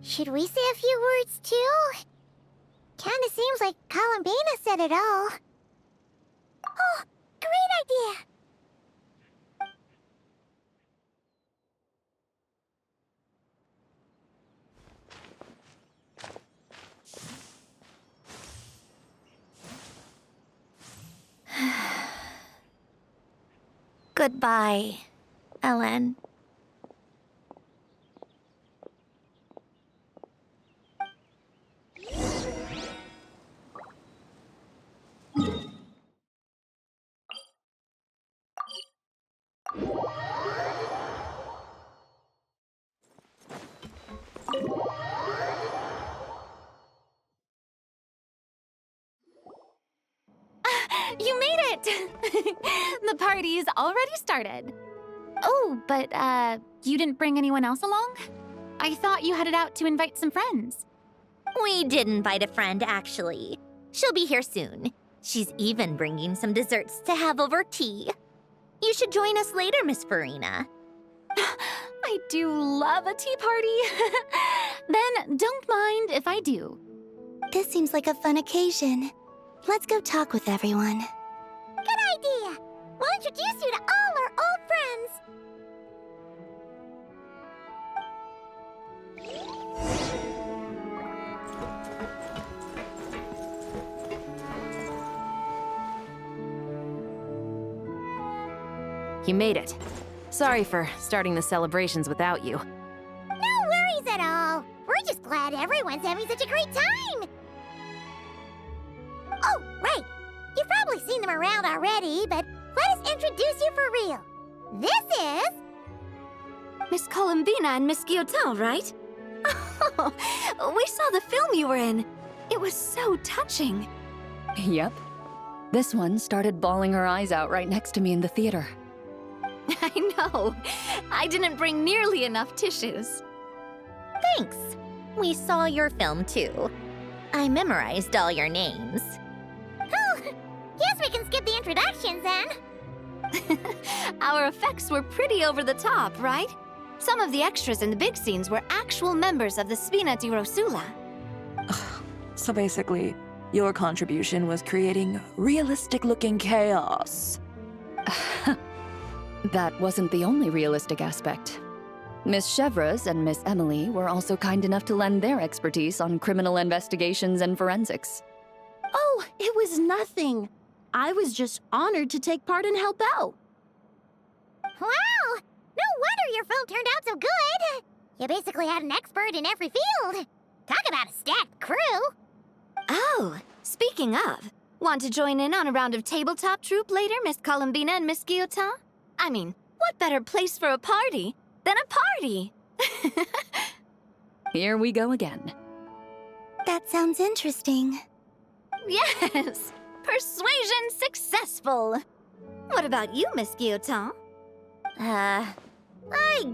Should we say a few words too? Kinda seems like Columbina said it all. Oh, great idea! Goodbye, Ellen. You made it! The party's already started. Oh, but, you didn't bring anyone else along? I thought you headed out to invite some friends. We did invite a friend, actually. She'll be here soon. She's even bringing some desserts to have over tea. You should join us later, Miss Farina. I do love a tea party. Then don't mind if I do. This seems like a fun occasion. Let's go talk with everyone. Good idea! We'll introduce you to all our old friends. You made it. Sorry for starting the celebrations without you. No worries at all. We're just glad everyone's having such a great time. Oh, right. You've probably seen them around already, but let us introduce you for real. This is... Miss Columbina and Miss Gaeltan, right? Oh, we saw the film you were in. It was so touching. Yep. This one started bawling her eyes out right next to me in the theater. I know. I didn't bring nearly enough tissues. Thanks. We saw your film too. I memorized all your names. Oh, guess we can skip the introductions then. Our effects were pretty over the top, right? Some of the extras in the big scenes were actual members of the Spina di Rosula. So basically, your contribution was creating realistic-looking chaos. That wasn't the only realistic aspect. Miss Chevres and Miss Emily were also kind enough to lend their expertise on criminal investigations and forensics. Oh, it was nothing. I was just honored to take part and help out. Wow! No wonder your film turned out so good! You basically had an expert in every field. Talk about a stacked crew! Oh, speaking of, want to join in on a round of tabletop troupe later, Miss Columbina and Miss Guillotin? I mean, what better place for a party than a party? Here we go again. That sounds interesting. Yes! Persuasion successful! What about you, Miss Guillotin? I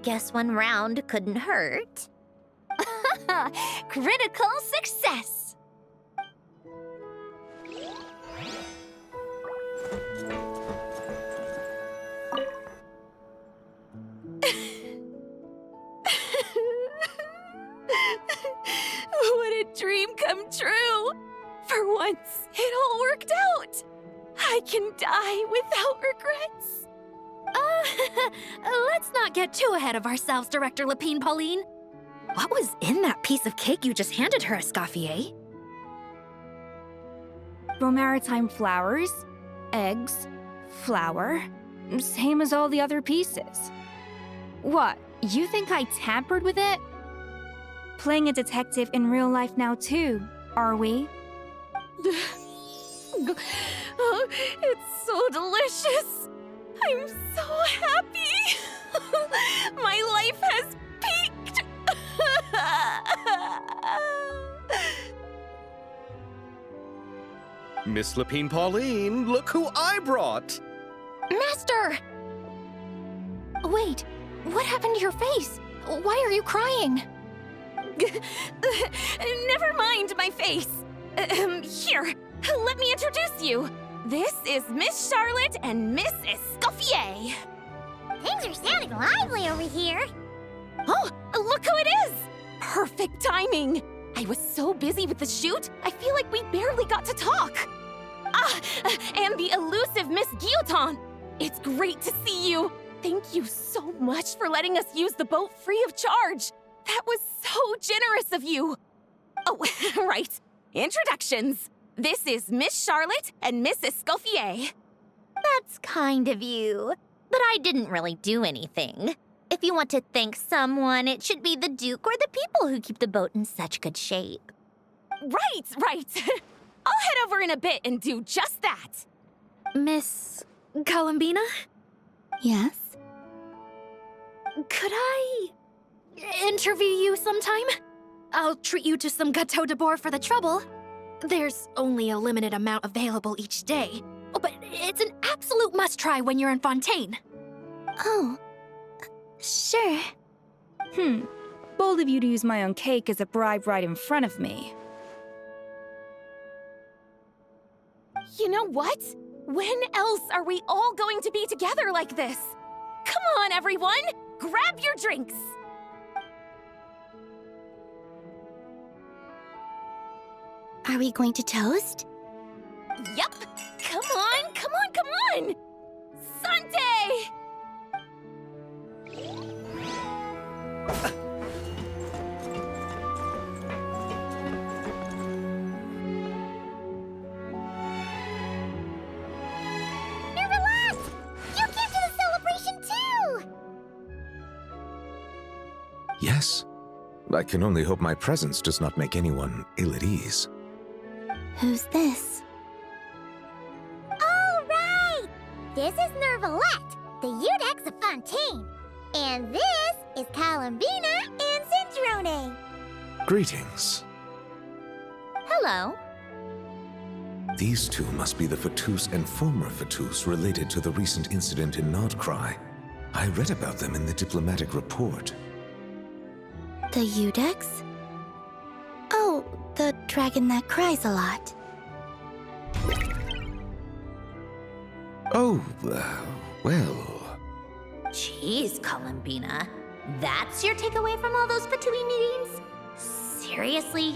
guess one round couldn't hurt. Critical success! What a dream come true! For once, it all worked out! I can die without regrets. Let's not get too ahead of ourselves, Director Lapine Pauline. What was in that piece of cake you just handed her, Escoffier? Bromaritime flowers, eggs, flour, same as all the other pieces. What, you think I tampered with it? Playing a detective in real life now too, are we? Oh, it's so delicious! I'm so happy! My life has peaked! Miss Lapine Pauline, look who I brought! Master! Wait, what happened to your face? Why are you crying? Never mind my face. Here, let me introduce you. This is Miss Charlotte and Miss Escoffier. Things are sounding lively over here. Oh, look who it is! Perfect timing. I was so busy with the shoot, I feel like we barely got to talk. And the elusive Miss Guillotin. It's great to see you. Thank you so much for letting us use the boat free of charge. That was so generous of you. Oh, right. Introductions. This is Miss Charlotte and Miss Escoffier. That's kind of you, but I didn't really do anything. If you want to thank someone, it should be the Duke or the people who keep the boat in such good shape. Right. I'll head over in a bit and do just that. Miss Columbina? Yes? Could I interview you sometime? I'll treat you to some gâteau de bord for the trouble. There's only a limited amount available each day, but it's an absolute must-try when you're in Fontaine. Oh, sure. Bold of you to use my own cake as a bribe right in front of me. You know what? When else are we all going to be together like this? Come on, everyone! Grab your drinks! Are we going to toast? Yup! Come on! Sante! Nervalat! You came to the celebration too! Yes. I can only hope my presence does not make anyone ill at ease. Who's this? All right! This is Nervalat, the Udex of Fontaine. And this is Columbina and Sandrone. Greetings. Hello. These two must be the Fatus and former Fatus related to the recent incident in Nordcry. I read about them in the diplomatic report. The Eudex? Oh, the dragon that cries a lot. Oh, well... Jeez, Columbina. That's your takeaway from all those Fatui meetings? Seriously?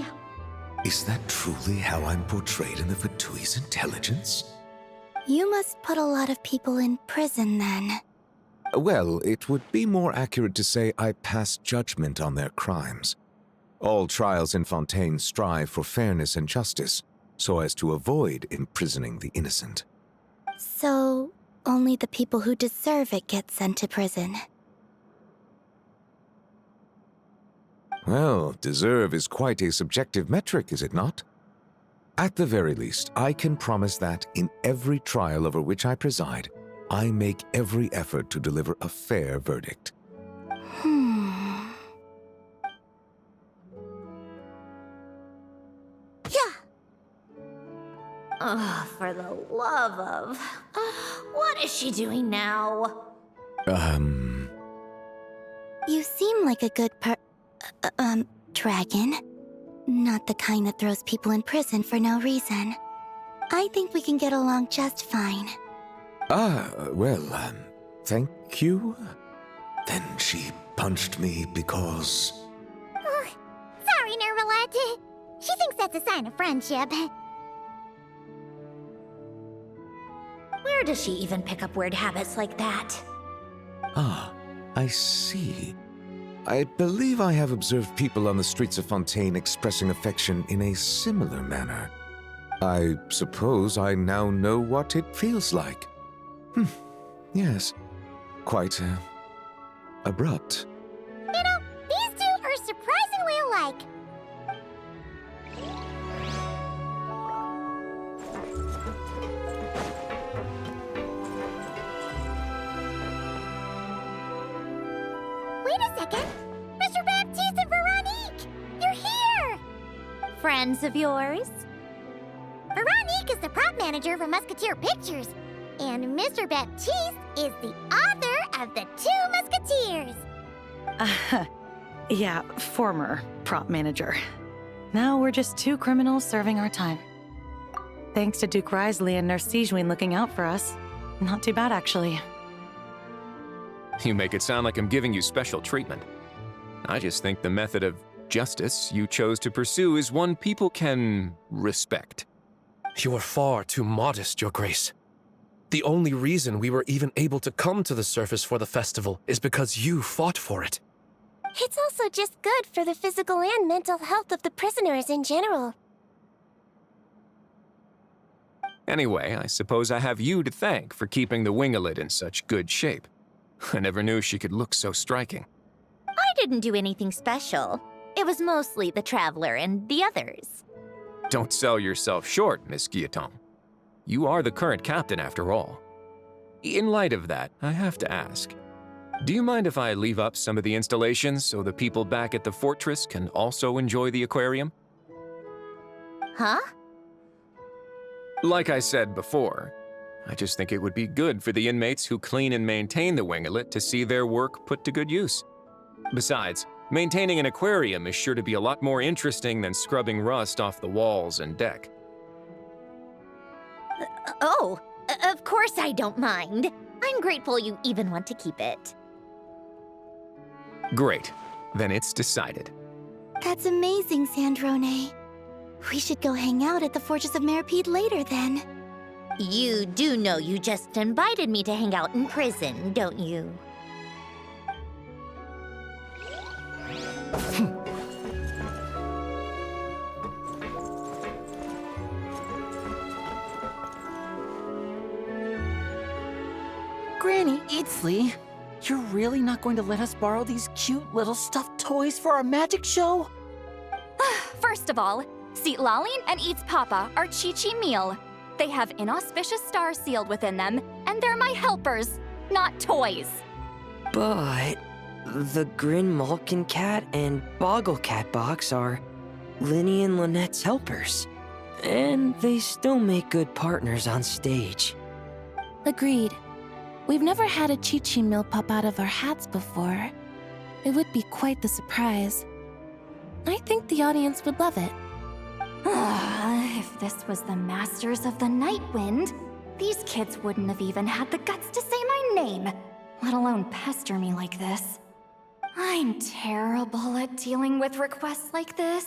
Is that truly how I'm portrayed in the Fatui's intelligence? You must put a lot of people in prison then. Well, it would be more accurate to say I pass judgment on their crimes. All trials in Fontaine strive for fairness and justice, so as to avoid imprisoning the innocent. So, only the people who deserve it get sent to prison. Well, deserve is quite a subjective metric, is it not? At the very least, I can promise that in every trial over which I preside, I make every effort to deliver a fair verdict. Oh, for the love of... what is she doing now? You seem like a good dragon. Not the kind that throws people in prison for no reason. I think we can get along just fine. Thank you? Then she punched me because... Sorry, Nervalette. She thinks that's a sign of friendship. Where does she even pick up weird habits like that? Ah, I see. I believe I have observed people on the streets of Fontaine expressing affection in a similar manner. I suppose I now know what it feels like. Yes. Quite, abrupt. You know, these two are surprisingly alike. Wait a second! Mr. Baptiste and Veronique! You're here! Friends of yours? Veronique is the prop manager for Musketeer Pictures, and Mr. Baptiste is the author of The Two Musketeers. Yeah, former prop manager. Now we're just two criminals serving our time. Thanks to Duke Risley and Nurse Sijwin looking out for us. Not too bad, actually. You make it sound like I'm giving you special treatment. I just think the method of justice you chose to pursue is one people can respect. You are far too modest, Your Grace. The only reason we were even able to come to the surface for the festival is because you fought for it. It's also just good for the physical and mental health of the prisoners in general. Anyway, I suppose I have you to thank for keeping the winglet in such good shape. I never knew she could look so striking. I didn't do anything special. It was mostly the Traveler and the others. Don't sell yourself short, Miss Guillotin. You are the current captain, after all. In light of that, I have to ask, do you mind if I leave up some of the installations so the people back at the fortress can also enjoy the aquarium? Huh? Like I said before, I just think it would be good for the inmates who clean and maintain the winglet to see their work put to good use. Besides, maintaining an aquarium is sure to be a lot more interesting than scrubbing rust off the walls and deck. Of course I don't mind. I'm grateful you even want to keep it. Great. Then it's decided. That's amazing, Sandrone. We should go hang out at the Fortress of Meripede later, then. You do know you just invited me to hang out in prison, don't you? Granny Eatsley, you're really not going to let us borrow these cute little stuffed toys for our magic show? First of all, Seat Laline and Eats Papa are Chi-Chi meal. They have inauspicious stars sealed within them, and they're my helpers, not toys. But the Grin Malkin Cat and Boggle Cat box are Linny and Lynette's helpers. And they still make good partners on stage. Agreed. We've never had a Chi-Chi meal pop out of our hats before. It would be quite the surprise. I think the audience would love it. If this was the Masters of the Night Wind, these kids wouldn't have even had the guts to say my name, let alone pester me like this. I'm terrible at dealing with requests like this.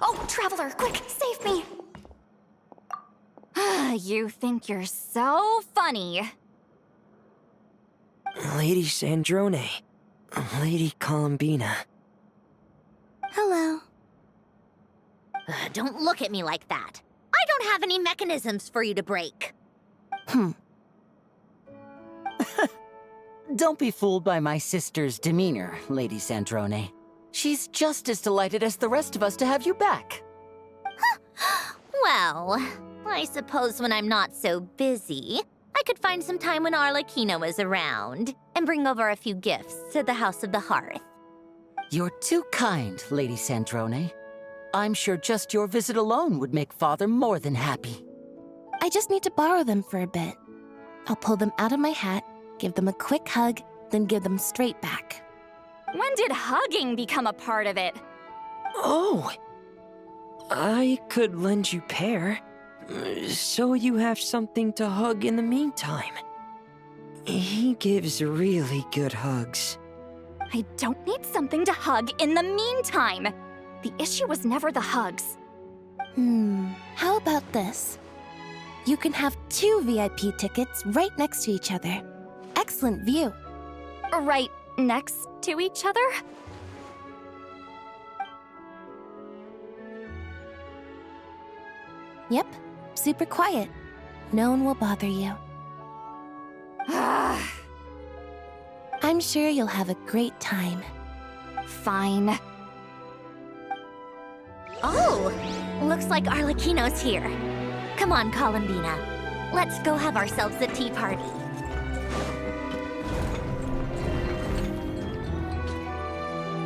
Oh, Traveler, quick, save me! You think you're so funny. Lady Sandrone. Lady Columbina. Hello. Don't look at me like that. I don't have any mechanisms for you to break. Don't be fooled by my sister's demeanor, Lady Sandrone. She's just as delighted as the rest of us to have you back. Well, I suppose when I'm not so busy, I could find some time when Arlecchino is around and bring over a few gifts to the House of the Hearth. You're too kind, Lady Sandrone. I'm sure just your visit alone would make Father more than happy. I just need to borrow them for a bit. I'll pull them out of my hat, give them a quick hug, then give them straight back. When did hugging become a part of it? Oh! I could lend you Pear, so you have something to hug in the meantime. He gives really good hugs. I don't need something to hug in the meantime. The issue was never the hugs. How about this? You can have 2 VIP tickets right next to each other. Excellent view. Right next to each other? Yep, super quiet. No one will bother you. I'm sure you'll have a great time. Fine. Oh, looks like Arlecchino's here. Come on, Columbina. Let's go have ourselves a tea party.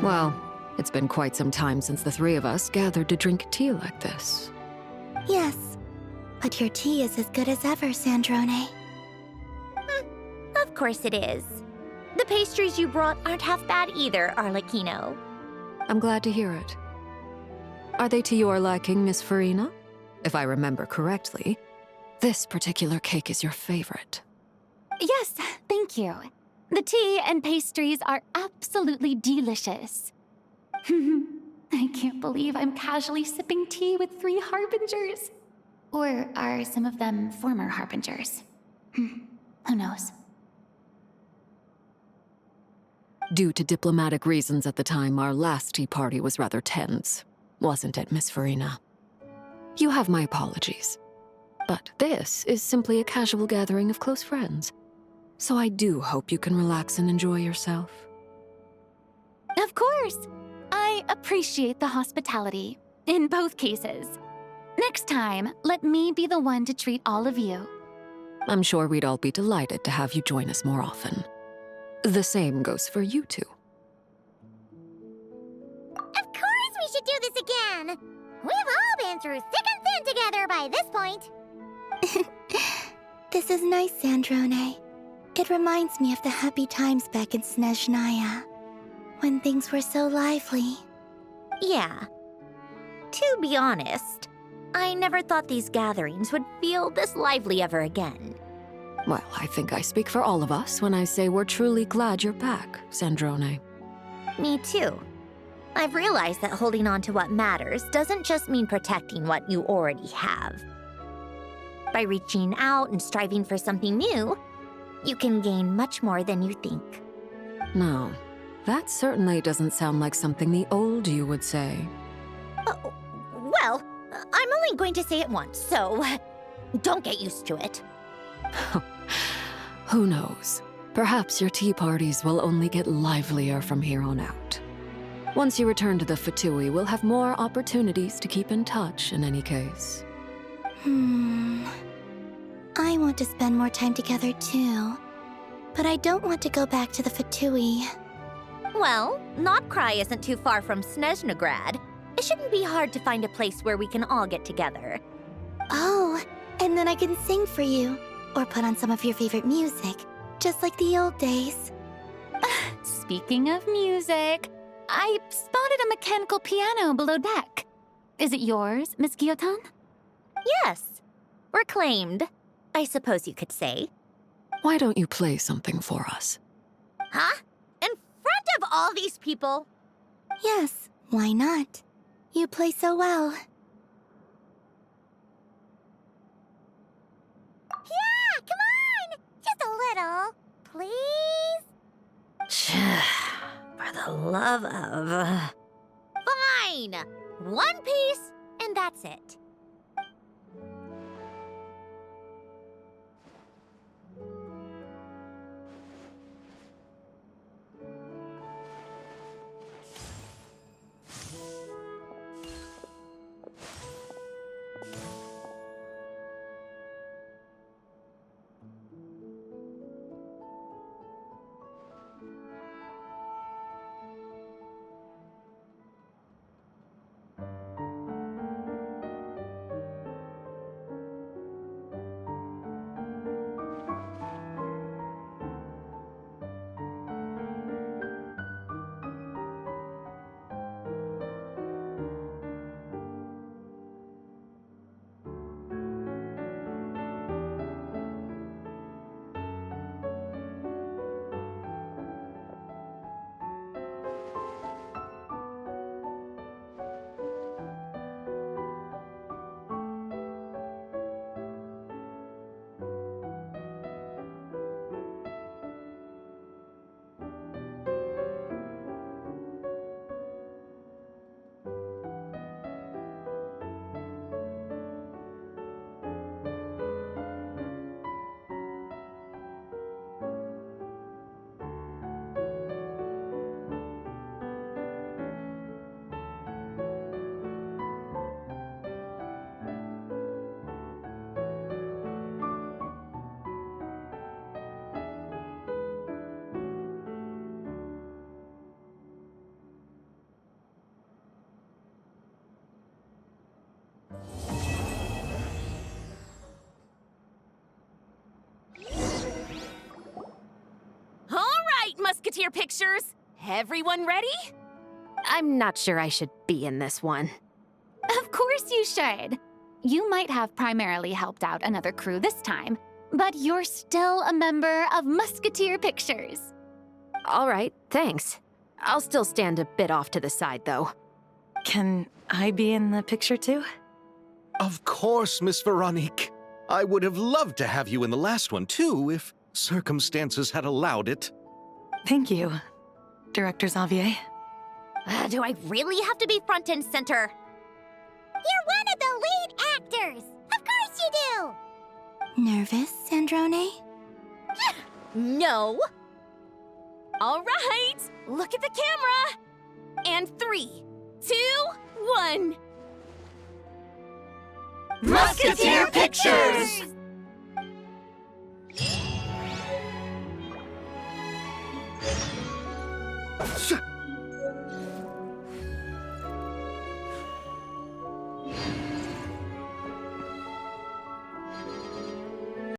Well, it's been quite some time since the 3 of us gathered to drink tea like this. Yes, but your tea is as good as ever, Sandrone. Of course it is. The pastries you brought aren't half bad either, Arlecchino. I'm glad to hear it. Are they to your liking, Miss Farina? If I remember correctly, this particular cake is your favorite. Yes, thank you. The tea and pastries are absolutely delicious. I can't believe I'm casually sipping tea with 3 harbingers. Or are some of them former harbingers? Who knows? Due to diplomatic reasons at the time, our last tea party was rather tense, wasn't it, Miss Farina? You have my apologies. But this is simply a casual gathering of close friends. So I do hope you can relax and enjoy yourself. Of course! I appreciate the hospitality, in both cases. Next time, let me be the one to treat all of you. I'm sure we'd all be delighted to have you join us more often. The same goes for you two. Of course we should do this again! We've all been through thick and thin together by this point. This is nice, Sandrone. It reminds me of the happy times back in Snezhnaya, when things were so lively. Yeah. To be honest, I never thought these gatherings would feel this lively ever again. Well, I think I speak for all of us when I say we're truly glad you're back, Sandrone. Me too. I've realized that holding on to what matters doesn't just mean protecting what you already have. By reaching out and striving for something new, you can gain much more than you think. No, that certainly doesn't sound like something the old you would say. Well, I'm only going to say it once, so don't get used to it. Who knows? Perhaps your tea parties will only get livelier from here on out. Once you return to the Fatui, we'll have more opportunities to keep in touch in any case. I want to spend more time together too. But I don't want to go back to the Fatui. Well, Notcry isn't too far from Snezhnograd. It shouldn't be hard to find a place where we can all get together. then I can sing for you, or put on some of your favorite music, just like the old days. Speaking of music, I spotted a mechanical piano below deck. Is it yours, Miss Guillotin? Yes. Reclaimed, I suppose you could say. Why don't you play something for us? Huh? In front of all these people? Yes, why not? You play so well. Yeah, come on! Just a little, please? For the love of... Fine! One piece, and that's it. Musketeer pictures! Everyone ready? I'm not sure I should be in this one. Of course you should. You might have primarily helped out another crew this time, but you're still a member of Musketeer Pictures. All right, thanks. I'll still stand a bit off to the side, though. Can I be in the picture too? Of course, Miss Veronique. I would have loved to have you in the last one, too, if circumstances had allowed it. Thank you, Director Xavier. Do I really have to be front and center? You're one of the lead actors! Of course you do! Nervous, Sandrone? No! All right, look at the camera! And 3, 2, 1... Musketeer Pictures!